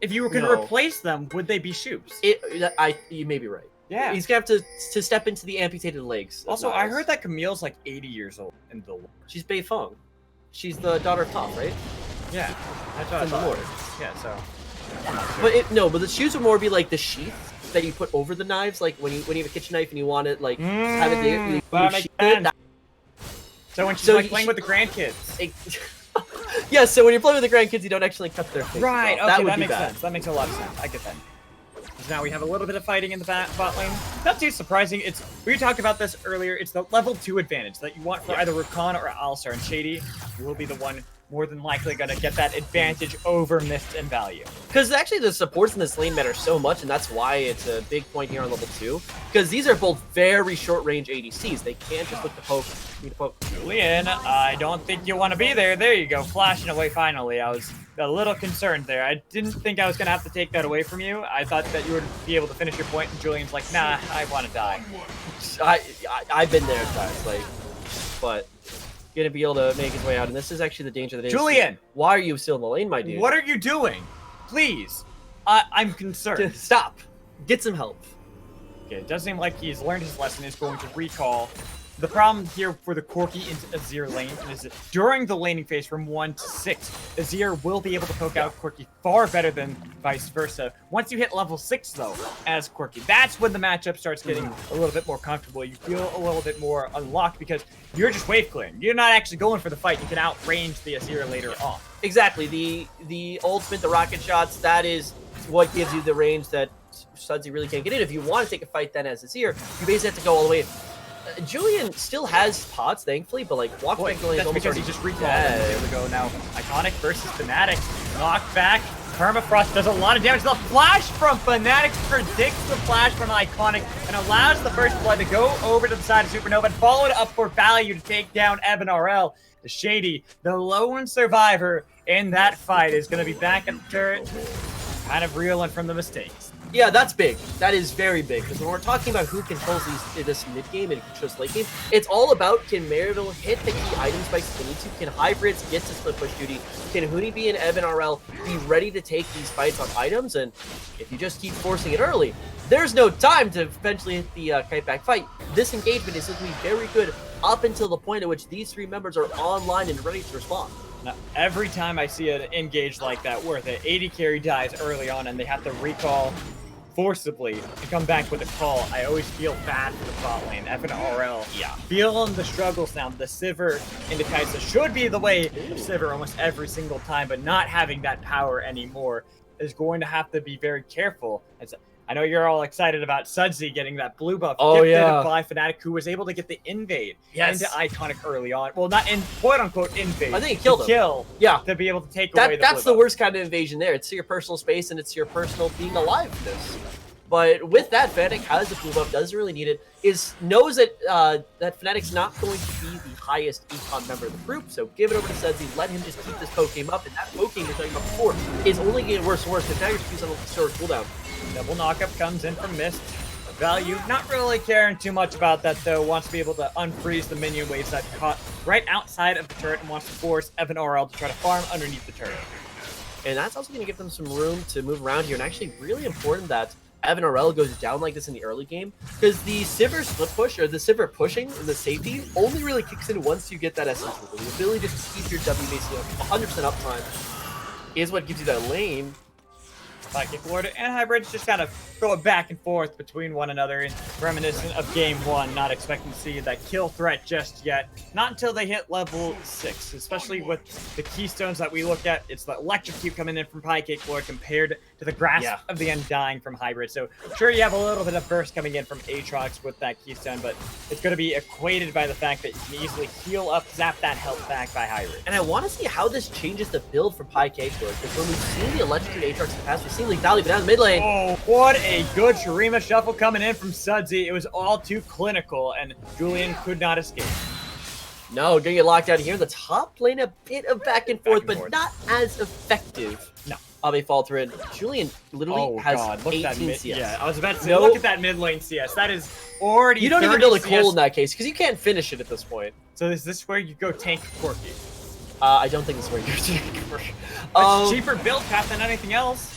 if you were going to replace them, would they be shoes? You may be right. Yeah. He's going to have to step into the amputated legs. Also, I heard that Camille's like 80 years old in the lore. She's Bei Feng. She's the daughter of Toph, right? Yeah. That's what I thought. Yeah, so. But the shoes would more be like the sheath that you put over the knives, like when you have a kitchen knife and you want it like have it there. So when she's like playing with the grandkids. Yeah, so when you're playing with the grandkids, you don't actually cut their face. Right, okay, that makes sense. That makes a lot of sense. I get that. So now we have a little bit of fighting in the bot lane. Not too surprising. We talked about this earlier. It's the level 2 advantage that you want for either Rakan or Alistar, and Shady will be the one more than likely going to get that advantage over Mist and Value. Because actually the supports in this lane matter so much, and that's why it's a big point here on level 2. Because these are both very short-range ADCs. They can't just look to poke. Julian, I don't think you want to be there. There you go, flashing away finally. I was a little concerned there. I didn't think I was going to have to take that away from you. I thought that you would be able to finish your point, and Julian's like, nah, I want to die. I've been there times, but gonna be able to make his way out, and this is actually the danger that is. Julian! Why are you still in the lane, my dude? What are you doing? Please. I'm concerned. Stop. Get some help. Okay, it does seem like he's learned his lesson. He's going to recall. The problem here for the Corki into Azir lane is that during the laning phase from 1 to 6, Azir will be able to poke out Corki far better than vice versa. Once you hit level 6, though, as Corki, that's when the matchup starts getting a little bit more comfortable. You feel a little bit more unlocked because you're just wave clearing. You're not actually going for the fight. You can outrange the Azir later on. Exactly. The ultimate, the rocket shots, that is what gives you the range that Sudsy really can't get in. If you want to take a fight then as Azir, you basically have to go all the way. Julian still has pots, thankfully, but like walk back lane is almost because he just recalled. There we go now. Iconic versus Fnatic. Knock back. Permafrost does a lot of damage. The flash from Fnatic predicts the flash from Iconic and allows the first blood to go over to the side of Supernova and follow it up for Value to take down Evan RL. The Shady, the lone survivor in that fight, is going to be back at the turret, kind of reeling from the mistakes. Yeah, that's big. That is very big. Because when we're talking about who controls this mid game and controls late game, it's all about, can Maryville hit the key item spikes if they need to? Can Hybrids get to split push duty? Can Hoonibee and Evan RL be ready to take these fights on items? And if you just keep forcing it early, there's no time to eventually hit the kite back fight. This engagement is looking very good up until the point at which these 3 members are online and ready to respond. Now, every time I see an engage like that where the AD carry dies early on and they have to recall forcibly to come back with a call, I always feel bad for the bot lane. F and RL, feeling the struggles now. The Sivir into Kai'Sa should be the way of Sivir almost every single time, but not having that power anymore is going to have to be very careful. As I know you're all excited about Sudsy getting that blue buff gifted by Fnatic, who was able to get the invade into Iconic early on. Well, not in quote-unquote invade. I think it killed him. To be able to take away the That's blue the buff. worst kind of invasion there. It's your personal space, and it's your personal being alive for this. But with that, Fnatic has the blue buff, doesn't really need it, knows that that Fnatic's not going to be the highest econ member of the group, so give it over to Sudsy, let him just keep this poke game up, and that poke game we were talking about before is only getting worse and worse, because now you're just using a short cooldown. Double knockup comes in from Mist. Value, not really caring too much about that though, wants to be able to unfreeze the minion waves that caught right outside of the turret and wants to force Evan RL to try to farm underneath the turret. And that's also going to give them some room to move around here, and actually really important that Evan RL goes down like this in the early game, because the Sivir split push, or the Sivir pushing, the safety, only really kicks in once you get that essence movement. The ability just to keep your W basically 100% uptime is what gives you that lane. Psychic Lord and Hybrids just kind of going back and forth between one another, reminiscent of Game 1, not expecting to see that kill threat just yet. Not until they hit level 6, especially with the keystones that we look at. It's the Electrocute coming in from Psychic Lord compared to the Grasp of the Undying from Hybrid. So sure, you have a little bit of burst coming in from Aatrox with that keystone, but it's going to be equated by the fact that you can easily heal up, zap that health back by Hybrid. And I want to see how this changes the build for Psychic Lord, because when we've seen the Electrocute Aatrox in the past, we've seen Lethality, but down the mid lane. Oh, what a good Shurima shuffle coming in from Sudsy. It was all too clinical, and Julian could not escape. No, gonna get locked out here in the top lane, a bit of back and forth, but not as effective. No. Of a fall through. Julian literally has look 18 at that CS. Yeah, I was about to say, look at that mid lane CS. That is already You don't even build a CS. coal in that case, because you can't finish it at this point. So is this where you go tank Corki? I don't think this is where you're tank Corki. It's a cheaper build path than anything else.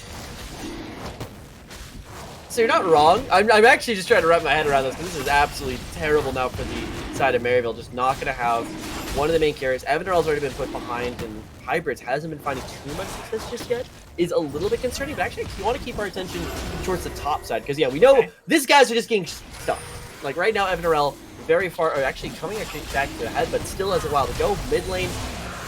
So you're not wrong. I'm actually just trying to wrap my head around this, because this is absolutely terrible now for the side of Maryville. Just not going to have one of the main carriers. Evan RL's already been put behind, and Hybrids hasn't been finding too much success just yet. Is a little bit concerning, but actually you want to keep our attention towards the top side, because we know these guys are just getting stuck. Like right now, Evan RL very far, or actually coming back to the head, but still has a while to go. Mid lane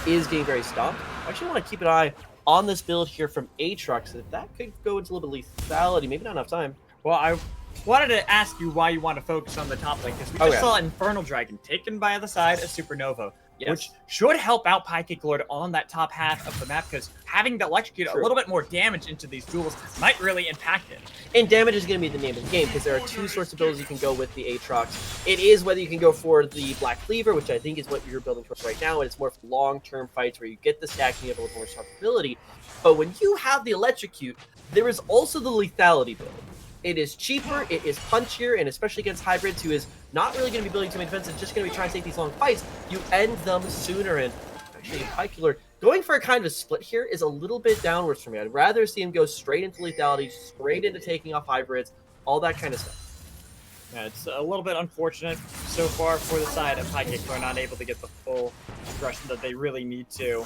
is getting very stopped. I actually want to keep an eye on this build here from Aatrox. If that could go into a little bit of lethality, maybe not enough time. Well, I wanted to ask you why you want to focus on the top lane, because we just saw Infernal Dragon taken by the side of Supernova, which should help out Pycake Lord on that top half of the map, because having to electrocute a little bit more damage into these duels might really impact it. And damage is going to be the name of the game, because there are two sorts of builds you can go with the Aatrox. It is whether you can go for the Black Cleaver, which I think is what you're building towards right now, and it's more for long-term fights where you get the stack and you have a little more survivability. But when you have the electrocute, there is also the lethality build. It is cheaper, it is punchier, and especially against hybrids who is not really going to be building too many defenses, just going to be trying to take these long fights, you end them sooner. And actually, Pycake Lord going for a kind of a split here is a little bit downwards for me. I'd rather see him go straight into lethality, straight into taking off hybrids, all that kind of stuff. Yeah, it's a little bit unfortunate so far for the side of Pycake Lord not able to get the full aggression that they really need to.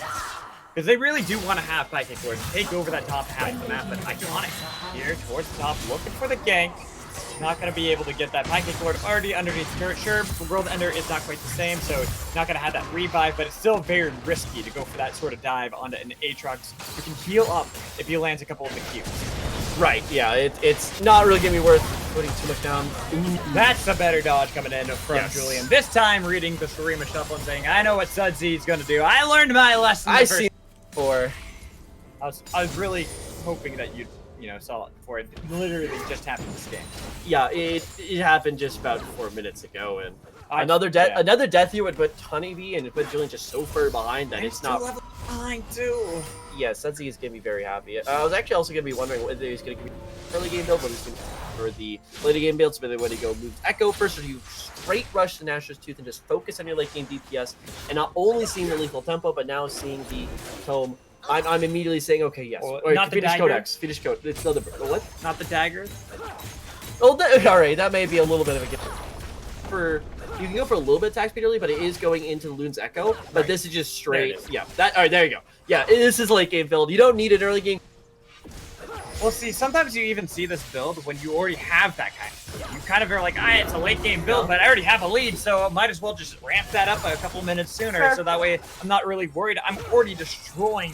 Because they really do want to have Pycake Lord take over that top half of the map, but Iconic here towards the top, looking for the gank. Not going to be able to get that. Pycake Lord already underneath the turret. Sure, the World Ender is not quite the same, so not going to have that revive, but it's still very risky to go for that sort of dive onto an Aatrox who can heal up if he lands a couple of the Qs. Right, yeah, it's not really going to be worth putting too much down. That's a better dodge coming in from Julian. This time reading the Shurima Shuffle and saying, I know what Sudsy is going to do. I learned my lesson. I see. Or I was really hoping that you saw it before. It literally just happened this game. Yeah, it happened just about 4 minutes ago, and another death here would put Honeybee and put Julian just so far behind that it's not. Level behind too. Yeah, Sudsy is gonna be very happy. I was actually also gonna be wondering whether he's gonna give me early game build, whether he's gonna for the later game build, so whether he go move Echo first, or do you straight rush the Nashor's Tooth and just focus on your late game DPS, and not only seeing the lethal tempo, but now seeing the tome. I'm immediately saying, okay, yes. Well, or not the Finish dagger. Codex. Finish Code. It's another. What? Not the dagger. Oh, all right. That may be a little bit of a gift. You can go for a little bit of attack speed early, but it is going into the Loon's Echo. But this is just straight. Yeah. All right. There you go. Yeah. This is late game build. You don't need an early game. Well, see, sometimes you even see this build when you already have that kind of build. You kind of are like, it's a late game build, but I already have a lead, so I might as well just ramp that up a couple minutes sooner, so that way I'm not really worried. I'm already destroying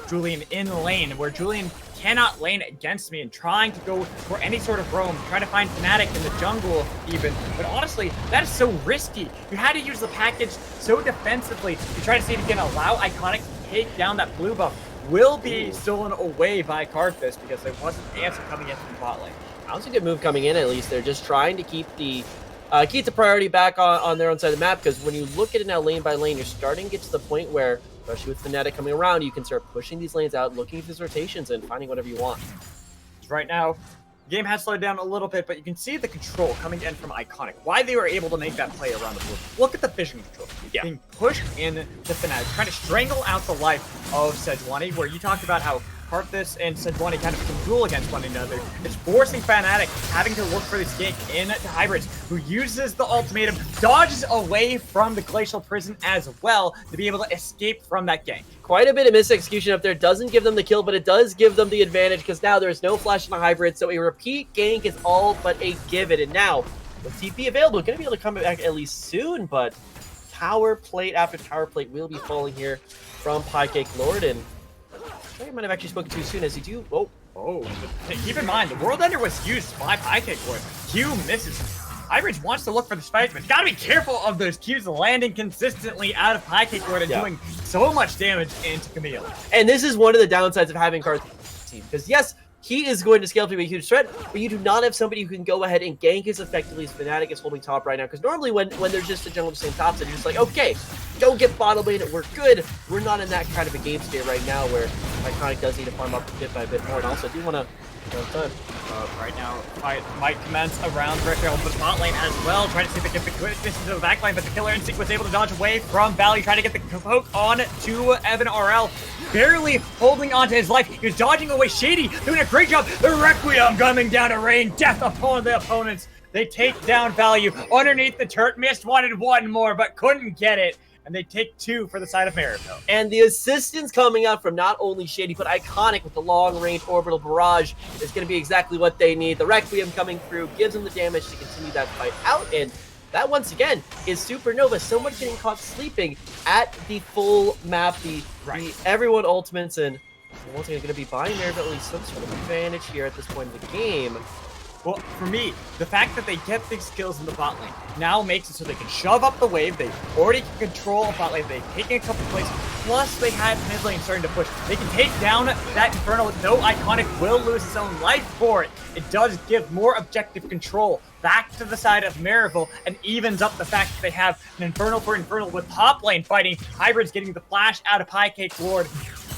Julian in lane, where Julian cannot lane against me and trying to go for any sort of roam, trying to find Fnatic in the jungle even. But honestly, that is so risky. You had to use the package so defensively to try to see if you can allow Iconic to take down that blue buff. Will be stolen away by Karthus because there wasn't an answer coming in from the bot lane. That was a good move coming in, at least. They're just trying to keep the priority back on their own side of the map, because when you look at it now lane by lane, you're starting to get to the point where, especially with Fnatic coming around, you can start pushing these lanes out, looking at these rotations, and finding whatever you want. Right now, the game has slowed down a little bit, but you can see the control coming in from Iconic. Why they were able to make that play around the blue. Look at the vision control. Being pushed in the Fnatic, trying to strangle out the life of Sejuani, where you talked about how Karthus and Sejuani kind of can duel against one another. It's forcing Fnatic having to look for this gank into Hybrids, who uses the ultimatum, dodges away from the Glacial Prison as well to be able to escape from that gank. Quite a bit of misexecution up there. Doesn't give them the kill, but it does give them the advantage, because now there's no flash in the Hybrid, so a repeat gank is all but a given. And now, with TP available, going to be able to come back at least soon, but tower plate after tower plate will be falling here from Pycake Lord, and I might have actually spoken too soon, as he do. Keep in mind, the World Ender was used by Pycake Lord. Q misses. Hybrids wants to look for the spikes, but you gotta be careful of those Qs landing consistently out of Pycake Lord and doing so much damage into Camille. And this is one of the downsides of having Karthus team, because yes, he is going to scale to be a huge threat, but you do not have somebody who can go ahead and gank as effectively as Fnatic is holding top right now. Because normally when there's just a jungle the same top side, you're just like, okay, go get bottom lane, we're good. We're not in that kind of a game state right now where Iconic does need to farm up bit by bit more. And also, I do want to time. Right now, fight might commence around Rickfield, but bot lane as well, trying to see if they can get this into the backline, but the Killer Instinct was able to dodge away from Valley, trying to get the poke on to Evan RL, barely holding on to his life. He was dodging away Shady, doing a great job. The Requiem coming down to rain death upon the opponents. They take down Value underneath the turret. Missed, wanted one more, but couldn't get it. And they take two for the side of Maryville. And the assistance coming out from not only Shady, but Iconic with the long-range orbital barrage is going to be exactly what they need. The Requiem coming through gives them the damage to continue that fight out. And that, once again, is Supernova. So much getting caught sleeping at the full map, the everyone ultimates, and once again, going to be buying Maryville at least some sort of advantage here at this point in the game. Well, for me, the fact that they get these kills in the bot lane now makes it so they can shove up the wave. They already can control a bot lane. They've taken a couple plays. Plus, they had mid lane starting to push. They can take down that Infernal. No Iconic will lose his own life for it. It does give more objective control back to the side of Maryville and evens up the fact that they have an Infernal for Infernal with top lane fighting. Hybrids getting the flash out of Pie Cake Lord.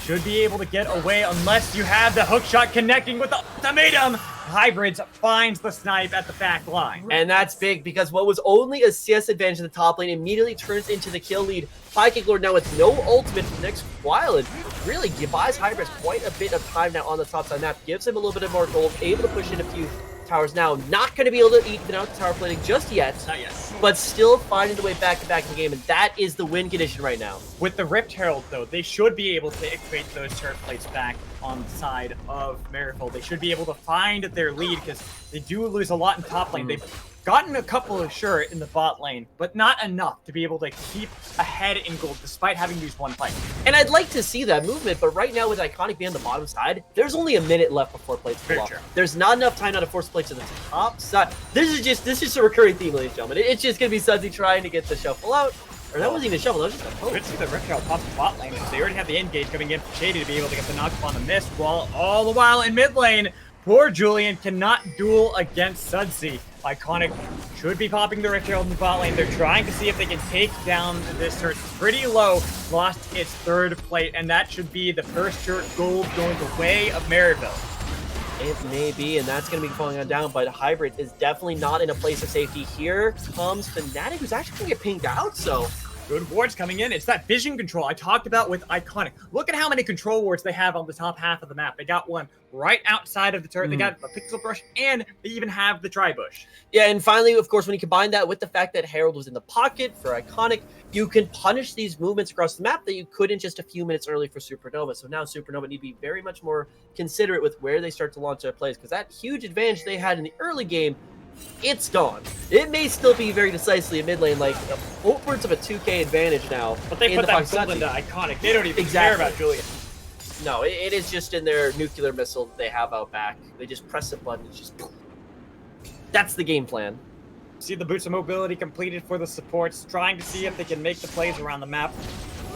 Should be able to get away unless you have the hook shot connecting with the ultimatum. Hybrids finds the snipe at the back line. And that's big because what was only a CS advantage in the top lane immediately turns into the kill lead. Pie Cake Lord now with no ultimate for the next while, and really buys Hybrids quite a bit of time now on the top side map. Gives him a little bit of more gold, able to push in a few towers now. Not going to be able to even out the tower plating just yet. Not yet. But still finding the way back in the game, and that is the win condition right now. With the Rift Herald, though, they should be able to activate those turret plates back on the side of Maryville. They should be able to find their lead because they do lose a lot in top lane. They've gotten a couple of sure in the bot lane, but not enough to be able to keep ahead in gold despite having used one fight. And I'd like to see that movement, but right now with Iconic being on the bottom side, there's only a minute left before plates fall off. There's not enough time now to force plates to the top side. This is just a recurring theme, ladies and gentlemen. It's just gonna be Sudsy trying to get the shuffle out. Or that wasn't even a shuffle, that was just a poke. Good to see the Rift Herald pop the bot lane because they already have the engage coming in for Shady to be able to get the knock on the mist, while all the while in mid lane, poor Julian cannot duel against Sudsy. Iconic should be popping the Rift Herald in the bot lane. They're trying to see if they can take down this turret. Pretty low, lost its third plate, and that should be the first turret gold going the way of Maryville. It may be, and that's going to be falling on down, but Hybrid is definitely not in a place of safety. Here comes Fnatic, who's actually going to get pinged out, so... Good wards coming in. It's that vision control I talked about with Iconic. Look at how many control wards they have on the top half of the map. They got one right outside of the turret. They got a pixel brush, and they even have the tri-bush. Yeah, and finally, of course, when you combine that with the fact that Herald was in the pocket for Iconic, you can punish these movements across the map that you couldn't just a few minutes early for Supernova. So now Supernova need to be very much more considerate with where they start to launch their plays, because that huge advantage they had in the early game, it's gone. It may still be very decisively in mid lane, like upwards of a 2K advantage now. But they put that gold into Iconic. They don't even care about Julian. No, it is just in their nuclear missile that they have out back. They just press a button, it's just... That's the game plan. See the boots of mobility completed for the supports, trying to see if they can make the plays around the map.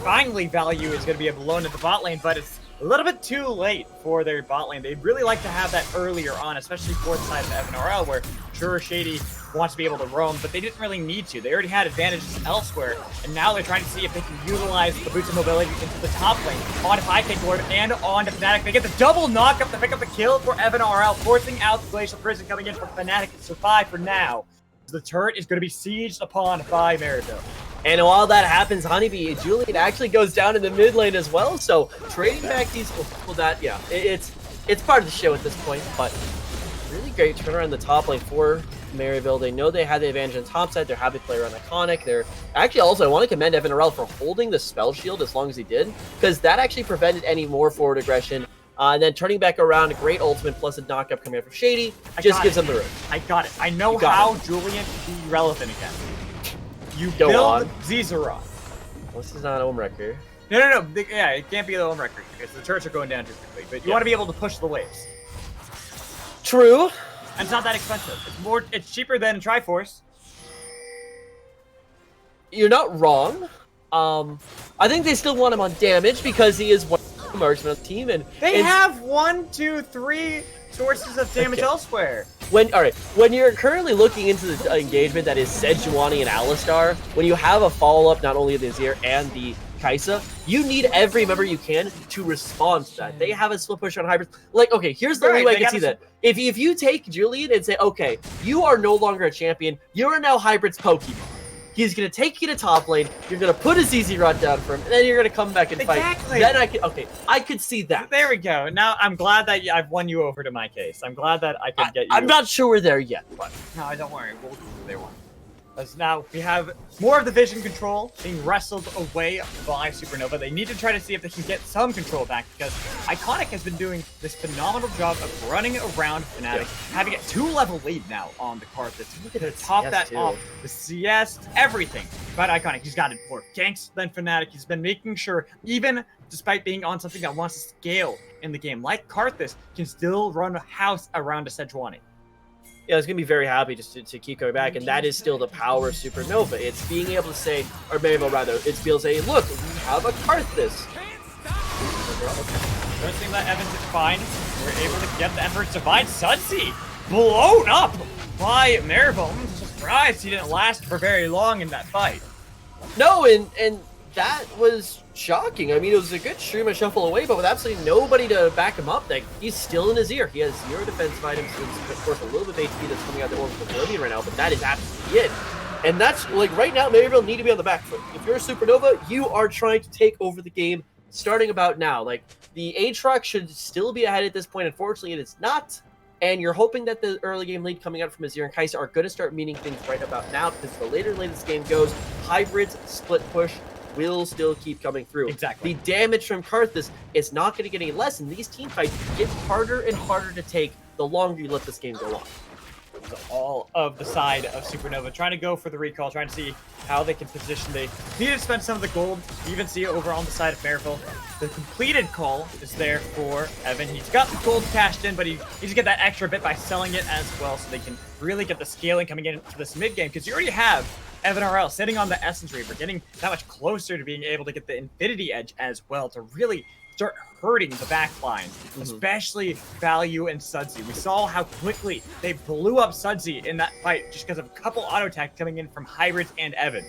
Finally, value is going to be alone at the bot lane, but it's a little bit too late for their bot lane. They'd really like to have that earlier on, especially for the side of Evan RL, where sure, Shady wants to be able to roam, but they didn't really need to. They already had advantages elsewhere, and now they're trying to see if they can utilize the boots of mobility into the top lane, onto Pie Cake Lord and onto Fnatic. They get the double knockup to pick up the kill for Evan RL, forcing out the Glacial Prison coming in for Fnatic to survive for now. The turret is going to be sieged upon by Maryville. And while that happens, Honeybee, Julian actually goes down in the mid lane as well, so trading back these, well that, yeah, it's part of the show at this point, but really great turnaround in the top lane for Maryville. They know they had the advantage on the top side. They're happy to play around Iconic. They're actually also, I want to commend Evan RL for holding the spell shield as long as he did, because that actually prevented any more forward aggression. And then turning back around, a great ultimate plus a knockup coming in from Shady just gives them the room. I got it. I know how Julian can be relevant again. You build Zizarov. This is not Ohm Wrecker. No. Yeah, it can't be the Ohm Wrecker because the turrets are going down too quickly. But you want to be able to push the waves. True. And it's not that expensive. It's cheaper than Triforce. You're not wrong. I think they still want him on damage because he is one marksman on the team, and they have 1, 2, 3 sources of damage elsewhere. When you're currently looking into the engagement that is Sejuani and Alistar, when you have a follow-up not only of the Azir and the Kaisa, you need every member you can to respond to that. They have a split push on hybrids. Like, okay, here's the only way I can see that. If you take Julian and say, okay, you are no longer a champion, you are now hybrid's Pokemon. He's going to take you to top lane, you're going to put a ZZ Rod down for him, and then you're going to come back and fight. Then I could see that. There we go. Now, I'm glad that I've won you over to my case. I'm glad that I could get you. I'm not sure we're there yet, but... No, don't worry. We'll get there one. As now we have more of the vision control being wrestled away by Supernova. They need to try to see if they can get some control back because Iconic has been doing this phenomenal job of running around Fnatic, having a 2-level lead now on the card to top that off. The CS, everything about Iconic. He's got more ganks than Fnatic. He's been making sure, even despite being on something that wants to scale in the game, like Karthus, can still run a house around a Sejuani. Yeah, it's going to be very happy just to keep going back, and that is still the power of Supernova. It's being able to say, or Maryville rather, it's being able to say, look, we have a Karthus. First thing that Evans is fine. We're able to get the Emperor's Divine. Sudsy blown up by Maryville. I'm surprised he didn't last for very long in that fight. No, and that was shocking. I mean, it was a good stream and shuffle away, but with absolutely nobody to back him up, like, he's still in his ear. He has 0 defensive items, of course, a little bit of HP that's coming out the Orbital Oblivion right now, but that is absolutely it. And that's, like, right now, Maryville need to be on the back foot. If you're a Supernova, you are trying to take over the game starting about now. Like, the Aatrox should still be ahead at this point. Unfortunately, it is not. And you're hoping that the early game lead coming out from Azir and Kai'Sa are going to start meaning things right about now, because the later this game goes, hybrids, split push, will still keep coming through. Exactly. The damage from Karthus is not going to get any less, and these team fights get harder and harder to take the longer you let this game go on. So all of the side of Supernova trying to go for the recall, trying to see how they can position. They need to spend some of the gold. You even see it over on the side of Maryville. The completed call is there for Evan. He's got the gold cashed in, but he needs to get that extra bit by selling it as well, so they can really get the scaling coming into this mid game, because you already have Evan RL sitting on the Essence Reaver, getting that much closer to being able to get the Infinity Edge as well to really start hurting the back line, especially Value and Sudsy. We saw how quickly they blew up Sudsy in that fight just because of a couple auto attacks coming in from Hybrids and Evan.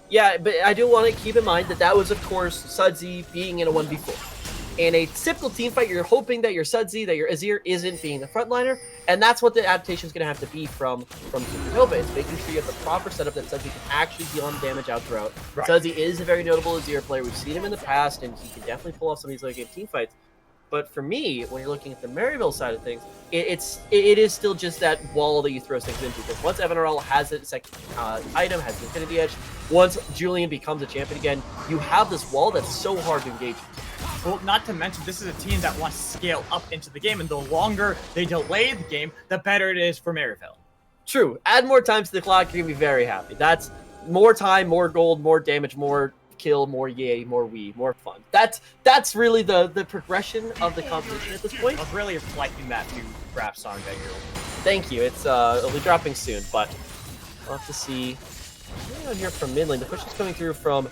Yeah, but I do want to keep in mind that that was, of course, Sudsy being in a 1v4. In a typical team fight, you're hoping that your Sudsy, that your Azir isn't being the frontliner, and that's what the adaptation is going to have to be from Supernova. It's making sure you have the proper setup that Sudsy can actually deal on damage out throughout. Right. Sudsy is a very notable Azir player. We've seen him in the past, and he can definitely pull off some of these late game team fights. But for me, when you're looking at the Maryville side of things, it is still just that wall that you throw things into. Because once Evan RL has a second item, has the Infinity Edge, once Julian becomes a champion again, you have this wall that's so hard to engage. Well, not to mention, this is a team that wants to scale up into the game, and the longer they delay the game, the better it is for Maryville. True. Add more time to the clock, you're going to be very happy. That's more time, more gold, more damage, more kill, more yay, more wee, more fun. That's really the progression of the competition at this point. I was really reflecting that to rap song that you're... Thank you. It'll be dropping soon, but we'll have to see. On here from mid lane, the push is coming through from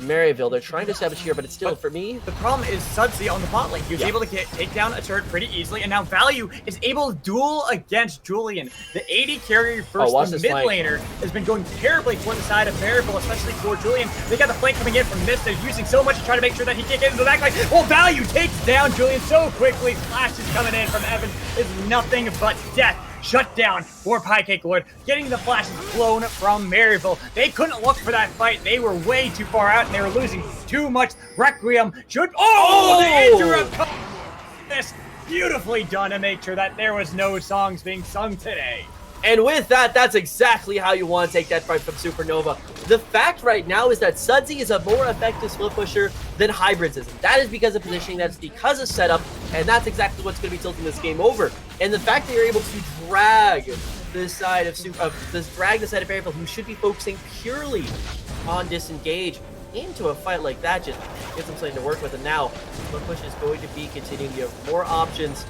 Maryville. They're trying to establish here, but it's still, for me, the problem is Sudsy on the bot lane. He was able to take down a turret pretty easily, and now Value is able to duel against Julian. The AD carrier versus the mid laner has been going terribly for the side of Maryville, especially for Julian. They got the flank coming in from Mist. They're using so much to try to make sure that he can't get into the back line. Well, Value takes down Julian so quickly. Flashes coming in from Evan is nothing but death. Shut down for Piecake Lord, getting the flashes blown from Maryville. They couldn't look for that fight. They were way too far out, and they were losing too much. Requiem should... Oh! The interrupt! This beautifully done to make sure that there was no songs being sung today. And with that, that's exactly how you want to take that fight from Supernova. The fact right now is that Sudsy is a more effective split pusher than Hybrids is. That is because of positioning, that's because of setup, and that's exactly what's going to be tilting this game over. And the fact that you're able to drag this side of Maryville, who should be focusing purely on disengage, into a fight like that just gives them something to work with. And now, split push is going to be continuing. You have more options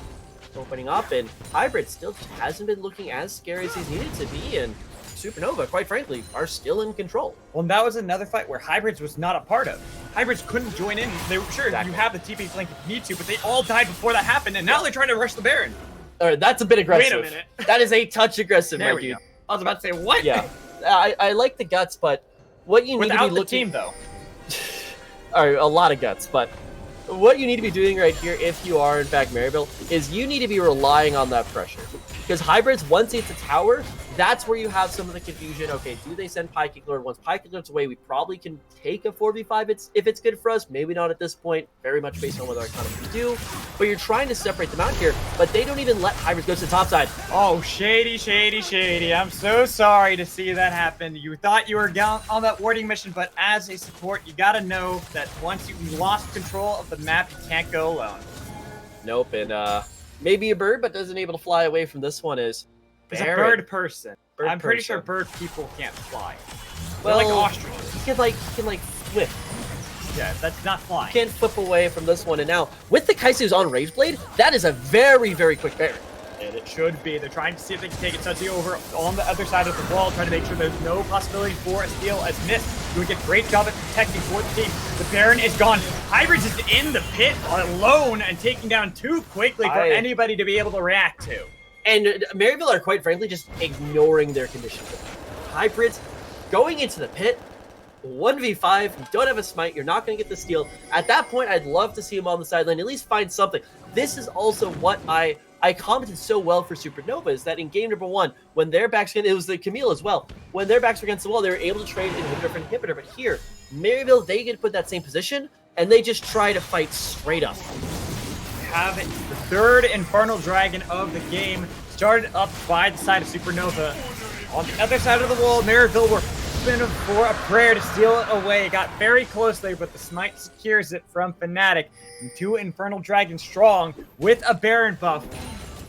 opening up, and Hybrid still just hasn't been looking as scary as he's needed to be, and Supernova, quite frankly, are still in control. Well, that was another fight where Hybrids was not a part of. Hybrids couldn't join in. They were sure you have the TP flank if you need to, but they all died before that happened, and now they're trying to rush the Baron. All right, that's a bit aggressive. Wait a minute. That is a touch aggressive, there my dude. Go. I was about to say, what? Yeah, I like the guts, but what you need to be looking... Without the team, though. All right, a lot of guts, but what you need to be doing right here, if you are in fact Maryville, is you need to be relying on that pressure. Because Hybrids, once it's a tower, That's where you have some of the confusion. Okay, do they send Pie Kick Lord? Once Pie Kick Lord's away, we probably can take a 4v5 if it's good for us. Maybe not at this point, very much based on whether our economy do. But you're trying to separate them out here, but they don't even let hybrids go to the top side. Oh, shady, shady, shady. I'm so sorry to see that happen. You thought you were down on that warding mission, but as a support, you gotta know that once you lost control of the map, you can't go alone. Nope, and maybe a bird, but doesn't able to fly away from this one is He's a bird person. I'm pretty person. sure bird people can't fly. Well, They're like ostriches. He can like flip. Yeah, that's not flying. Can't flip away from this one, and now with the Kaisu's on Rage Blade, that is a very, very quick Baron. And it should be. They're trying to see if they can take it Sudsy over on the other side of the wall, trying to make sure there's no possibility for a steal as Mist doing a great job at protecting for the team. The Baron is gone. Hybrids is in the pit alone and taking down too quickly for anybody to be able to react to. And Maryville are quite frankly just ignoring their conditions. Hybrids going into the pit, 1v5, you don't have a smite, you're not going to get the steal. At that point, I'd love to see him on the sideline, at least find something. This is also what I commented so well for Supernova, is that in game number 1, when their backs, it was the Camille as well, when their backs were against the wall, they were able to trade inhibitor for inhibitor. But here, Maryville, they get put in that same position, and they just try to fight straight up. Have it. The third Infernal Dragon of the game started up by the side of Supernova. On the other side of the wall, Maryville were hoping for a prayer to steal it away. It got very close there, but the smite secures it from Fnatic. And 2 Infernal Dragons strong with a Baron buff.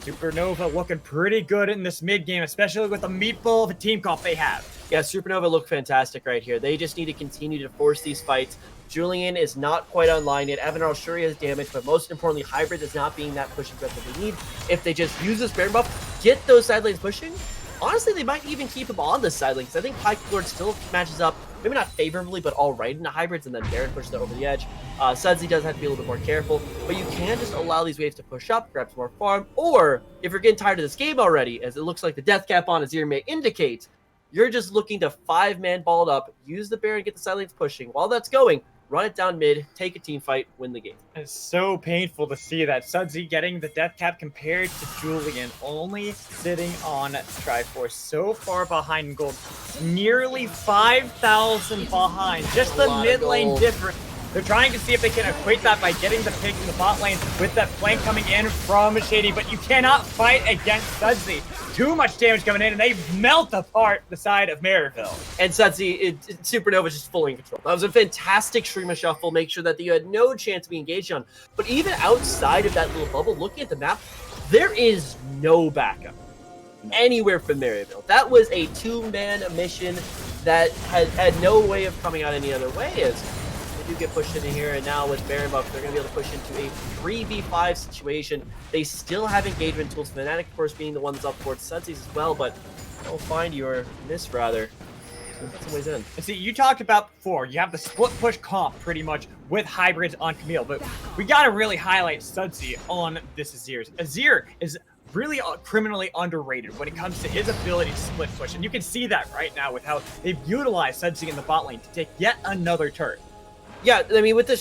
Supernova looking pretty good in this mid game, especially with the meatball of a team comp they have. Yeah, Supernova look fantastic right here. They just need to continue to force these fights. Julian is not quite online yet. Evan sure he has damage, but most importantly, Hybrid is not being that pushing threat that they need. If they just use this Baron buff, get those side lanes pushing, honestly, they might even keep him on the side lane, because I think Pike Lord still matches up, maybe not favorably, but all right into Hybrids, and then Baron pushes them over the edge. Sudsy does have to be a little bit more careful, but you can just allow these waves to push up, grab some more farm, or if you're getting tired of this game already, as it looks like the death cap on Azir may indicate, you're just looking to 5-man ball it up, use the Baron, get the side lanes pushing. While that's going, run it down mid, take a team fight, win the game. It's so painful to see that. Sudsy getting the death cap compared to Julian, only sitting on Triforce, so far behind in gold. Nearly 5,000 behind. Just the mid lane difference. They're trying to see if they can equate that by getting the pick in the bot lane with that flank coming in from Shady, but you cannot fight against Sudsy. Too much damage coming in, and they melt apart the side of Maryville. And Sudsy, Supernova is just fully in control. That was a fantastic streamer shuffle, make sure that you had no chance to be engaged on. But even outside of that little bubble, looking at the map, there is no backup anywhere from Maryville. That was a 2-man mission that had no way of coming out any other way. As they do get pushed into here, and now with Baron buff, they're going to be able to push into a 3v5 situation. They still have engagement tools, Fnatic, of course, being the one that's up towards Sudsy's as well, but they'll find your miss, rather. Some ways in. See, you talked about before, you have the split push comp pretty much with Hybrids on Camille, but we got to really highlight Sudsy on this Azir. Azir is really criminally underrated when it comes to his ability to split push, and you can see that right now with how they've utilized Sudsy in the bot lane to take yet another turret. Yeah, I mean, with the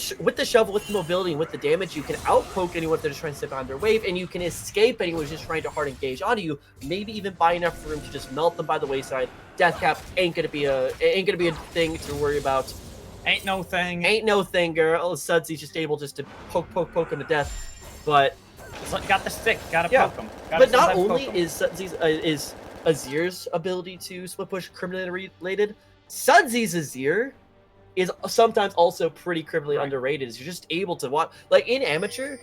shovel, with the mobility, and with the damage, you can outpoke anyone if they're just trying to step on their wave, and you can escape anyone who's just trying to hard engage onto you. Maybe even buy enough room to just melt them by the wayside. Death cap ain't gonna be a thing to worry about. Ain't no thing. Ain't no thing, girl. Sudsy's just able just to poke him to death, but got the stick, gotta poke him. But not only is Sudsy's is Azir's ability to split push criminally related, Sudsy's Azir is sometimes also pretty criminally underrated. Is you're just able to watch, like in amateur,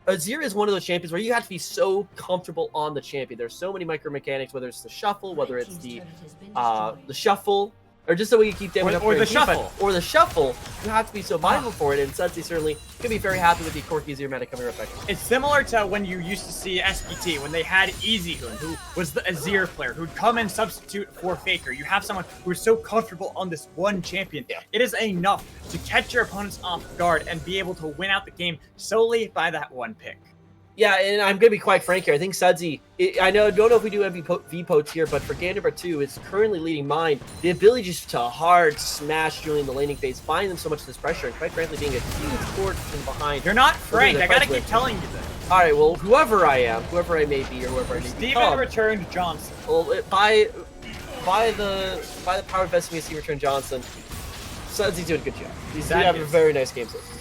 Azir is one of those champions where you have to be so comfortable on the champion. There's so many micro mechanics, whether it's the shuffle, whether it's the shuffle, or just the way you keep damage up or the shuffle. Or the shuffle, you have to be so mindful for it, and Sudsy certainly can be very happy with the Corki Azir meta coming right back. It's similar to when you used to see SPT, when they had EasyHoon, who was the Azir player, who'd come and substitute for Faker. You have someone who's so comfortable on this one champion. Yeah. It is enough to catch your opponents off guard and be able to win out the game solely by that one pick. Yeah, and I'm going to be quite frank here. I think Sudsy, I don't know if we do MVP here, but for game number 2, it's currently leading mine. The ability just to hard smash Julian in the laning phase, buying them so much of this pressure, and quite frankly being a huge fortune behind. You're not Frank. I got to keep telling you this. All right, well, whoever I am, whoever I may be, or whoever I may Steven become, returned Johnson. Well, by by the power investing we see Return Johnson. Sudsy doing a good job. He's That having a is- very nice game so far.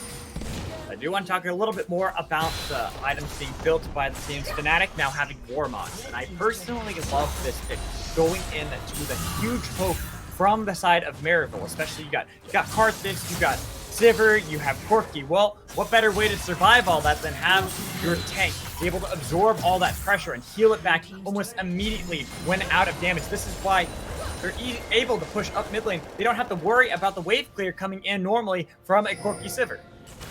I do want to talk a little bit more about the items being built by the team's Fnatic now having war mods. And I personally love this pick going into the huge poke from the side of Maryville, especially you got Karthus, you got Sivir, you have Corki. Well, what better way to survive all that than have your tank be able to absorb all that pressure and heal it back almost immediately when out of damage. This is why they're able to push up mid lane. They don't have to worry about the wave clear coming in normally from a Corki Sivir.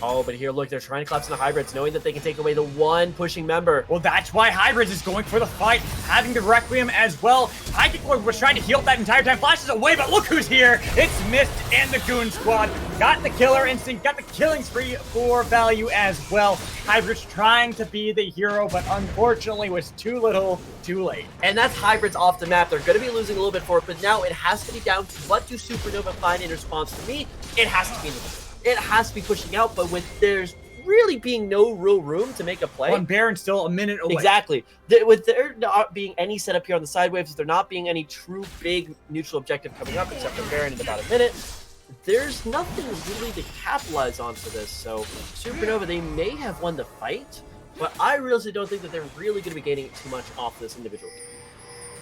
Oh, but here, look, they're trying to collapse into hybrids, knowing that they can take away the one pushing member. Well, that's why Hybrids is going for the fight, having the Requiem as well. High was trying to heal that entire time, flashes away, but look who's here. It's Mist and the Goon Squad. Got the killer instinct, got the killing spree for value as well. Hybrids trying to be the hero, but unfortunately was too little, too late. And that's hybrids off the map. They're going to be losing a little bit for it, but now it has to be down to what do Supernova find in response to me. It has to be in the middle. It has to be pushing out, but with there's really being no real room to make a play. One Baron still a minute away. Exactly. With there not being any setup here on the side waves, there not being any true big neutral objective coming up except for Baron in about a minute, there's nothing really to capitalize on for this. So Supernova, they may have won the fight, but I really don't think that they're really going to be gaining too much off this individual.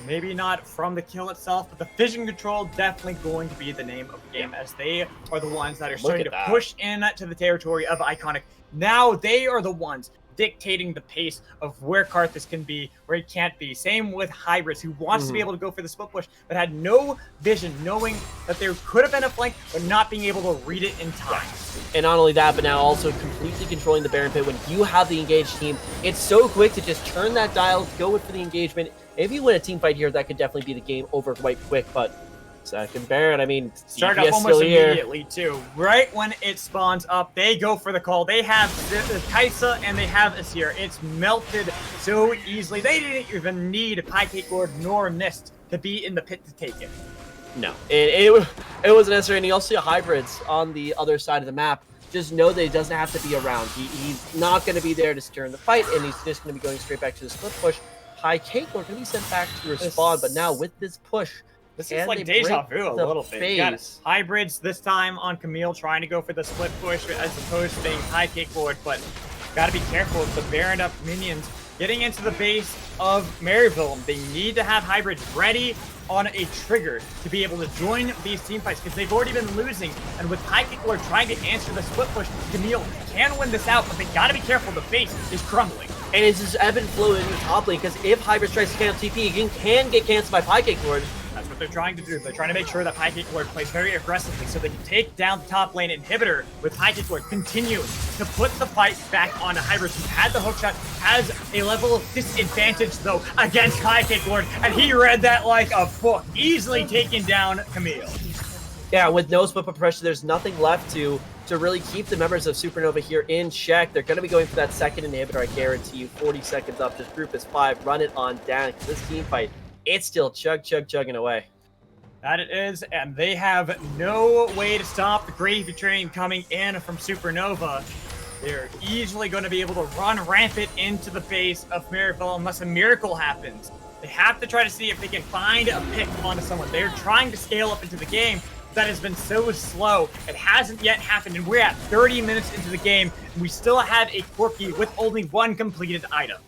Maybe not from the kill itself, but the vision control definitely going to be the name of the game, as they are the ones that are starting to push in to the territory of Iconic. Now they are the ones dictating the pace of where Karthus can be, where he can't be. Same with Hybrids, who wants to be able to go for the split push, but had no vision, knowing that there could have been a flank, but not being able to read it in time. And not only that, but now also completely controlling the Baron pit. When you have the engaged team, it's so quick to just turn that dial, go in for the engagement. If you win a team fight here, that could definitely be the game over quite quick, but second Baron, I mean, start up almost immediately too. Right when it spawns up, they go for the call. They have Kaisa and they have Asir. It's melted so easily. They didn't even need Pancake Lord nor Mist to be in the pit to take it. No, it wasn't necessary. And you also see Hybrids on the other side of the map. Just know that he doesn't have to be around. He's not going to be there to stir in the fight, and he's just going to be going straight back to the split push. High Cake are going to be sent back to respond, but now with this push, this is like deja vu a little bit. You got Hybrids this time on Camille trying to go for the split push as opposed to being High Cake Lord, but got to be careful with the Baron up minions getting into the base of Maryville. They need to have Hybrids ready on a trigger to be able to join these team fights because they've already been losing. And with High Cake Lord trying to answer the split push, Camille can win this out, but they got to be careful. The base is crumbling. And it's just ebb and flow in the top lane, because if Hybrids tries to cancel TP, again, can get canceled by Pancake Lord. That's what they're trying to do. They're trying to make sure that Pancake Lord plays very aggressively so they can take down the top lane inhibitor with Pancake Lord. Continue to put the fight back on Hybrids, who had the hookshot, has a level of disadvantage, though, against Pancake Lord, and he read that like a book, easily taking down Camille. Yeah, with no split pressure, there's nothing left to really keep the members of Supernova here in check. They're going to be going for that second inhibitor, I guarantee you. 40 seconds up. This group is 5. Run it on down. This team fight, it's still chugging away. That it is, and they have no way to stop the gravy train coming in from Supernova. They're easily going to be able to run rampant into the base of Maryville unless a miracle happens. They have to try to see if they can find a pick onto someone. They're trying to scale up into the game. That has been so slow. It hasn't yet happened, and we're at 30 minutes into the game, and we still have a Corki with only one completed item.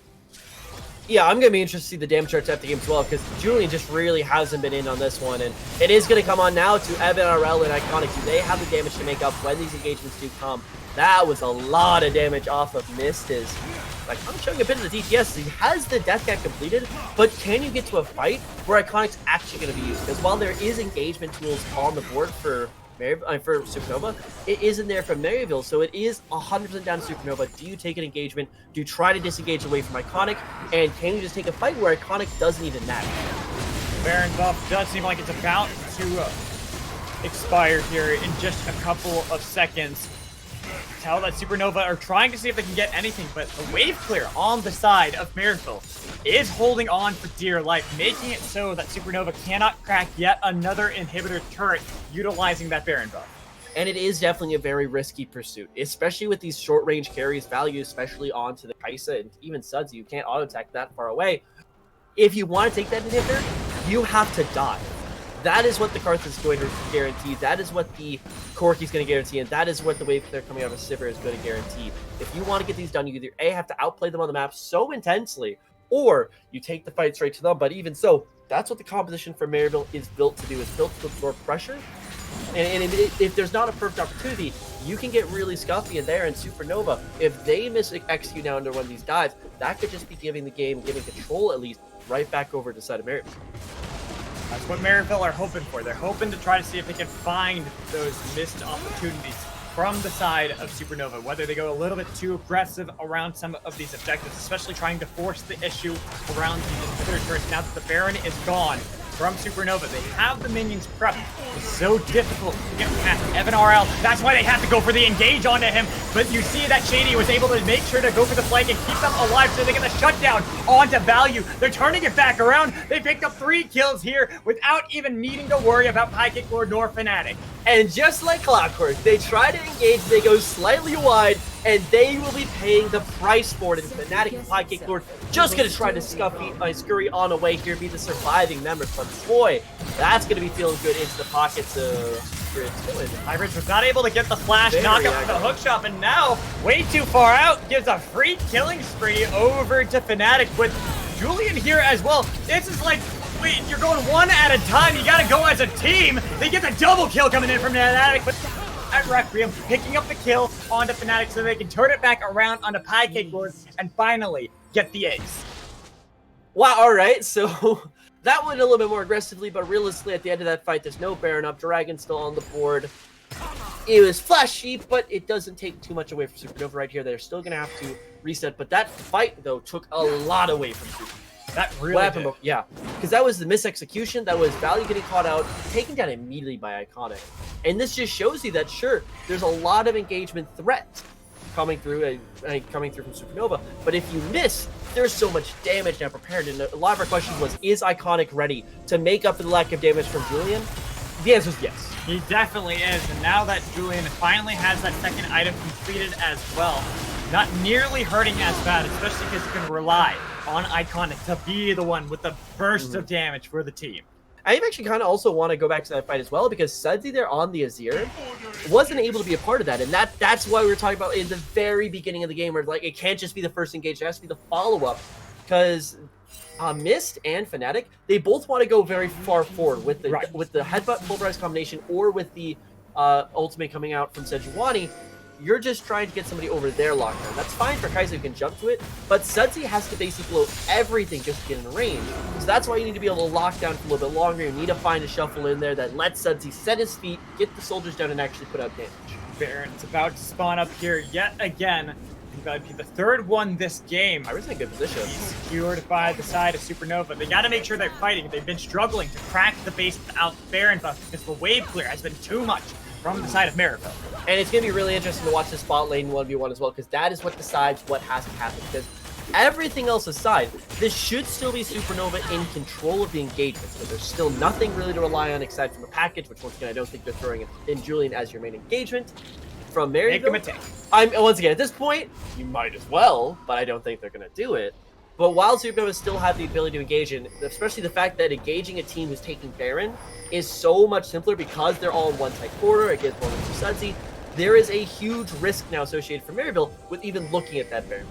Yeah, I'm going to be interested to see the damage charts at the game as well, because Julian just really hasn't been in on this one, and it is going to come on now to Evan, RL, and Iconic. Do they have the damage to make up when these engagements do come? That was a lot of damage off of Mist. Like, I'm showing a bit of the DPS. He has the death cap completed, but can you get to a fight where Iconic's actually going to be used? Because while there is engagement tools on the board for Supernova, it isn't there for Maryville, so it is 100% down to Supernova. Do you take an engagement? Do you try to disengage away from Iconic? And can you just take a fight where Iconic doesn't even matter? Baron buff does seem like it's about to expire here in just a couple of seconds. Tell that Supernova are trying to see if they can get anything, but the wave clear on the side of Maryville is holding on for dear life, making it so that Supernova cannot crack yet another inhibitor turret utilizing that Baron buff. And it is definitely a very risky pursuit, especially with these short-range carries value, especially onto the Kaisa and even Suds. You can't auto-attack that far away. If you want to take that inhibitor, you have to die. That is what the Karth is going to guarantee. That is what the Corki's going to guarantee, and that is what the wave clear coming out of Sivir is going to guarantee. If you want to get these done, you either A, have to outplay them on the map so intensely, or you take the fight straight to them. But even so, that's what the composition for Maryville is built to do. It's built to absorb pressure. And if there's not a perfect opportunity, you can get really scuffy in there. And Supernova, if they miss execute now under one of these dives, that could just be giving the game, giving control at least, right back over to the side of Maryville. That's what Maryville are hoping for. They're hoping to try to see if they can find those missed opportunities from the side of Supernova, whether they go a little bit too aggressive around some of these objectives, especially trying to force the issue around the inhibitor turrets. Now that the Baron is gone from Supernova, they have the minions prepped. It's so difficult to get past Evan RL. That's why they have to go for the engage onto him. But you see that Shady was able to make sure to go for the flank and keep them alive so they get the shutdown onto Value. They're turning it back around. They picked up 3 kills here without even needing to worry about Pykick Lord nor Fnatic. And just like clockwork, they try to engage, they go slightly wide, and they will be paying the price for it. And Fnatic and Pykick Lord just going to try to scurry on away here, be the surviving members. But boy, that's going to be feeling good into the pockets of Hybrids was not able to get the flash knock up the hook shot, and now, way too far out, gives a free killing spree over to Fnatic with Julian here as well. This is like, wait, you're going one at a time. You got to go as a team. They get the double kill coming in from Fnatic, but at Requiem, picking up the kill onto Fnatic so they can turn it back around onto Pykick Lord and finally get the ace. Wow, all right, so that went a little bit more aggressively, but realistically, at the end of that fight, there's no Baron up. Dragon's still on the board. It was flashy, but it doesn't take too much away from Supernova right here. They're still going to have to reset, but that fight, though, took a lot away from Supernova. That really did. Yeah, because that was the misexecution. That was Value getting caught out, taken down immediately by Iconic. And this just shows you that, sure, there's a lot of engagement threat coming through from Supernova, but if you miss, there's so much damage now prepared. And a lot of our question was, is Iconic ready to make up for the lack of damage from Julian? The answer is yes. He definitely is, and now that Julian finally has that second item completed as well, not nearly hurting as bad, especially because you can rely on Iconic to be the one with the burst of damage for the team. I actually kind of also want to go back to that fight as well, because Sudsy there on the Azir wasn't able to be a part of that, and that's why we were talking about in the very beginning of the game, where like it can't just be the first engage, it has to be the follow-up, because Mist and Fnatic, they both want to go very far forward with the headbutt full price combination or with the ultimate coming out from Sejuani. You're just trying to get somebody over their lockdown. That's fine for Kaiser who can jump to it, but Sudsy has to basically blow everything just to get in range. So that's why you need to be able to lock down for a little bit longer. You need to find a shuffle in there that lets Sudsy set his feet, get the soldiers down, and actually put out damage. Baron's about to spawn up here yet again. He's about to be the third one this game. I was in a good position. He's secured by the side of Supernova. They got to make sure they're fighting. They've been struggling to crack the base without Baron buff because the wave clear has been too much from the side of Maryville. And it's going to be really interesting to watch the spot lane 1v1 as well, because that is what decides what has to happen. Because everything else aside, this should still be Supernova in control of the engagement. So there's still nothing really to rely on except from the package, which once again, I don't think they're throwing in Julian as your main engagement. From Maryville, make them a tank. Once again, at this point, you might as well, but I don't think they're going to do it. But while Supernova still have the ability to engage in, especially the fact that engaging a team who's taking Baron is so much simpler because they're all in one tight corridor against one of Sudsy, there is a huge risk now associated for Maryville with even looking at that Baron.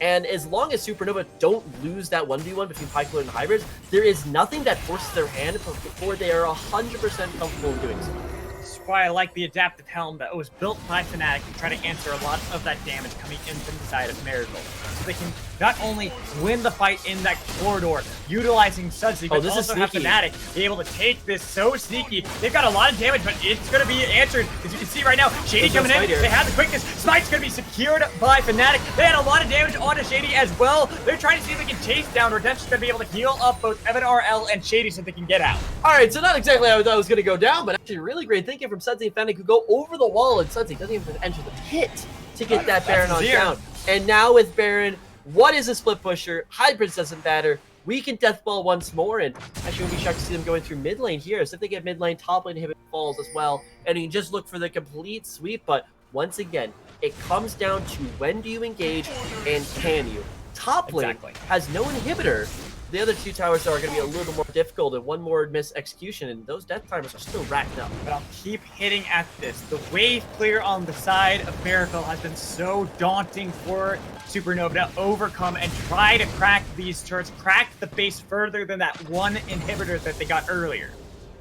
And as long as Supernova don't lose that 1v1 between Pykick Lord and Hybrids, there is nothing that forces their hand before they are 100% comfortable in doing so. That's why I like the adaptive helm that was built by Fnatic to try to answer a lot of that damage coming in from the side of Maryville. So they can not only win the fight in that corridor, utilizing Sudsy, but also have Fnatic be able to take this so sneaky. They've got a lot of damage, but it's going to be answered. As you can see right now, Shady coming in, they have the quickness. Smite's going to be secured by Fnatic. They had a lot of damage onto Shady as well. They're trying to see if they can chase down. Redemption's going to be able to heal up both Evan RL and Shady so they can get out. All right, so not exactly how I thought it was going to go down, but actually really great thinking from Sudsy and Fnatic, who go over the wall, and Sudsy doesn't even enter the pit to get that Baron on down. And now with Baron, what is a split pusher? Hybrids doesn't matter. We can deathball once more, and actually would be shocked to see them going through mid lane here. So if they get mid lane, top lane inhibit falls as well, and you can just look for the complete sweep. But once again, it comes down to when do you engage and can you. Top lane has no inhibitor, The other two towers are going to be a little bit more difficult, and one more missed execution, and those death timers are still racked up. But I'll keep hitting at this. The wave clear on the side of Maryville has been so daunting for Supernova to overcome and try to crack these turrets, crack the base further than that one inhibitor that they got earlier.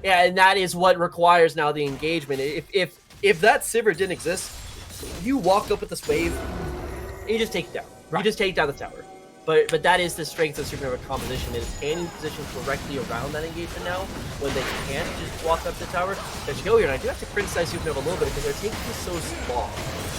Yeah, and that is what requires now the engagement. If that Sivir didn't exist, you walk up with this wave, and you just take it down. Right. You just take down the tower. But that is the strength of Supernova composition, is can you position correctly around that engagement now when they can't just walk up the tower? That you go here, and I do have to criticize Supernova a little bit because they're taking this so small.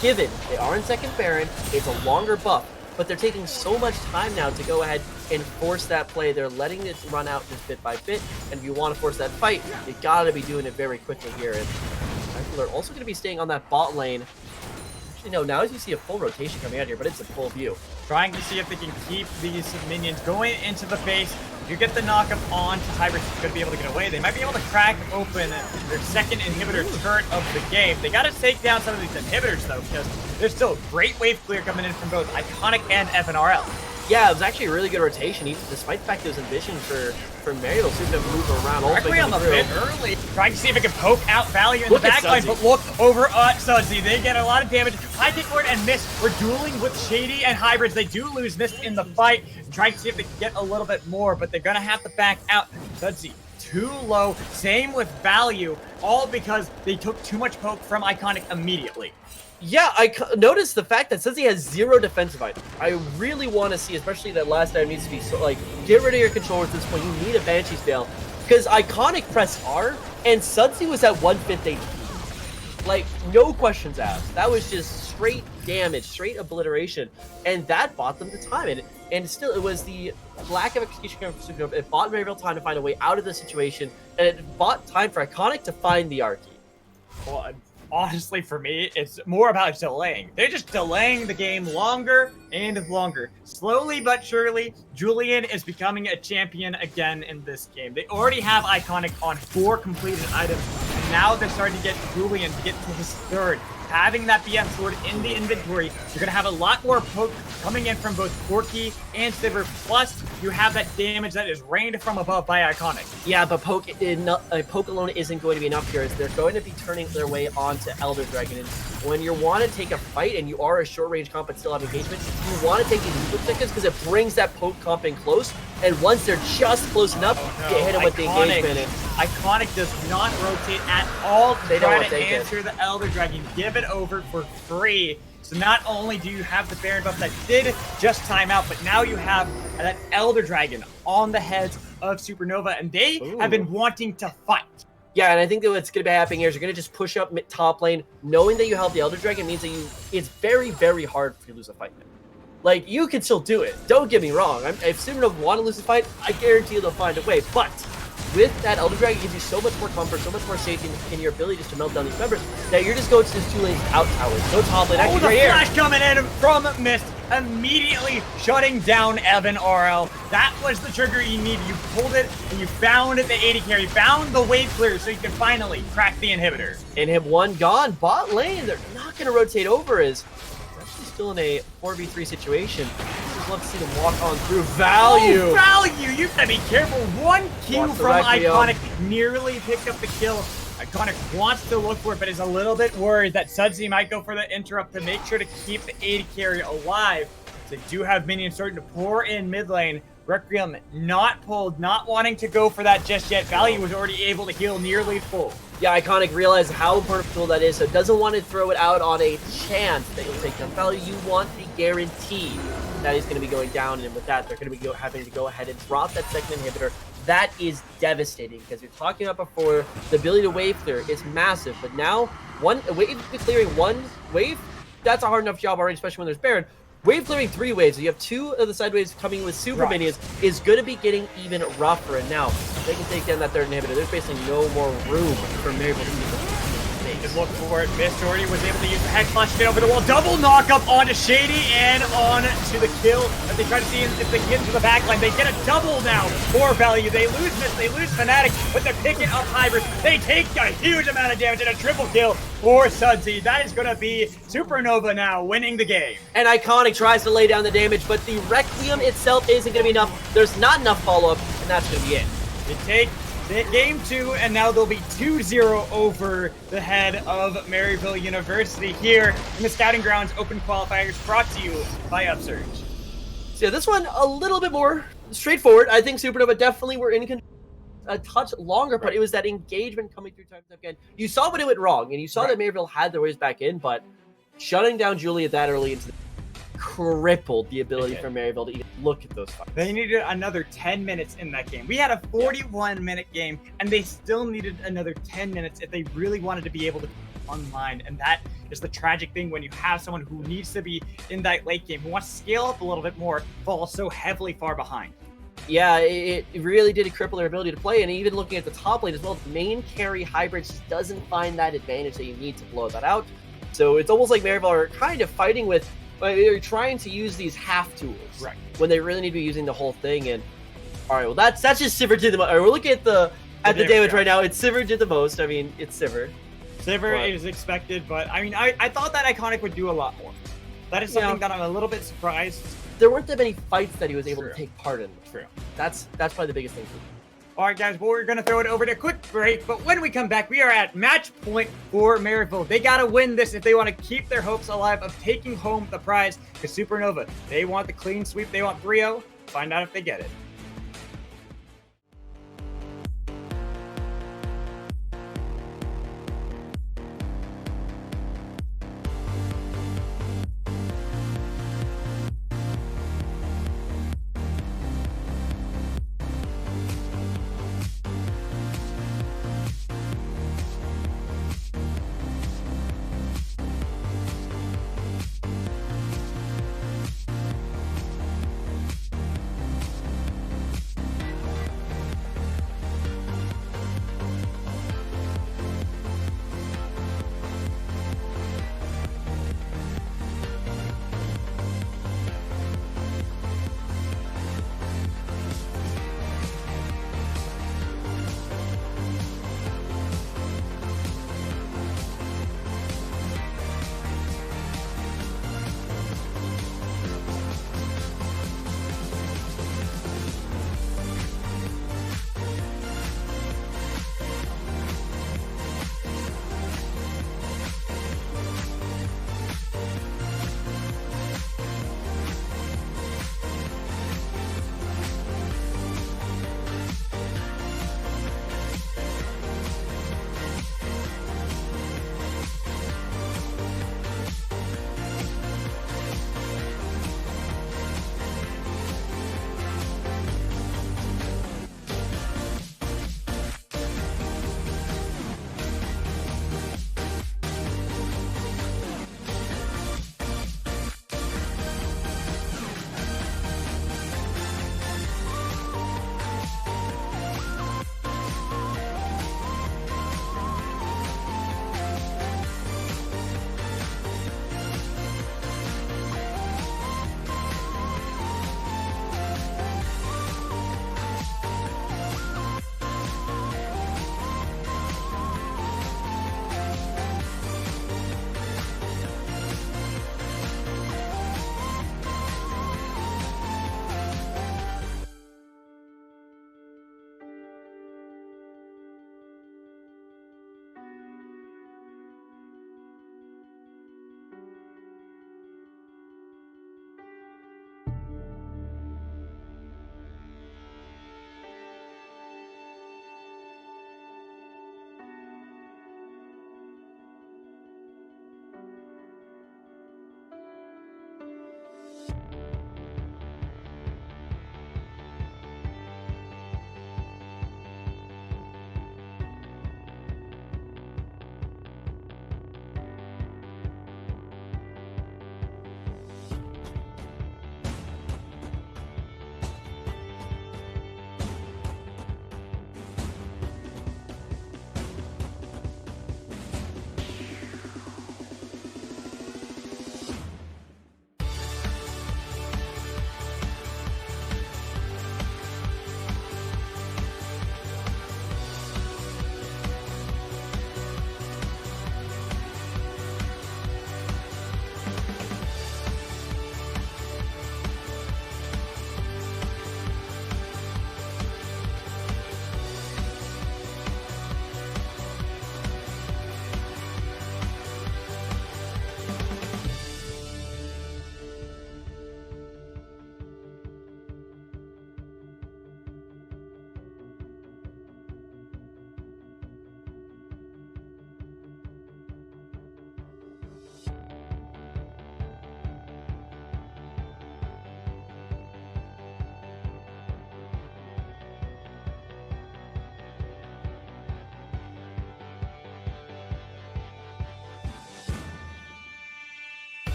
Given they are in second Baron, it's a longer buff, but they're taking so much time now to go ahead and force that play. They're letting it run out just bit by bit, and if you want to force that fight, you gotta be doing it very quickly here. And they're also going to be staying on that bot lane. Actually, no, now as you see a full rotation coming out here, but it's a full view. Trying to see if they can keep these minions going into the base. You get the knockup on to Hybrid, who's going to be able to get away. They might be able to crack open their second inhibitor turret of the game. They got to take down some of these inhibitors, though, because there's still great wave clear coming in from both Iconic and FNRL. Yeah, it was actually a really good rotation, even despite the fact it was envisioned for Maryville to move around all the way on the through. bit early, trying to see if it can poke out Value in Look the at backline, Sudsy. but look over at Sudsy. They get a lot of damage. High kick forward and Mist. We're dueling with Shady and Hybrids. They do lose Mist in the fight. Trying to see if they can get a little bit more, but they're gonna have to back out. Sudsy too low. Same with Value, all because they took too much poke from Iconic immediately. Yeah, noticed the fact that Sudsy has 0 defensive items. I really want to see, especially that last item needs to be so, like, get rid of your controller at this point. You need a Banshee's Veil. Because Iconic pressed R, and Sudsy was at 1/5 HP. Like, no questions asked. That was just straight damage, straight obliteration. And that bought them the time. And still, it was the lack of execution from Supernova. It bought Maryville time to find a way out of the situation, and it bought time for Iconic to find the R key. Well, honestly, for me, it's more about delaying. They're just delaying the game longer and longer. Slowly but surely, Julian is becoming a champion again in this game. They already have Iconic on 4 completed items, and now they're starting to get Julian to get to his 3rd. Having that BM sword in the inventory, you're going to have a lot more poke coming in from both Corki and Sivir, plus you have that damage that is rained from above by Iconic. Yeah, but poke alone isn't going to be enough here, as they're going to be turning their way onto Elder Dragon. And when you want to take a fight and you are a short-range comp but still have engagement, you want to take these movement seconds because it brings that poke comp in close, and once they're just close enough, you hit them with the engagement. And Iconic does not rotate at all to They try don't to take it. answer the Elder Dragon. Give it over for free. So not only do you have the Baron buff that did just time out, but now you have that Elder Dragon on the heads of Supernova, and they have been wanting to fight. yeah, and I think that what's going to be happening here is you're going to just push up top lane. Knowing that you have the Elder Dragon means that it's very, very hard for you to lose a fight. Like, you can still do it. Don't get me wrong. If Supernova want to lose a fight, I guarantee they'll find a way. But with that Elder Dragon, it gives you so much more comfort, so much more safety in your ability just to melt down these members, that you're just going to just 2 lanes out towers. Go top lane, actually The right here. flash coming in from Mist, immediately shutting down Evan RL. That was the trigger you needed. You pulled it, and you found the AD carry, found the wave clear, so you can finally crack the inhibitor. Inhib 1 gone. Bot lane, they're not going to rotate over as they're actually still in a 4v3 situation. Just love to see them walk on through. Value! Oh, Value! You gotta be careful. 1 Q Wants the from Requiem. Iconic. Nearly picked up the kill. Iconic wants to look for it, but is a little bit worried that Sudsy might go for the interrupt to make sure to keep the AD carry alive. They do have minions starting to pour in mid lane. Requiem not pulled, not wanting to go for that just yet. Value was already able to heal nearly full. Yeah, Iconic realized how important a tool that is, so doesn't want to throw it out on a chance that you'll take down Value. You want the guarantee that he's going to be going down, and with that, they're going to be having to go ahead and drop that second inhibitor. That is devastating, because you're talking about before, the ability to wave clear is massive, but now, clearing 1 wave, that's a hard enough job already, especially when there's Baron. Wave clearing 3 waves, so you have 2 of the side waves coming with super minions, is going to be getting even rougher. And now, if they can take down that 3rd inhibitor, there's basically no more room for Maryville to keep the space. did look for it. Missed already, was able to use the Hex Flash to get over the wall. Double knock-up onto Shady and on to the kill. As they try to see if they can get into the backline. They get a double now for value. They lose Miss, they lose Fnatic, but they're picking up Hybrid. They take a huge amount of damage and a triple kill for Sudsy. That is going to be Supernova now winning the game. And Iconic tries to lay down the damage, but the Requiem itself isn't going to be enough. There's not enough follow-up, and that's going to be it. They take game 2, and now they'll be 2-0 over the head of Maryville University here in the Scouting Grounds Open Qualifiers, brought to you by Upsurge. So yeah, this one a little bit more straightforward. I think Supernova definitely were in a touch longer, but it was that engagement coming through time and time again. You saw when it went wrong, and you saw that Maryville had their ways back in, but shutting down Julia that early into the crippled the ability for Maryville to even look at those fights. They needed another 10 minutes in that game. We had a 41-minute game, and they still needed another 10 minutes if they really wanted to be able to be online. And that is the tragic thing when you have someone who needs to be in that late game, who wants to scale up a little bit more, fall so heavily far behind. Yeah, it really did cripple their ability to play, and even looking at the top lane as well, main carry Hybrid just doesn't find that advantage that you need to blow that out. So it's almost like Maryville are kind of fighting with, they're trying to use these half tools when they really need to be using the whole thing. And all right, well that's just Sivir did the most. We're looking at the damage right now. It's Sivir did the most. I mean, it's Sivir. Sivir is expected, but I mean, I thought that Iconic would do a lot more. That is something that I'm a little bit surprised. There weren't that many fights that he was able to take part in. True. That's probably the biggest thing for me. All right, guys, well, we're going to throw it over to a quick break, but when we come back, we are at match point for Maryville. They got to win this if they want to keep their hopes alive of taking home the prize. Because Supernova, they want the clean sweep. They want 3-0. Find out if they get it.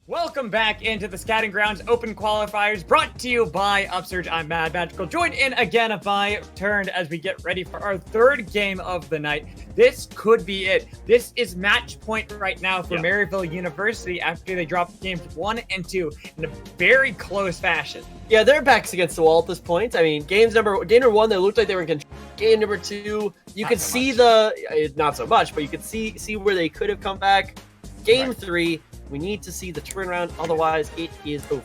Welcome back into the Scouting Grounds Open Qualifiers, brought to you by Upsurge. I'm Mad Magical, joined in again by Turned as we get ready for our third game of the night. This could be it. This is match point right now for Maryville University after they dropped games 1 and 2 in a very close fashion. Yeah, their backs against the wall at this point. I mean, game number 1, they looked like they were in control. Game number 2, you could see not so much, but you could see where they could have come back. Game 3. We need to see the turnaround, otherwise it is over.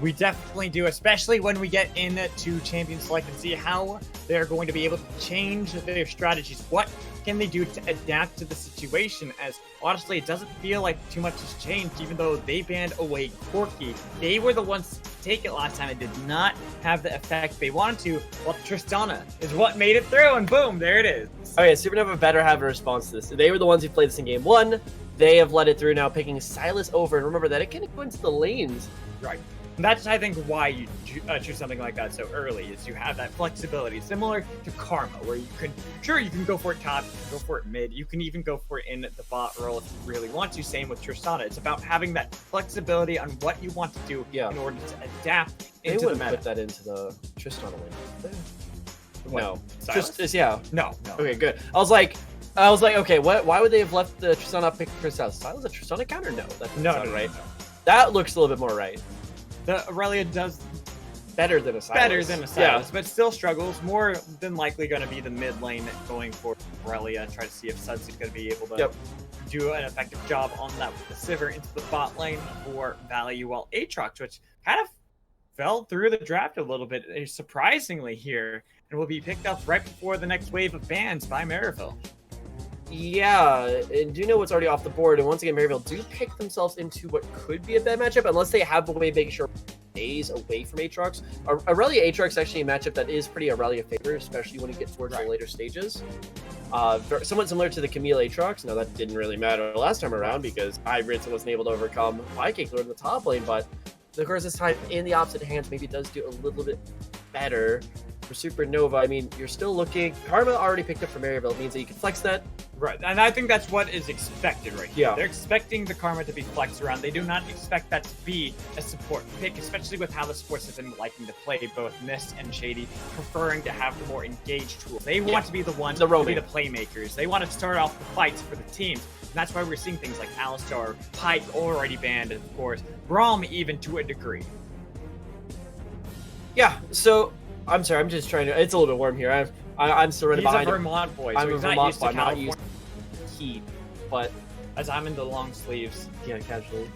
We definitely do, especially when we get into Champion Select and see how they're going to be able to change their strategies. What can they do to adapt to the situation? As honestly, it doesn't feel like too much has changed, even though they banned away Corky. They were the ones to take it last time and did not have the effect they wanted to. Well, Tristana is what made it through, and boom, there it is. Okay, Supernova better have a response to this. They were the ones who played this in game 1. They have let it through now, picking Silas over. And remember that it can go into the lanes. Right. And that's, I think, why you choose something like that so early, is you have that flexibility. Similar to Karma, where you can go for it top, you can go for it mid, you can even go for it in the bot role if you really want to. Same with Tristana. It's about having that flexibility on what you want to do in order to adapt into the meta. Put that into the Tristana lane. No. Silas? No. Okay, good. I was like, okay, why would they have left the Tristana pick for Silas? Silas a Tristana counter? No, that's not right. No. That looks a little bit more right. The Aurelia does better than a Silas. But still struggles. More than likely going to be the mid lane going for Aurelia. Try to see if Suds is going to be able to do an effective job on that with the Sivir into the bot lane for value, while Aatrox, which kind of fell through the draft a little bit, surprisingly here, and will be picked up right before the next wave of bans by Maryville. Yeah, and do you know what's already off the board? And once again, Maryville do pick themselves into what could be a bad matchup, unless they have a way of making sure stays away from Aatrox. Aurelia Aatrox is actually a matchup that is pretty Aurelia favor, especially when you get towards the later stages. Somewhat similar to the Camille Aatrox. Now, that didn't really matter last time around because Hybrid wasn't able to overcome Vikings in the top lane, but of course, this time in the opposite hands, maybe it does do a little bit better. For Supernova, I mean, you're still looking. Karma already picked up for Maryville. It means that you can flex that. Right, and I think that's what is expected right here. Yeah. They're expecting the Karma to be flexed around. They do not expect that to be a support pick, especially with how the supports have been liking to play both Mist and Shady, preferring to have the more engaged tools. They want to be the ones to be the playmakers. They want to start off the fights for the teams. And that's why we're seeing things like Alistar, Pike already banned, and of course, Braum even to a degree. Yeah, so I'm sorry, I'm just trying to. It's a little bit warm here. I'm still running behind. He's a Vermont boy, so I'm he's a not used to not used to heat, but as I'm in the long sleeves. Yeah, casually.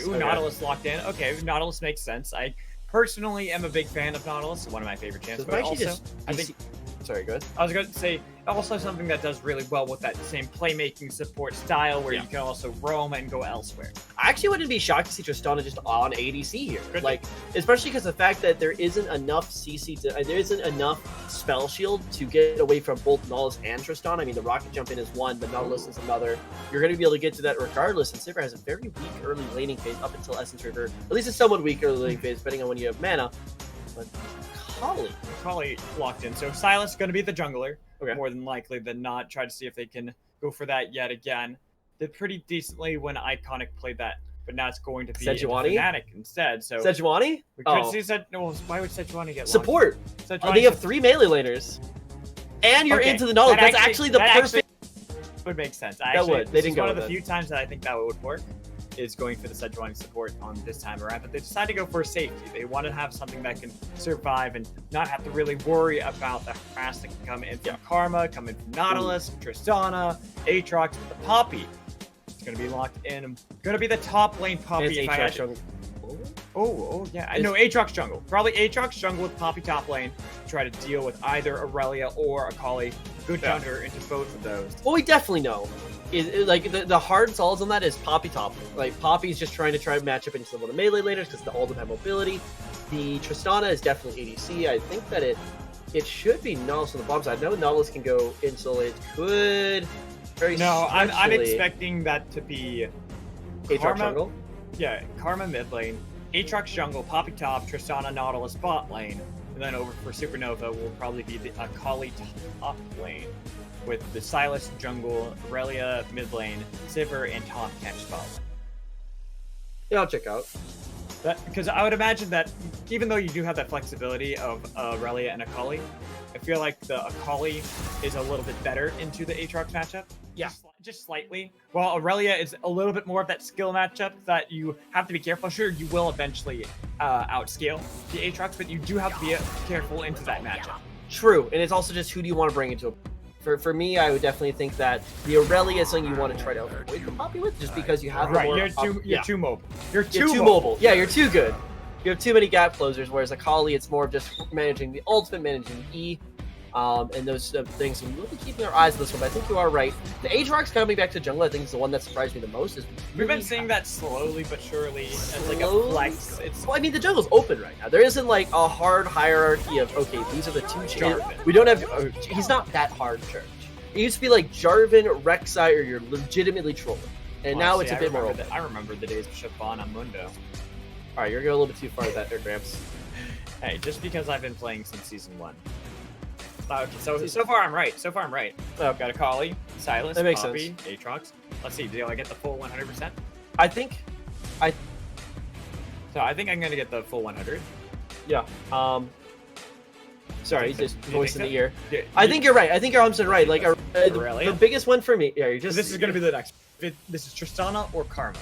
Ooh, Nautilus locked in. Okay, Nautilus makes sense. I personally am a big fan of Nautilus. One of my favorite champs. But also, I think. Sorry, go ahead. I was going to say, also something that does really well with that same playmaking support style where you can also roam and go elsewhere. I actually wouldn't be shocked to see Tristana just on ADC here. Like, especially because the fact that there isn't enough CC, there isn't enough spell shield to get away from both Nautilus and Tristana. I mean, the rocket jump in is one, but Nautilus is another. You're going to be able to get to that regardless, and Sivir has a very weak early laning phase up until Essence River. At least a somewhat weak early laning phase, depending on when you have mana. But Kali locked in. So Silas going to be the jungler, more than likely than not. Try to see if they can go for that yet again. Did pretty decently when Iconic played that, but now it's going to be Fnatic instead. So Sejuani? We could see why would Sejuani get support? They have 3 melee laners, and you're into the Nautilus. That's actually the perfect. Would make sense. They didn't go one of the few times that I think that would work. Is going for the Sejuani support on this time around, but they decided to go for safety. They want to have something that can survive and not have to really worry about the harass that can come in from Karma, come in from Nautilus, Tristana, Aatrox with the Poppy. It's going to be locked in. Going to be the top lane Poppy. I know Aatrox jungle. Probably Aatrox jungle with Poppy top lane to try to deal with either Aurelia or Akali. Good counter into both of those. Well, we definitely know. Like the hard solves on that is Poppy top. Like Poppy's just trying to match up into some of the melee laners because the ultimate have mobility. The Tristana is definitely ADC. I think that it should be Nautilus on the bottom side. I know Nautilus can go insulate. Could very I'm expecting that to be Aatrox jungle. Yeah, Karma mid lane, Aatrox jungle, Poppy top, Tristana Nautilus bot lane, and then over for Supernova will probably be the Akali top lane. With the Silas jungle, Aurelia mid lane, Sivir, and top catch spot lane. Yeah, I'll check out. Because I would imagine that even though you do have that flexibility of Aurelia and Akali, I feel like the Akali is a little bit better into the Aatrox matchup. Yeah. Just slightly. While Aurelia is a little bit more of that skill matchup that you have to be careful. Sure, you will eventually outscale the Aatrox, but you do have to be careful into that matchup. True, and it's also just who do you want to bring into a... For me, I would definitely think that the Aurelia is something you want to try to avoid the Poppy with, just because you have Right, more... you're too mobile. You're too too mobile. Yeah, you're too good. You have too many gap closers, whereas Akali, it's more of just managing the ultimate, managing E, and those things. And we'll be keeping our eyes on this one, but I think you are right. The Aatrox coming back to jungle, I think, is the one that surprised me the most. We've been seeing that slowly but surely as like a flex. Well, I mean, the jungle's open right now. There isn't like a hard hierarchy of, okay, these are the two Jarvan. We don't have... he's not that hard, Church. It used to be like Jarvan, Rek'Sai, or you're legitimately trolling. And now it's a bit more open. I remember the days of Shyvana Mundo. Alright, you're going a little bit too far with that there, Gramps. Hey, just because I've been playing since season 1. Okay, so far I'm right. Oh. Got Akali, Silas, That makes Poppy, sense. Aatrox. Let's see, do I get the full 100%? I think... So I think I'm gonna get the full 100. Yeah. Sorry, You think just so? voice in the ear. Yeah, I think you're right. I think you're 100% right. Like, Aurelia? the biggest one for me... Yeah, you're just... This is gonna be the next. This is Tristana or Karma.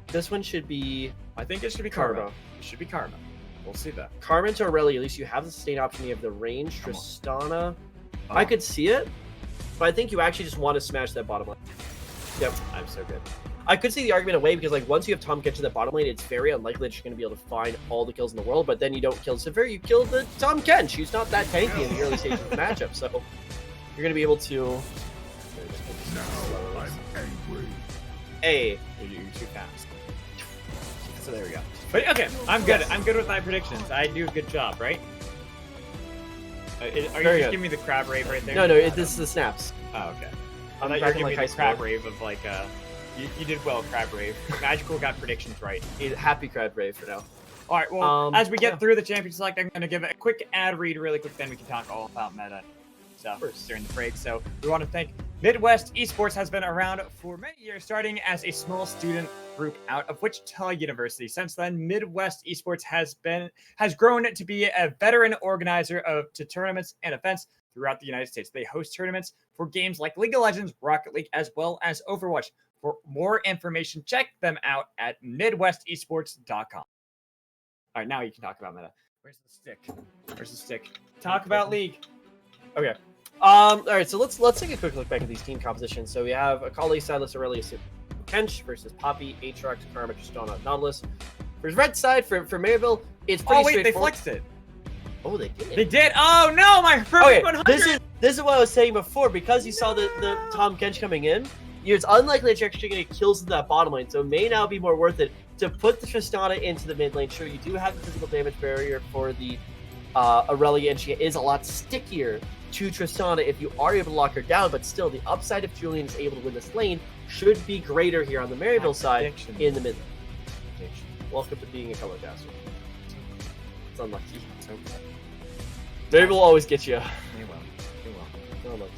This one should be... I think it should be Karma. It should be Karma. We'll see that. Karma to Aurelia, at least you have the sustain option. You have the range. Come on. Tristana... Oh, I could see it, but I think you actually just want to smash that bottom lane. Yep. I'm so good. I could see the argument away because, like, once you have Tom get to the bottom lane, it's very unlikely that you're going to be able to find all the kills in the world, but then you don't kill Sivir, you kill the Tom Kench, who's not that tanky in the early stages of the matchup, so you're going to be able to... Now I'm angry. Hey, you're too fast. So there we go. But okay, I'm good. I'm good with my predictions. I do a good job, right? Are you just giving me the crab rave right there? No, this is the snaps. Oh, okay. I I'm thought you were back in giving like me high the crab school. rave of like you did well, crab rave. Magical got predictions right. Happy crab rave for now. All right. Well, as we get yeah. through the Champions Select, I'm going to give a quick ad read really quick. Then we can talk all about meta stuff during the break. So we want to thank Midwest Esports has been around for many years, starting as a small student group out of Wichita University. Since then, Midwest Esports has grown to be a veteran organizer to tournaments and events throughout the United States. They host tournaments for games like League of Legends, Rocket League, as well as Overwatch. For more information, check them out at midwestesports.com. All right, now you can talk about meta. Where's the stick? Talk about League. Okay. All right, so let's take a quick look back at these team compositions. So we have Akali, Silas, Aurelia, Kench versus Poppy, Aatrox, Karma, Tristana, Nautilus. For red side, for Maryville, it's pretty They straightforward. flexed it. Oh, they did. They did. Oh no, my perfect Okay, 100. this is what I was saying before. Because you saw the Tom Kench coming in, it's unlikely that you're actually going to get kills in that bottom lane. So it may now be more worth it to put the Tristana into the mid lane. Sure, you do have the physical damage barrier for the Aurelia, and she is a lot stickier to Tristana if you are able to lock her down. But still, the upside if Julian is able to win this lane should be greater here on the Maryville side in the mid lane. Welcome to being a color caster. It's unlucky. Maryville will always get you. They will. Unlucky.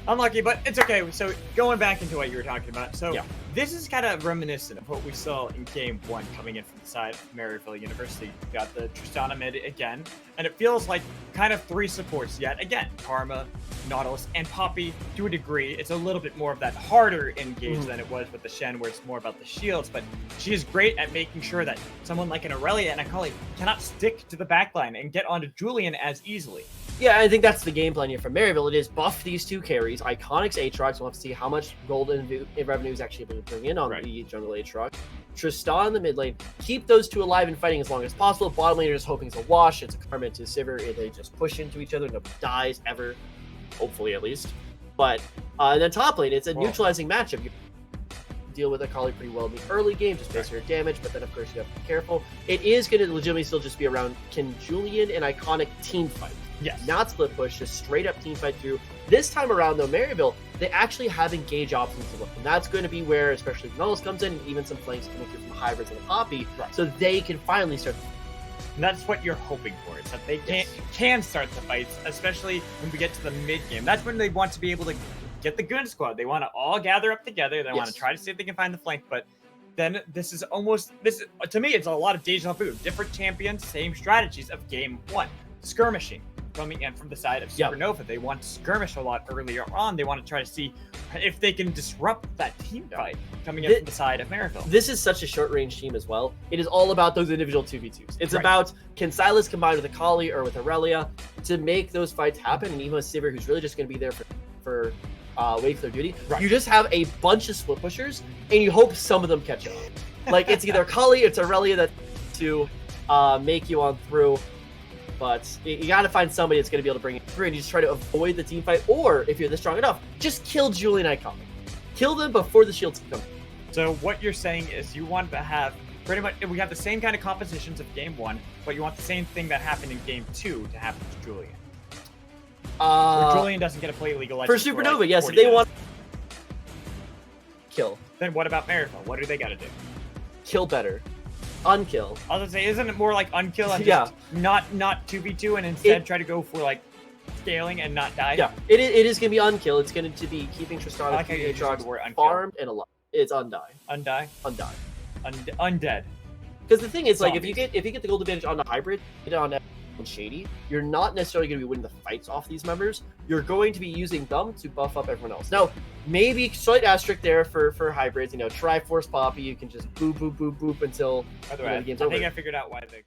Unlucky, but it's okay. So going back into what you were talking about, so Yeah. this is kind of reminiscent of what we saw in Game 1 coming in from the side of Maryville University. You got the Tristana mid again, and it feels like kind of three supports yet again. Karma, Nautilus, and Poppy to a degree. It's a little bit more of that harder engage than it was with the Shen, where it's more about the shields, but she is great at making sure that someone like an Aurelia and Akali cannot stick to the backline and get onto Julian as easily. Yeah, I think that's the game plan here from Maryville. It is buff these two carries. Iconic's Aatrox. We'll have to see how much gold and revenue is actually able to bring in on the jungle Aatrox. Tristan in the mid lane. Keep those two alive and fighting as long as possible. Bottom lane, you're just hoping it's a wash. It's a Karma to Sivir. They just push into each other. Nobody dies ever. Hopefully, at least. But and then top lane, it's a neutralizing matchup. You deal with Akali pretty well in the early game, just based on your damage, but then of course you have to be careful. It is going to legitimately still just be around, can Julian and Iconic team fight? Yes. Not split push, just straight up team fight through. This time around, though, Maryville, they actually have engage options to look. And that's going to be where, especially Nautilus comes in, and even some flanks coming through from the hybrids and the Poppy, so they can finally start. And that's what you're hoping for, is that they can start the fights, especially when we get to the mid game. That's when they want to be able to get the good squad. They want to all gather up together. They want to try to see if they can find the flank, but then this is to me, it's a lot of deja vu. Different champions, same strategies of game 1. Skirmishing coming in from the side of Supernova. They want to skirmish a lot earlier on. They want to try to see if they can disrupt that team fight coming in from the side of Maryville. This is such a short-range team as well. It is all about those individual 2v2s. It's about, can Silas combine with a Kali or with Aurelia to make those fights happen, and even with Sivir, who's really just going to be there for wait for their duty. You just have a bunch of split pushers, and you hope some of them catch up. Like, it's either Kali, it's Aurelia that to make you on through. But you got to find somebody that's going to be able to bring it through, and you just try to avoid the team fight. Or, if you're this strong enough, just kill Julian Iconic. Kill them before the shields come. So what you're saying is you want to have pretty much, we have the same kind of compositions of game 1, but you want the same thing that happened in game 2 to happen to Julian. Where Julian doesn't get to play League of Legends for Supernova, like yes. If they want kill, then what about Maryville? What do they got to do? Kill better. Unkill. I was gonna say, isn't it more like unkill and just not 2v2 and instead try to go for like scaling and not die? Yeah, it is going to be unkill. It's going to be keeping Tristana farmed and alive. It's undie. Undie? Undie. Undead. Because the thing is, like, if you get the gold advantage on the hybrid, get it on Shady, you're not necessarily going to be winning the fights off these members. You're going to be using them to buff up everyone else. Now, maybe slight asterisk there for hybrids. You know, Triforce Poppy, you can just boop, boop, boop, boop until the game's over. I think I figured out why they...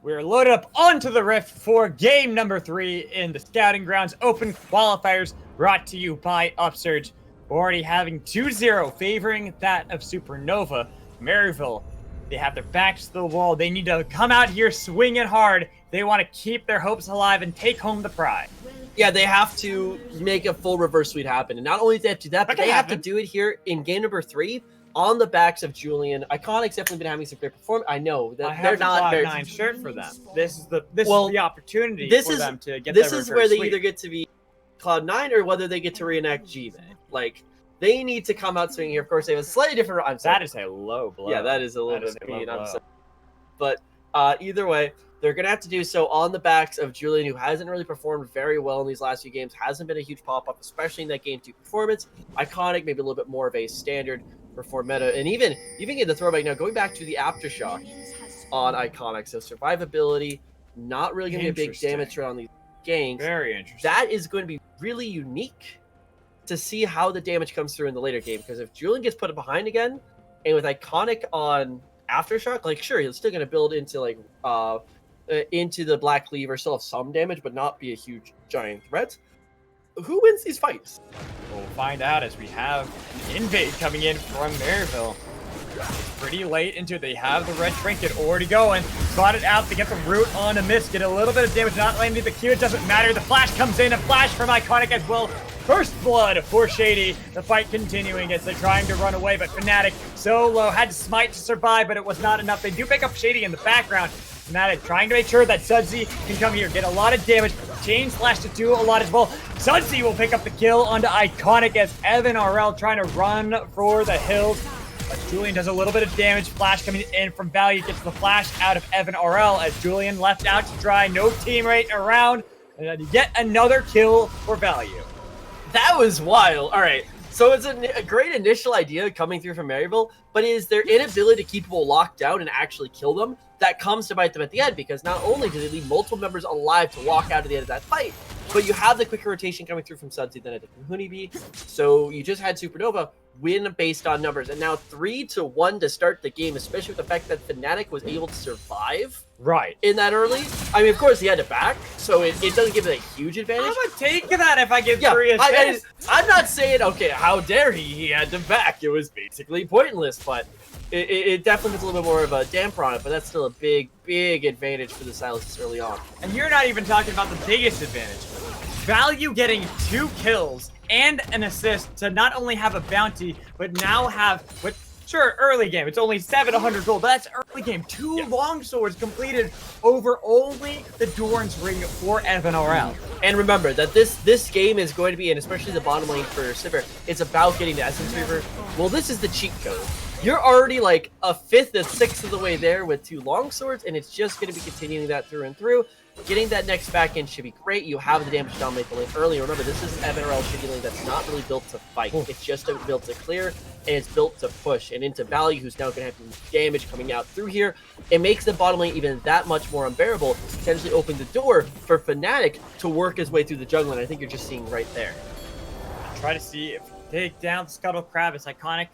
We're loaded up onto the Rift for game number 3 in the Scouting Grounds Open Qualifiers, brought to you by Upsurge. We're already having 2-0 favoring that of Supernova. Maryville, they have their backs to the wall. They need to come out here swinging hard. They want to keep their hopes alive and take home the prize. Yeah, they have to make a full reverse sweep happen. And not only do they have to do that, but they have to do it here in game number 3 on the backs of Julian. Iconic's definitely been having some great performance. I know that they're not very... Cloud9 shirt for them. This is the opportunity for them to get this is where they either get to be Cloud9 or whether they get to reenact G-Man. Like, they need to come out swinging here. Of course, they have a slightly different... That is a low blow. Yeah, that is a little bit mean. I'm sorry. But either way, they're going to have to do so on the backs of Julian, who hasn't really performed very well in these last few games. Hasn't been a huge pop-up, especially in that Game 2 performance. Iconic, maybe a little bit more of a standard perform meta. And even in the throwback now, going back to the Aftershock on Iconic. So survivability, not really going to be a big damage threat on these ganks. Very interesting. That is going to be really unique to see how the damage comes through in the later game. Because if Julian gets put behind again, and with Iconic on Aftershock, like, sure, he's still going to build into like into the Black Cleaver, still have some damage, but not be a huge giant threat. Who wins these fights? We'll find out as we have an invade coming in from Maryville. It's pretty late into it. They have the red trinket already going. Got it out. They get the root on a miss. Get a little bit of damage, not landing the Q. It doesn't matter. The flash comes in. A flash from Iconic as well. First blood for Shady. The fight continuing as they're trying to run away, but Fnatic so low. Had to smite to survive, but it was not enough. They do pick up Shady in the background. Fnatic trying to make sure that Sudsy can come here, get a lot of damage. Chain Slash to do a lot as well. Sudsy will pick up the kill onto Iconic as Evan RL trying to run for the hills. But Julian does a little bit of damage. Flash coming in from Value gets the flash out of Evan RL as Julian left out to dry. No teammate around. And then yet another kill for Value. That was wild. All right. So it's a great initial idea coming through from Maryville, but it is their inability to keep people locked down and actually kill them that comes to bite them at the end, because not only do they leave multiple members alive to walk out at the end of that fight, but you have the quicker rotation coming through from Sudsy than a different Honeybee. So you just had Supernova win based on numbers, and now 3-1 to start the game, especially with the fact that Fnatic was able to survive right in that early. I mean, of course, he had to back, so it doesn't give it a huge advantage. I'm gonna take that if I get 3 assists. I'm not saying, okay, how dare he had to back. It was basically pointless, but it definitely puts a little bit more of a damper on it, but that's still a big, big advantage for the Silas early on. And you're not even talking about the biggest advantage. Value getting 2 kills and an assist to not only have a bounty, but now have, sure, early game, it's only 700 gold, but that's early game. 2 longswords completed over only the Doran's Ring for Evan RL. And remember that this game is going to be, and especially the bottom lane for Sivir, it's about getting the Essence Reaver. Well, this is the cheat code. You're already like a 5th and 6th of the way there with 2 longswords, and it's just going to be continuing that through and through. Getting that next back end should be great. You have the damage to dominate the lane early. Remember, this is an Evan RL shitty lane that's not really built to fight. It's just built to clear, and it's built to push. And into Value, who's now going to have damage coming out through here. It makes the bottom lane even that much more unbearable, potentially opening the door for Fnatic to work his way through the jungle, and I think you're just seeing right there. Try to see if take down Scuttle Crab. It's Iconic.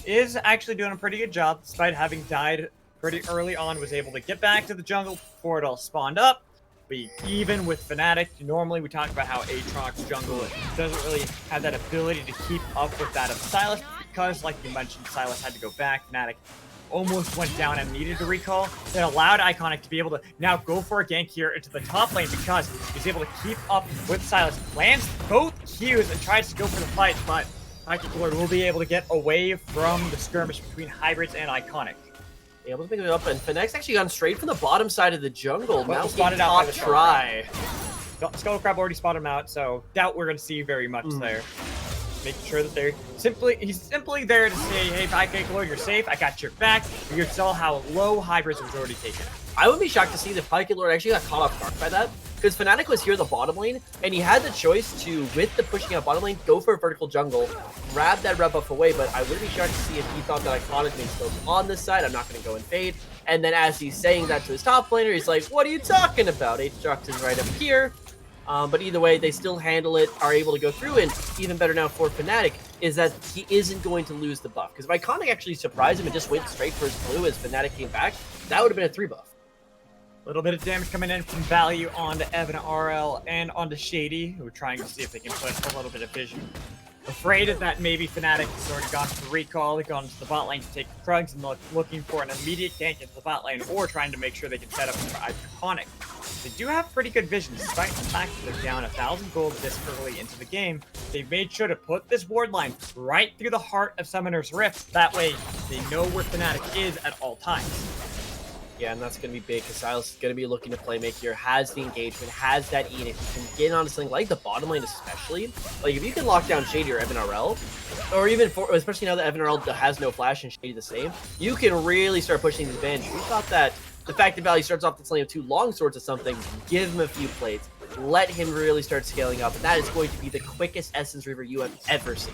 Is actually doing a pretty good job, despite having died pretty early on, was able to get back to the jungle before it all spawned up. But even with Fnatic, normally we talk about how Aatrox's jungle doesn't really have that ability to keep up with that of Silas, because, like you mentioned, Silas had to go back. Fnatic almost went down and needed to recall. That allowed Iconic to be able to now go for a gank here into the top lane, because he's able to keep up with Silas. Lands both Qs and tries to go for the fight, but Psychic Lord will be able to get away from the skirmish between Hybrids and Iconic. Able to pick it up, and Fnatic's actually gone straight from the bottom side of the jungle. Well, now spotted out by the try. Scuttle Crab already spotted him out, so doubt we're going to see very much there. Making sure that he's simply there to say, hey, Psychic Lord, you're safe, I got your back. You saw how low Hybrids was already taken. I would be shocked to see that Psychic Lord actually got caught off guard by that, because Fnatic was here in the bottom lane, and he had the choice to, with the pushing out bottom lane, go for a vertical jungle, grab that red buff away, but I would be shocked to see if he thought that Iconic may still be on this side. I'm not going to go and fade. And then as he's saying that to his top laner, he's like, what are you talking about? Aatrox is right up here. But either way, they still handle it, are able to go through, and even better now for Fnatic is that he isn't going to lose the buff. Because if Iconic actually surprised him and just went straight for his blue as Fnatic came back, that would have been a 3 buff. Little bit of damage coming in from Value onto Evan RL and onto Shady, who are trying to see if they can put a little bit of vision. Afraid that maybe Fnatic has already gone for recall, they've gone to the bot lane to take the Krugs, and looking for an immediate gank into the bot lane, or trying to make sure they can set up for Iconic. They do have pretty good vision, despite the fact that they're down 1,000 gold this early into the game. They've made sure to put this ward line right through the heart of Summoner's Rift. That way, they know where Fnatic is at all times. Yeah, and that's going to be big, because Silas is going to be looking to play make here, has the engagement, has that E, and if you can get onto something like the bottom lane especially, like if you can lock down Shady or Evan RL, or even, especially now that Evan RL has no flash and Shady the same, you can really start pushing the advantage. We thought that the fact that Value starts off this lane with 2 long swords or something, give him a few plates, let him really start scaling up, and that is going to be the quickest Essence Reaver you have ever seen.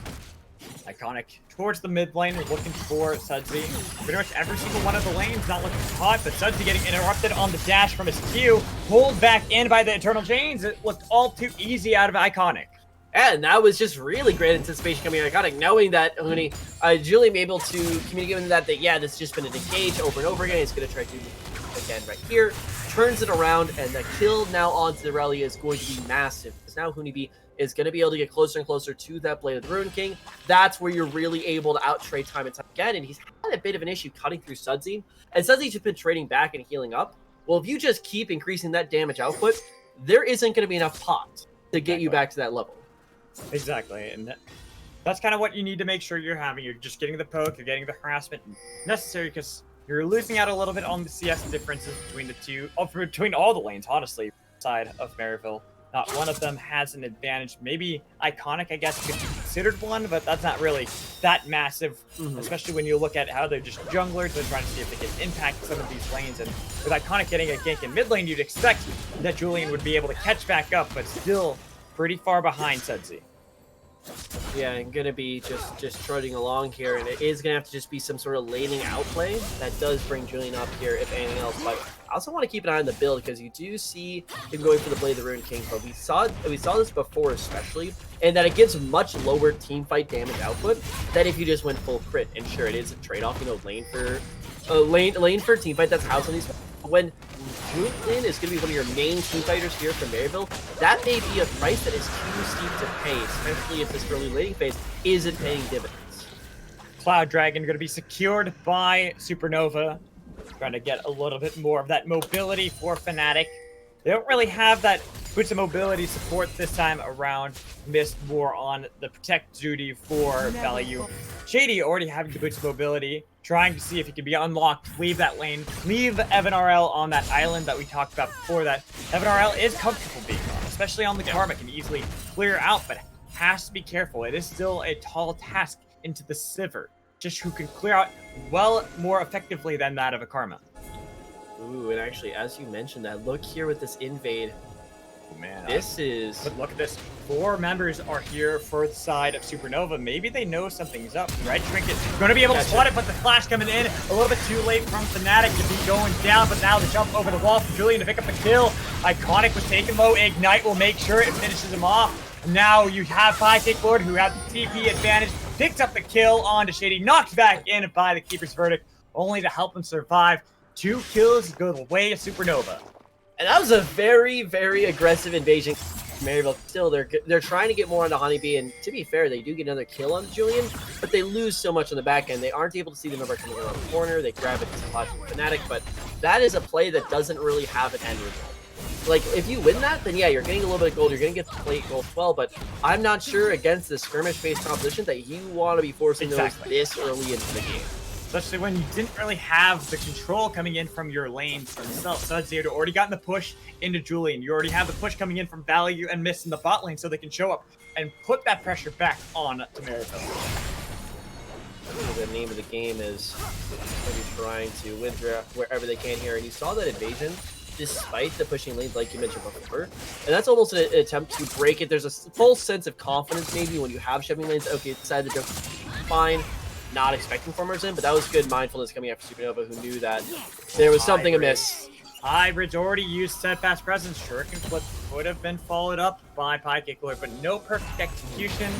Iconic towards the mid lane, is looking for Sudsy. Pretty much every single one of the lanes not looking hot, but Sudsy getting interrupted on the dash from his Q, pulled back in by the Eternal Chains. It looked all too easy out of Iconic. And that was just really great anticipation coming out of Iconic, knowing that Julian able to communicate with him that yeah, this has just been an engage over and over again. He's going to try to do it again right here, turns it around, and the kill now onto the Rally is going to be massive, because now Honeybee is going to be able to get closer and closer to that Blade of the Ruin King. That's where you're really able to out-trade time and time again, and he's had a bit of an issue cutting through Sudsy, and Sudsy's just been trading back and healing up. Well, if you just keep increasing that damage output, there isn't going to be enough pot to get you back to that level. Exactly, and that's kind of what you need to make sure you're having. You're just getting the poke, you're getting the harassment necessary, because you're losing out a little bit on the CS differences between the two, between all the lanes, honestly. side of Maryville. Not one of them has an advantage. Maybe Iconic, I guess, could be considered one, but that's not really that massive, especially when you look at how they're just junglers. They're trying to see if they can impact some of these lanes. And with Iconic getting a gank in mid lane, you'd expect that Julian would be able to catch back up, but still pretty far behind Sudsy. Yeah, and gonna be just trotting along here, and it is gonna have to just be some sort of laning outplay that does bring Julian up here, if anything else. But I also want to keep an eye on the build because you do see him going for the Blade of the Ruined King. But we saw this before, especially, and that it gives much lower team fight damage output than if you just went full crit. And sure, it is a trade-off, you know, lane for team fight. That's how some of these. When Julian is going to be one of your main team fighters here from Maryville, that may be a price that is too steep to pay, especially if this early laning phase isn't paying dividends. Cloud Dragon going to be secured by Supernova. Trying to get a little bit more of that mobility for Fnatic. They don't really have that boots of mobility support this time around. Missed more on the protect duty for Value. Shady already having the boots of mobility, trying to see if he can be unlocked, leave that lane, leave Evan RL on that island that we talked about before that. Evan RL is comfortable being on, especially on the Karma, can easily clear out, but has to be careful. It is still a tall task into the Sivir, just who can clear out well more effectively than that of a Karma. Ooh, and actually, as you mentioned that, look here with this invade. Man, but look at this. 4 members are here for the side of Supernova. Maybe they know something's up. Red Trinket going to be able to swat it, but the flash coming in a little bit too late from Fnatic to be going down. But now the jump over the wall from Julian to pick up the kill. Iconic was taken low. Ignite will make sure it finishes him off. Now you have Kick Lord, who has the TP advantage, picks up the kill onto Shady, knocked back in by the Keeper's Verdict, only to help him survive. 2 kills go the way of Supernova. And that was a very, very aggressive invasion. Maryville, still, they're trying to get more onto Honeybee, and to be fair, they do get another kill on Julian, but they lose so much on the back end. They aren't able to see the number coming around the corner. They grab it to spot from Fnatic, but that is a play that doesn't really have an end result. Like, if you win that, then yeah, you're getting a little bit of gold. You're going to get the plate gold as well, but I'm not sure against this skirmish-based competition that you want to be forcing those this early into the game. Especially when you didn't really have the control coming in from your lanes themselves. Sudsy had already gotten the push into Julian. You already have the push coming in from Value and Mist in the bot lane, so they can show up and put that pressure back on to Maryville. The name of the game is trying to win wherever they can here, and you saw that invasion despite the pushing lanes like you mentioned before, and that's almost an attempt to break it. There's a false sense of confidence maybe when you have shoving lanes. Okay, decided to jump, fine. Not expecting formers in, but that was good mindfulness coming after Supernova, who knew that there was something amiss. Hybrid's already used Steadfast Presence. Shuriken Flip could have been followed up by Kick Lord, but no perfect execution.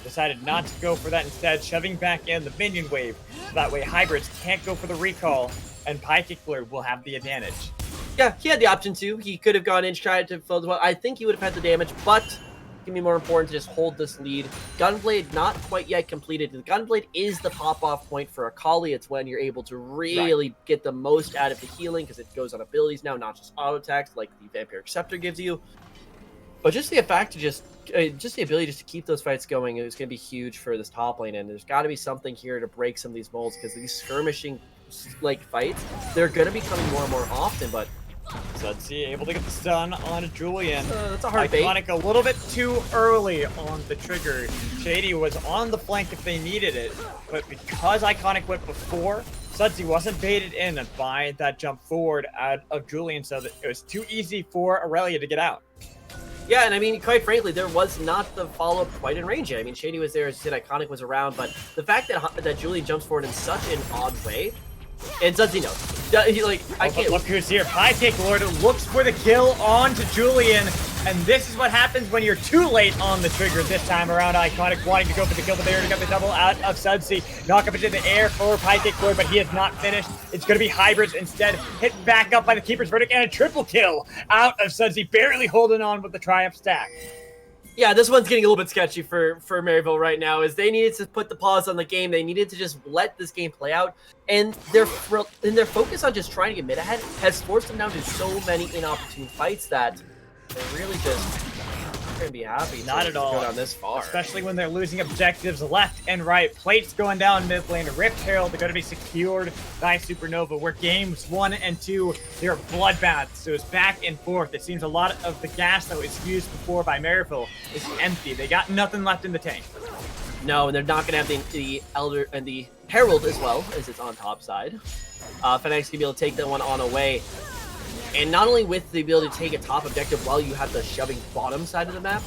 Decided not to go for that instead, shoving back in the minion wave. So that way Hybrids can't go for the recall, and Kick Lord will have the advantage. Yeah, he had the option to. He could have gone in, tried to fill the well. I think he would have had the damage, but it's going to be more important to just hold this lead. Gunblade not quite yet completed. The Gunblade is the pop-off point for Akali. It's when you're able to really get the most out of the healing because it goes on abilities now, not just auto attacks like the Vampiric Scepter gives you. But just the fact to just the ability just to keep those fights going is going to be huge for this top lane, and there's got to be something here to break some of these molds because these skirmishing like fights, they're going to be coming more and more often, but Sudsy able to get the stun on Julian. That's a hard bait. Iconic a little bit too early on the trigger. Shady was on the flank if they needed it, but because Iconic went before, Sudsy wasn't baited in by that jump forward out of Julian, so that it was too easy for Aurelia to get out. Yeah, and I mean, quite frankly, there was not the follow-up quite in range yet. I mean, Shady was there, as you said, Iconic was around, but the fact that Julian jumps forward in such an odd way, and Sudsy knows. I can't look who's here. Kick Lord looks for the kill onto Julian, and this is what happens when you're too late on the trigger this time around. Iconic wanting to go for the kill, but they already got the double out of Sudsy. Knock up into the air for Kick Lord, but he is not finished. It's going to be Hybrids instead, hit back up by the Keeper's Verdict, and a triple kill out of Sudsy, barely holding on with the Triumph stack. Yeah, this one's getting a little bit sketchy for Maryville right now, is they needed to put the pause on the game. They needed to just let this game play out, and their focus on just trying to get mid ahead has forced them down to so many inopportune fights that they really just gonna be happy. Not at all. Go down this far. Especially when they're losing objectives left and right. Plates going down mid lane. Rift Herald are going to be secured by Supernova. Where games 1 and 2, they're bloodbaths. So it's back and forth. It seems a lot of the gas that was used before by Maryville is empty. They got nothing left in the tank. No, and they're not gonna have the Elder and the Herald as well, as it's on top side. Fnatic's gonna be able to take that one on away. And not only with the ability to take a top objective while you have the shoving bottom side of the map,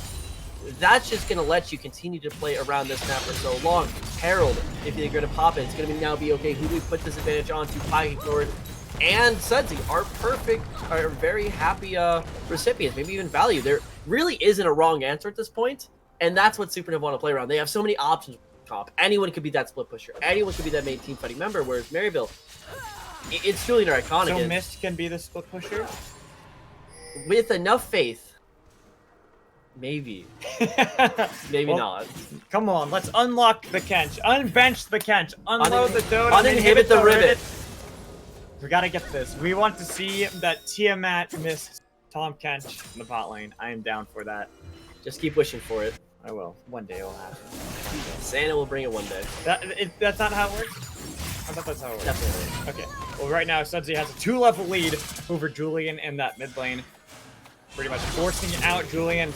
that's just going to let you continue to play around this map for so long. Herald, if they're going to pop it, it's going to now be, okay, who do we put this advantage on to? Pyke Lord and Sudsy are very happy recipients, maybe even value. There really isn't a wrong answer at this point, and that's what Supernova want to play around. They have so many options with comp. Anyone could be that split pusher. Anyone could be that main team fighting member, whereas Maryville, it's truly an iconic. So Mist can be the split pusher? With enough faith, maybe. Maybe well, not. Come on, let's unlock the Kench. Unbench the Kench. Unload the Dota. Uninhibit the Rivet. We gotta get this. We want to see that Tiamat miss Tom Kench in the bot lane. I am down for that. Just keep wishing for it. I will. One day it'll happen. Santa will bring it one day. That's not how it works? I thought that's how it works. Definitely. Okay. Well, right now, Sudsy has a 2-level lead over Julian in that mid lane. Pretty much forcing out Julian.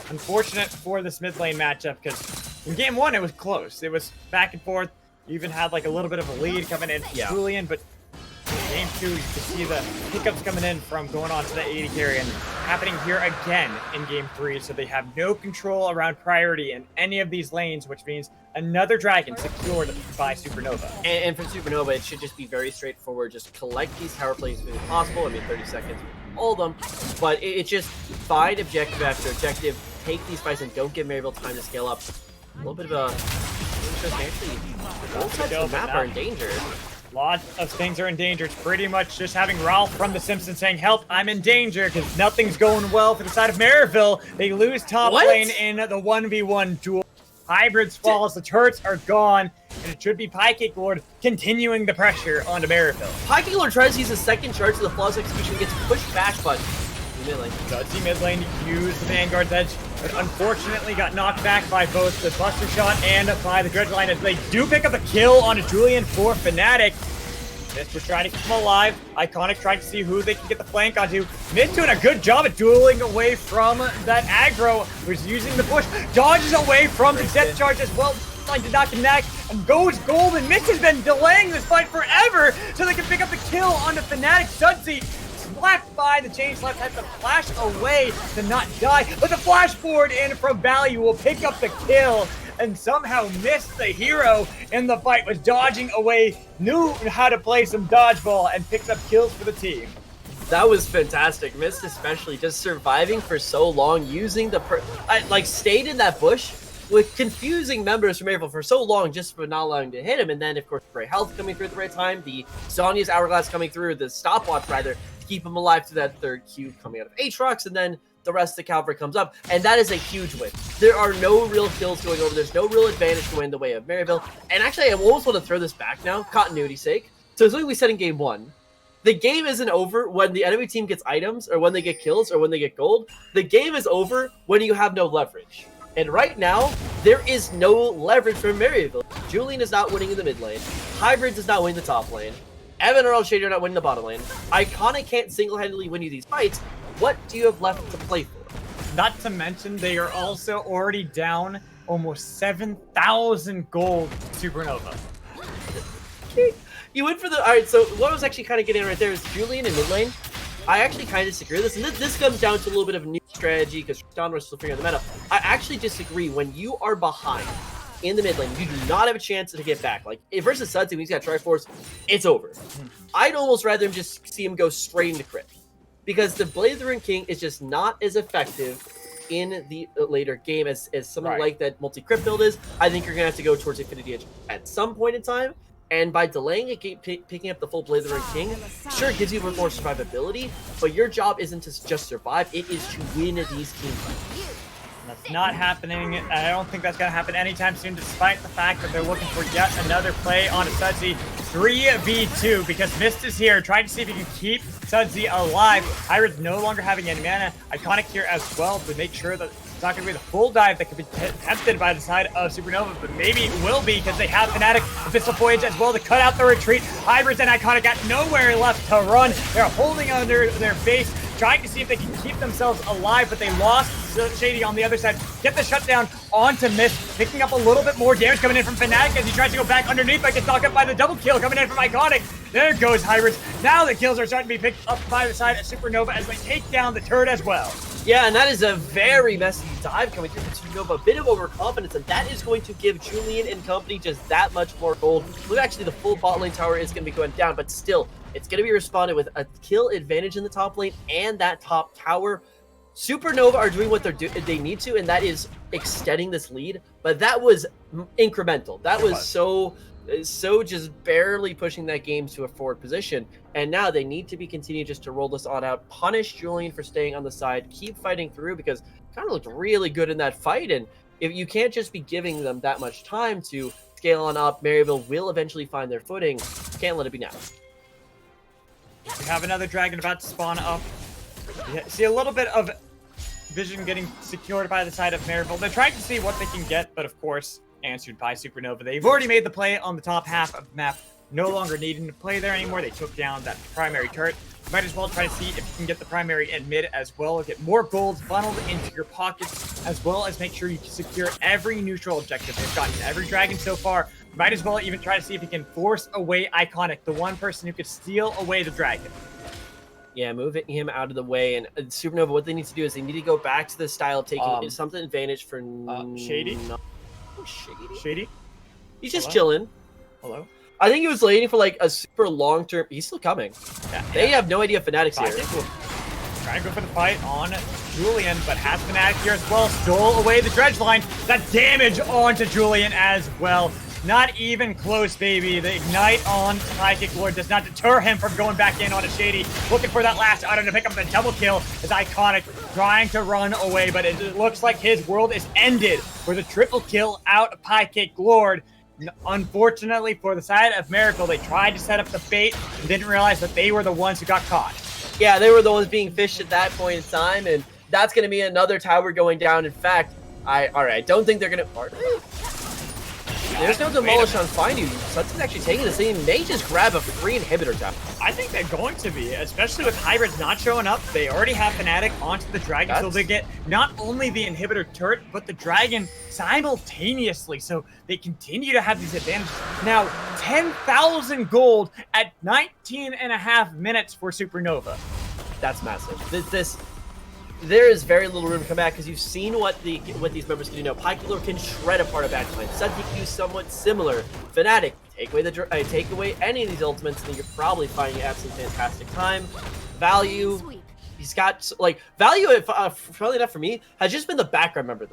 Unfortunate for this mid lane matchup, because in game 1, it was close. It was back and forth. You even had like a little bit of a lead coming in for Julian, but in game 2, you can see the hiccups coming in from going on to the AD carry and happening here again in game 3. So they have no control around priority in any of these lanes, which means another dragon secured by Supernova. And for Supernova, it should just be very straightforward. Just collect these tower plays as soon as possible. I mean, 30 seconds, all of them. But it's just find objective after objective, take these fights, and don't give Maryville time to scale up. A little bit of a interesting, actually. Both sides of the map are in danger. Lots of things are in danger. It's pretty much just having Ralph from The Simpsons saying, help, I'm in danger, because nothing's going well for the side of Maryville. They lose top lane in the 1v1 duel. Hybrids falls, the turrets are gone, and it should be Pyke Lord continuing the pressure onto Maryville. Pyke Lord tries to use the second charge of the flawless execution, gets pushed back, but mid lane. Sudsy mid lane used the Vanguard's edge, but unfortunately got knocked back by both the Buster Shot and by the Dredge line as they do pick up a kill onto Julian for Fnatic. Mist was trying to keep him alive. Iconic trying to see who they can get the flank onto. Mist doing a good job at dueling away from that aggro. Was using the push. Dodges away from the death charge as well. Line did not connect and goes gold. And Mist has been delaying this fight forever so they can pick up the kill onto Fnatic. Sudsy slapped by the chain slap, had to flash away to not die. But the flash forward in from Value will pick up the kill. And somehow missed the hero in the fight, was dodging away, knew how to play some dodgeball, and picked up kills for the team. That was fantastic. Mist especially just surviving for so long, using the stayed in that bush with confusing members from Maryville for so long just for not allowing to hit him. And then, of course, Grey Health coming through at the right time, the Zhonya's Hourglass coming through, the stopwatch rather, to keep him alive to that third Q coming out of Aatrox, and then the rest of the cavalry comes up, and that is a huge win. There are no real kills going over. There's no real advantage to win the way of Maryville. And actually, I almost want to throw this back now, continuity's sake. So it's like we said in game 1. The game isn't over when the enemy team gets items, or when they get kills, or when they get gold. The game is over when you have no leverage. And right now, there is no leverage for Maryville. Julian is not winning in the mid lane. Hybrids is not winning the top lane. Evan or Shady are not winning the bottom lane. Iconic can't single-handedly win you these fights. What do you have left to play for? Not to mention, they are also already down almost 7,000 gold to Supernova. You went for the... Alright, so what I was actually kind of getting right there is Julian in mid lane. I actually kind of disagree with this, and this comes down to a little bit of new strategy, because Don was still figuring out the meta. I actually disagree. When you are behind in the mid lane, you do not have a chance to get back. Like, versus Sudsy, when he's got Triforce, it's over. I'd almost rather him just see him go straight into crit. Because the Blade of the Ruined King is just not as effective in the later game as something like that multi-crit build is. I think you're going to have to go towards Infinity Edge at some point in time. And by delaying it, picking up the full Blade of the Ruined King, sure, it gives you more survivability, but your job isn't to just survive, it is to win these team fights. That's not happening. I don't think that's going to happen anytime soon, despite the fact that they're looking for yet another play on a Sudsy 3v2, because Mist is here, trying to see if he can keep Sudsy alive. Hybrids no longer having any mana. Iconic here as well to make sure that It's not going to be the full dive that could be tempted by the side of Supernova, but maybe it will be because they have Fnatic, Abyssal Voyage as well to cut out the retreat. Hybrids and Iconic got nowhere left to run. They're holding under their base, trying to see if they can keep themselves alive, but they lost Shady on the other side. Get the shutdown onto Mist, picking up a little bit more damage coming in from Fnatic as he tries to go back underneath, but gets knocked up by the double kill coming in from Iconic. There goes Hybrids. Now the kills are starting to be picked up by the side of Supernova as they take down the turret as well. Yeah, and that is a very messy dive coming through from Supernova. A bit of overconfidence, and that is going to give Julian and company just that much more gold. Look, actually, the full bot lane tower is going to be going down, but still, it's going to be responded with a kill advantage in the top lane and that top tower. Supernova are doing what they need to, and that is extending this lead, but that was incremental. That was so just barely pushing that game to a forward position, and now they need to be continued just to roll this on out, punish Julian for staying on the side, keep fighting through, because kind of looked really good in that fight, and if you can't just be giving them that much time to scale on up, Maryville will eventually find their footing. Can't let it be now. We have another dragon about to spawn up. You see a little bit of vision getting secured by the side of Maryville. They're trying to see what they can get, but of course, answered by Supernova. They've already made the play on the top half of the map, no longer needing to play there anymore. They took down that primary turret. Might as well try to see if you can get the primary and mid as well, get more golds funneled into your pockets, as well as make sure you can secure every neutral objective they've gotten. Every dragon so far, might as well even try to see if you can force away Iconic, the one person who could steal away the dragon. Yeah, moving him out of the way, and Supernova, what they need to do is they need to go back to the style of taking something advantage for Shady? Shady? He's just chilling. Hello? I think he was waiting for like a super long term. He's still coming. Yeah, they have no idea Fnatic's here. Trying to go for the fight on Julian, but has Fnatic here as well. Stole away the dredge line. That damage onto Julian as well. Not even close, baby. The ignite on Psychic Lord does not deter him from going back in on a Shady. Looking for that last item to pick up the double kill is Iconic trying to run away, but it looks like his world is ended with a triple kill out of Psychic Lord. Unfortunately for the side of Maryville, they tried to set up the bait and didn't realize that they were the ones who got caught. Yeah, they were the ones being fished at that point in time, and that's going to be another tower going down. In fact, I don't think they're going to... There's no demolish on Find You. Sutton's actually taking the same. May just grab a free inhibitor tower. I think they're going to be, especially with Hybrids not showing up. They already have Fnatic onto the Dragon, so they get not only the inhibitor turret, but the Dragon simultaneously. So they continue to have these advantages. Now, 10,000 gold at 19 and a half minutes for Supernova. That's massive. There is very little room to come back because you've seen what these members can do now. Pykelor can shred apart a backline. Sutton can do somewhat similar. Fnatic, take away any of these ultimates, and then you're probably finding an absolutely fantastic time. Value, he's got like Value. Probably enough for me has just been the background member.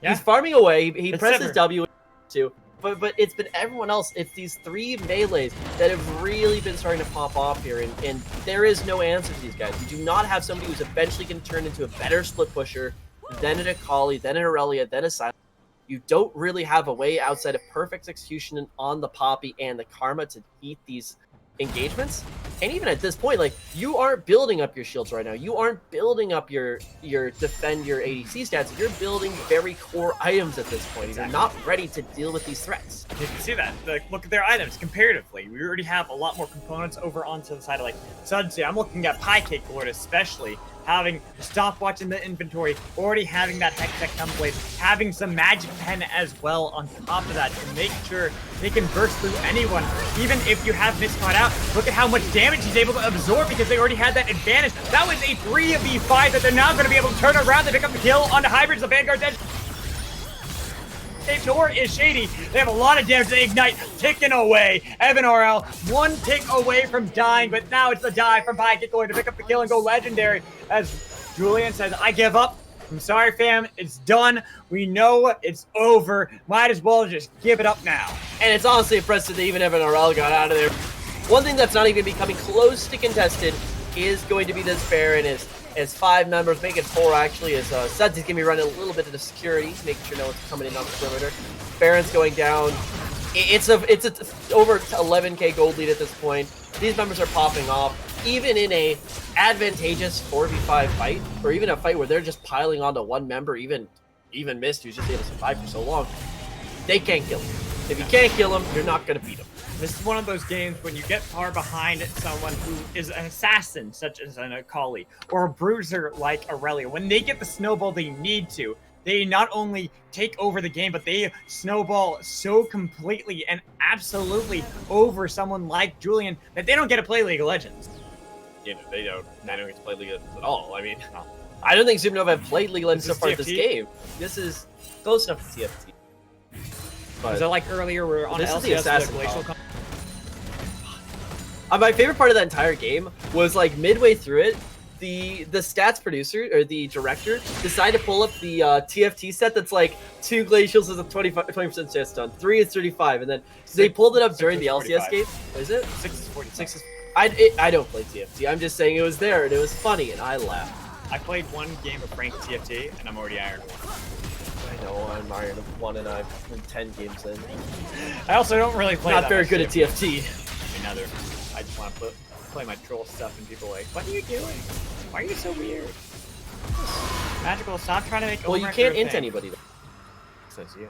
He's farming away. He presses W too. But it's been everyone else. It's these three melees that have really been starting to pop off here, and there is no answer to these guys. You do not have somebody who's eventually going to turn into a better split pusher, then an Akali, then an Aurelia, then a Silent. You don't really have a way outside of perfect execution on the Poppy and the Karma to beat these engagements. And even at this point, like, you aren't building up your shields right now. You aren't building up your defend, your ADC stats. You're building very core items at this point. Exactly. You're not ready to deal with these threats. You can see that. Like, look at their items comparatively. We already have a lot more components over onto the side of like Sudsy. I'm looking at Pie Lord especially. Having a stopwatch in the inventory, already having that Hextech template, having some Magic Pen as well on top of that to make sure they can burst through anyone. Even if you have Mist caught out, look at how much damage he's able to absorb because they already had that advantage. That was a 3v5 that they're now going to be able to turn around. They pick up the kill onto Hybrids, the Vanguard's edge. Door is Shady. They have a lot of damage. They ignite, ticking away. Evan RL, one tick away from dying, but now it's the dive from Pykelor to pick up the kill and go legendary. As Julian says, I give up. I'm sorry, fam. It's done. We know it's over. Might as well just give it up now. And it's honestly impressive that even Evan RL got out of there. One thing that's not even becoming close to contested is going to be this Baron as 5 members, make it 4 actually, as Sudsy's going to be running a little bit of the security, making sure no one's coming in on the perimeter. Baron's going down. It's over 11k gold lead at this point. These members are popping off. Even in a advantageous 4v5 fight, or even a fight where they're just piling onto one member, even Mist, who's just able to survive for so long, they can't kill him. If you can't kill him, you're not going to beat him. This is one of those games when you get far behind someone who is an assassin, such as an Akali, or a bruiser like Aurelia. When they get the snowball they need to, they not only take over the game, but they snowball so completely and absolutely over someone like Julian that they don't get to play League of Legends. You know, they don't get to play League of Legends at all. I mean, I don't think Supernova have played League of Legends so far in this game. This is close enough to TFT. But so like earlier, we're on this LCS, is the assassin the glacial. My favorite part of that entire game was like midway through it, the stats producer or the director decided to pull up the TFT set that's like 2 glacials is a 20% chance done, 3 is 35, and then they pulled it up during the LCS game. Is it? 6 is 45. 6 is. I don't play TFT. I'm just saying it was there and it was funny and I laughed. I played one game of ranked TFT and I'm already Iron 1. I know I'm Iron 1 and I'm 10 games in. I also don't really play. Not very good at TFT. Another. I just want to play my troll stuff and people are like, what are you doing? Why are you so weird? Magical, stop trying to make. Well, you can't int anybody though. Says you.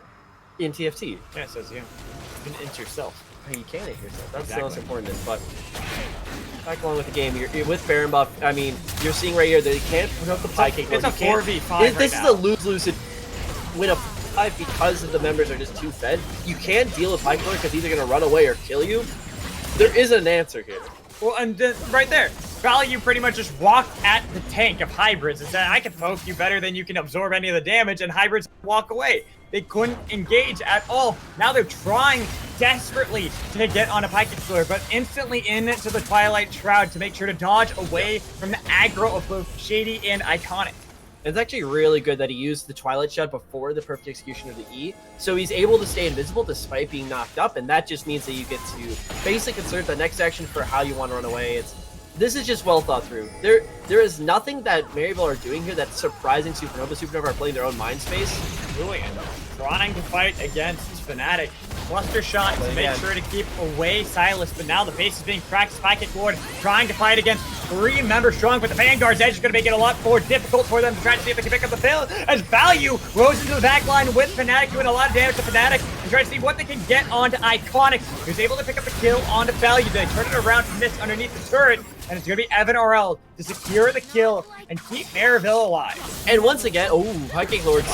In TFT. Yeah, it says you. You can int yourself. You can't int yourself. That's Exactly. the most important thing. But back along with the game, you're with Baron buff. I mean, you're seeing right here that he can't put up the pie cake. It's a 4v5 This right is a lose-lose. Win a 5 because of the members are just too fed. You can't deal with Pike Lord because he's either going to run away or kill you. There isn't an answer here. Well, and right there, Value pretty much just walked at the tank of Hybrids and said, I can poke you better than you can absorb any of the damage, and Hybrids walk away. They couldn't engage at all. Now they're trying desperately to get on a Pike Explorer, but instantly into the Twilight Shroud to make sure to dodge away from the aggro of both Shady and Iconic. It's actually really good that he used the Twilight Shot before the perfect execution of the E, so he's able to stay invisible despite being knocked up, and that just means that you get to basically insert the next action for how you want to run away. This is just well thought through. There is nothing that Maryville are doing here that's surprising Supernova. Supernova are playing their own mind space. Julian trying to fight against Fnatic. Cluster shot to make sure to keep away Silas, but now the base is being cracked. Spike Lord trying to fight against 3 members strong, but the Vanguard's edge is going to make it a lot more difficult for them to try to see if they can pick up the fill. As Value rose into the back line with Fnatic, doing a lot of damage to Fnatic, and trying to see what they can get onto Iconic, who's able to pick up the kill onto Value. They turn it around to miss underneath the turret, and it's going to be Evan RL to secure the kill and keep Maryville alive. And once again, Hiking Lord.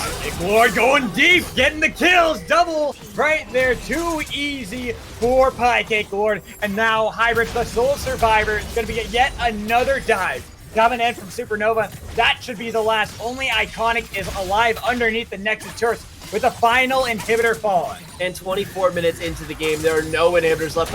Lord going deep, getting the kills, double right there, too easy for Pie Lord. And now Hybrid, the sole survivor, is going to be yet another dive. Coming in from Supernova, that should be the last. Only Iconic is alive underneath the Nexus turret with the final inhibitor falling. And 24 minutes into the game, there are no inhibitors left.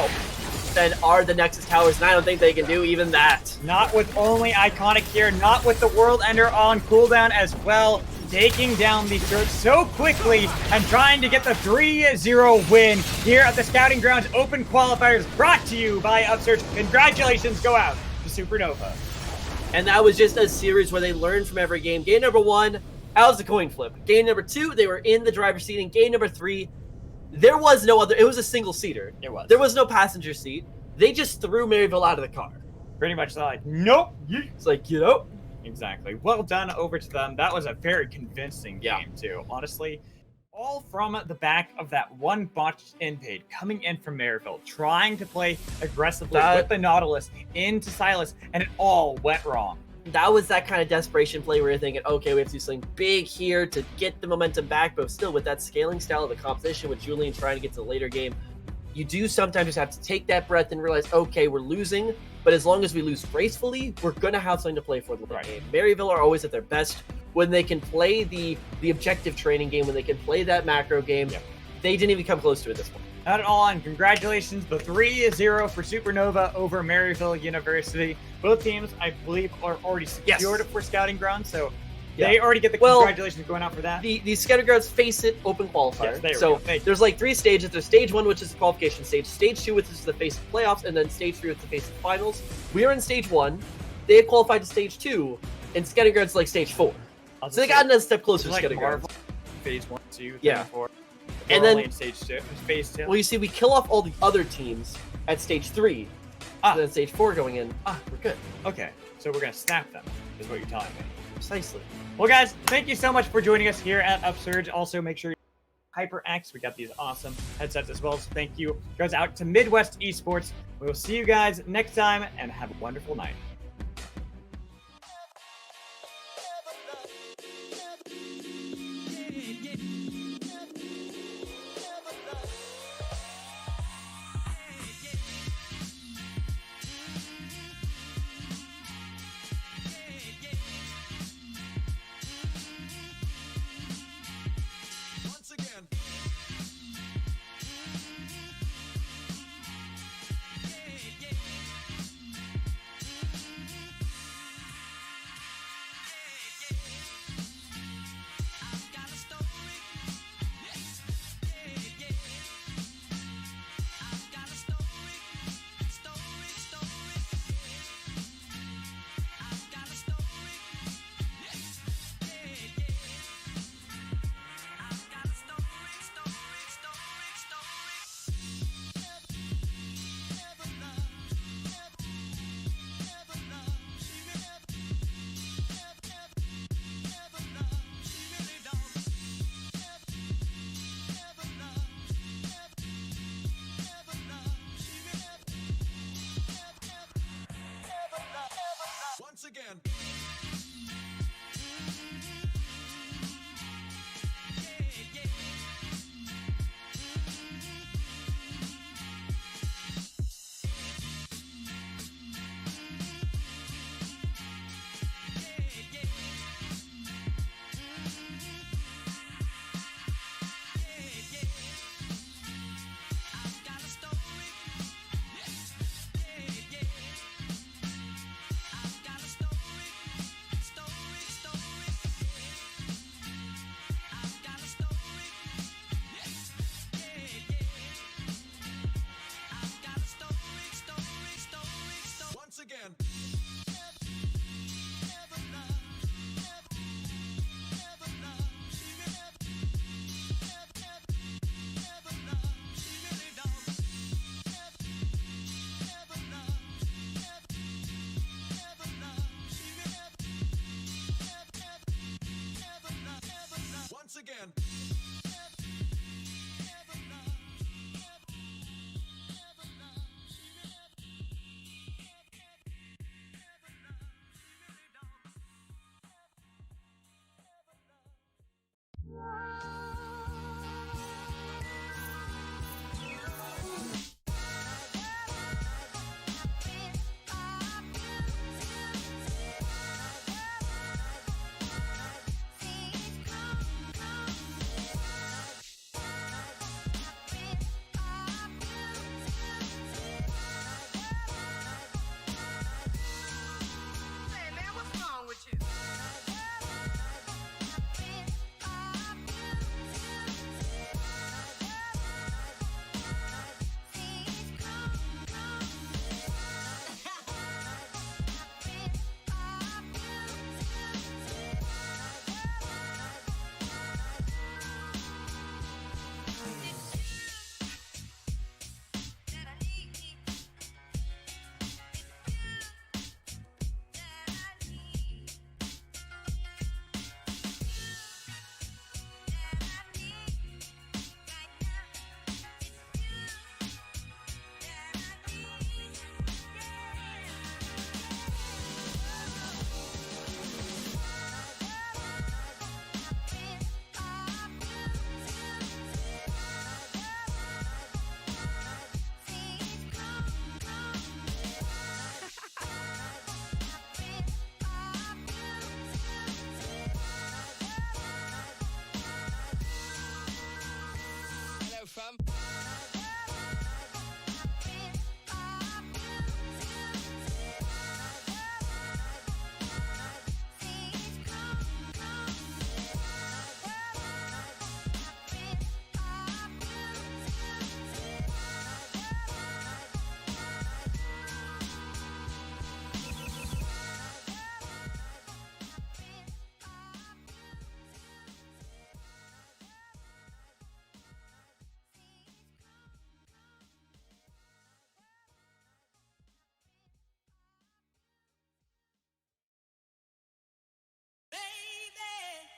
Then are the Nexus Towers, and I don't think they can do even that. Not with only Iconic here, not with the World Ender on cooldown as well, taking down these turrets so quickly and trying to get the 3-0 win here at the Scouting Grounds Open Qualifiers, brought to you by Upsurge. Congratulations go out to Supernova. And that was just a series where they learned from every game. Game number 1, that was a coin flip. Game number 2, they were in the driver's seat. And game number 3, there was no other. It was a single seater. It was. There was no passenger seat. They just threw Maryville out of the car. Pretty much like, nope. It's like, you know. Exactly. Well done over to them. That was a very convincing game too, honestly. All from the back of that one botched invade coming in from Maryville, trying to play aggressively with the Nautilus into Silas, and it all went wrong. That was that kind of desperation play where you're thinking, okay, we have to do something big here to get the momentum back, but still with that scaling style of the competition with Julian trying to get to the later game, you do sometimes just have to take that breath and realize, okay, we're losing, but as long as we lose gracefully, we're going to have something to play for the late game. Maryville are always at their best when they can play the objective training game, when they can play that macro game. Yep. They didn't even come close to it this point. Not at all, and congratulations, the 3-0 for Supernova over Maryville University. Both teams, I believe, are already secured for Scouting Ground, so they already get the congratulations going out for that. The Scouting Grounds face it open qualifier. Yes, so there's like 3 stages. There's stage 1, which is the qualification stage. Stage 2, which is the face of playoffs, and then stage 3, which is the face of finals. We are in stage 1. They have qualified to stage 2, and Scouting Grounds is like stage 4. So they got another step closer to Scouting Grounds. Phase 1, 2, 3, 4. And then in stage 2, phase 2. Well, you see, we kill off all the other teams at stage 3. Ah. So then stage 4 going in. We're good. Okay, so we're gonna snap them, is what you're telling me. Precisely. Well, guys, thank you so much for joining us here at Upsurge. Also, make sure you HyperX. We got these awesome headsets as well. So thank you. Goes out to Midwest Esports. We will see you guys next time, and have a wonderful night.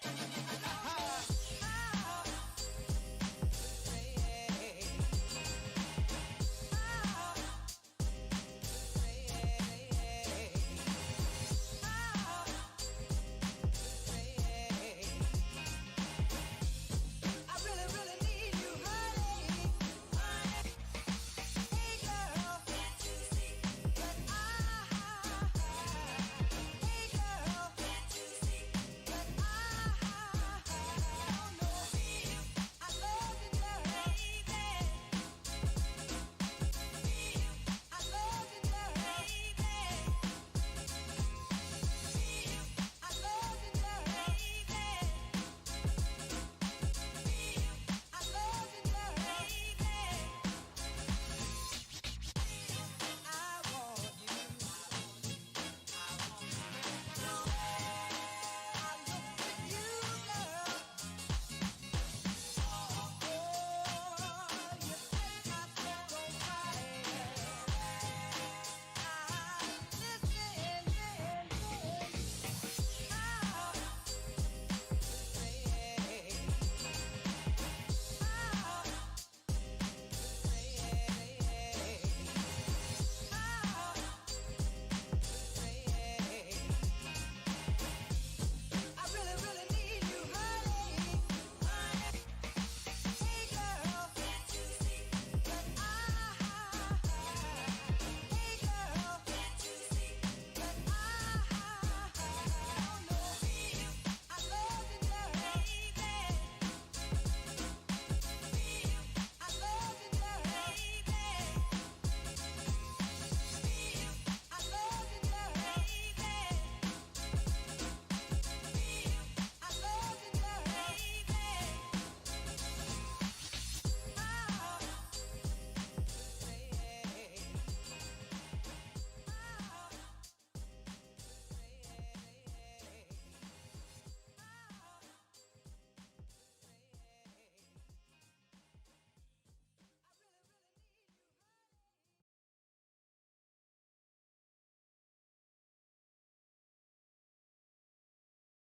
Attack!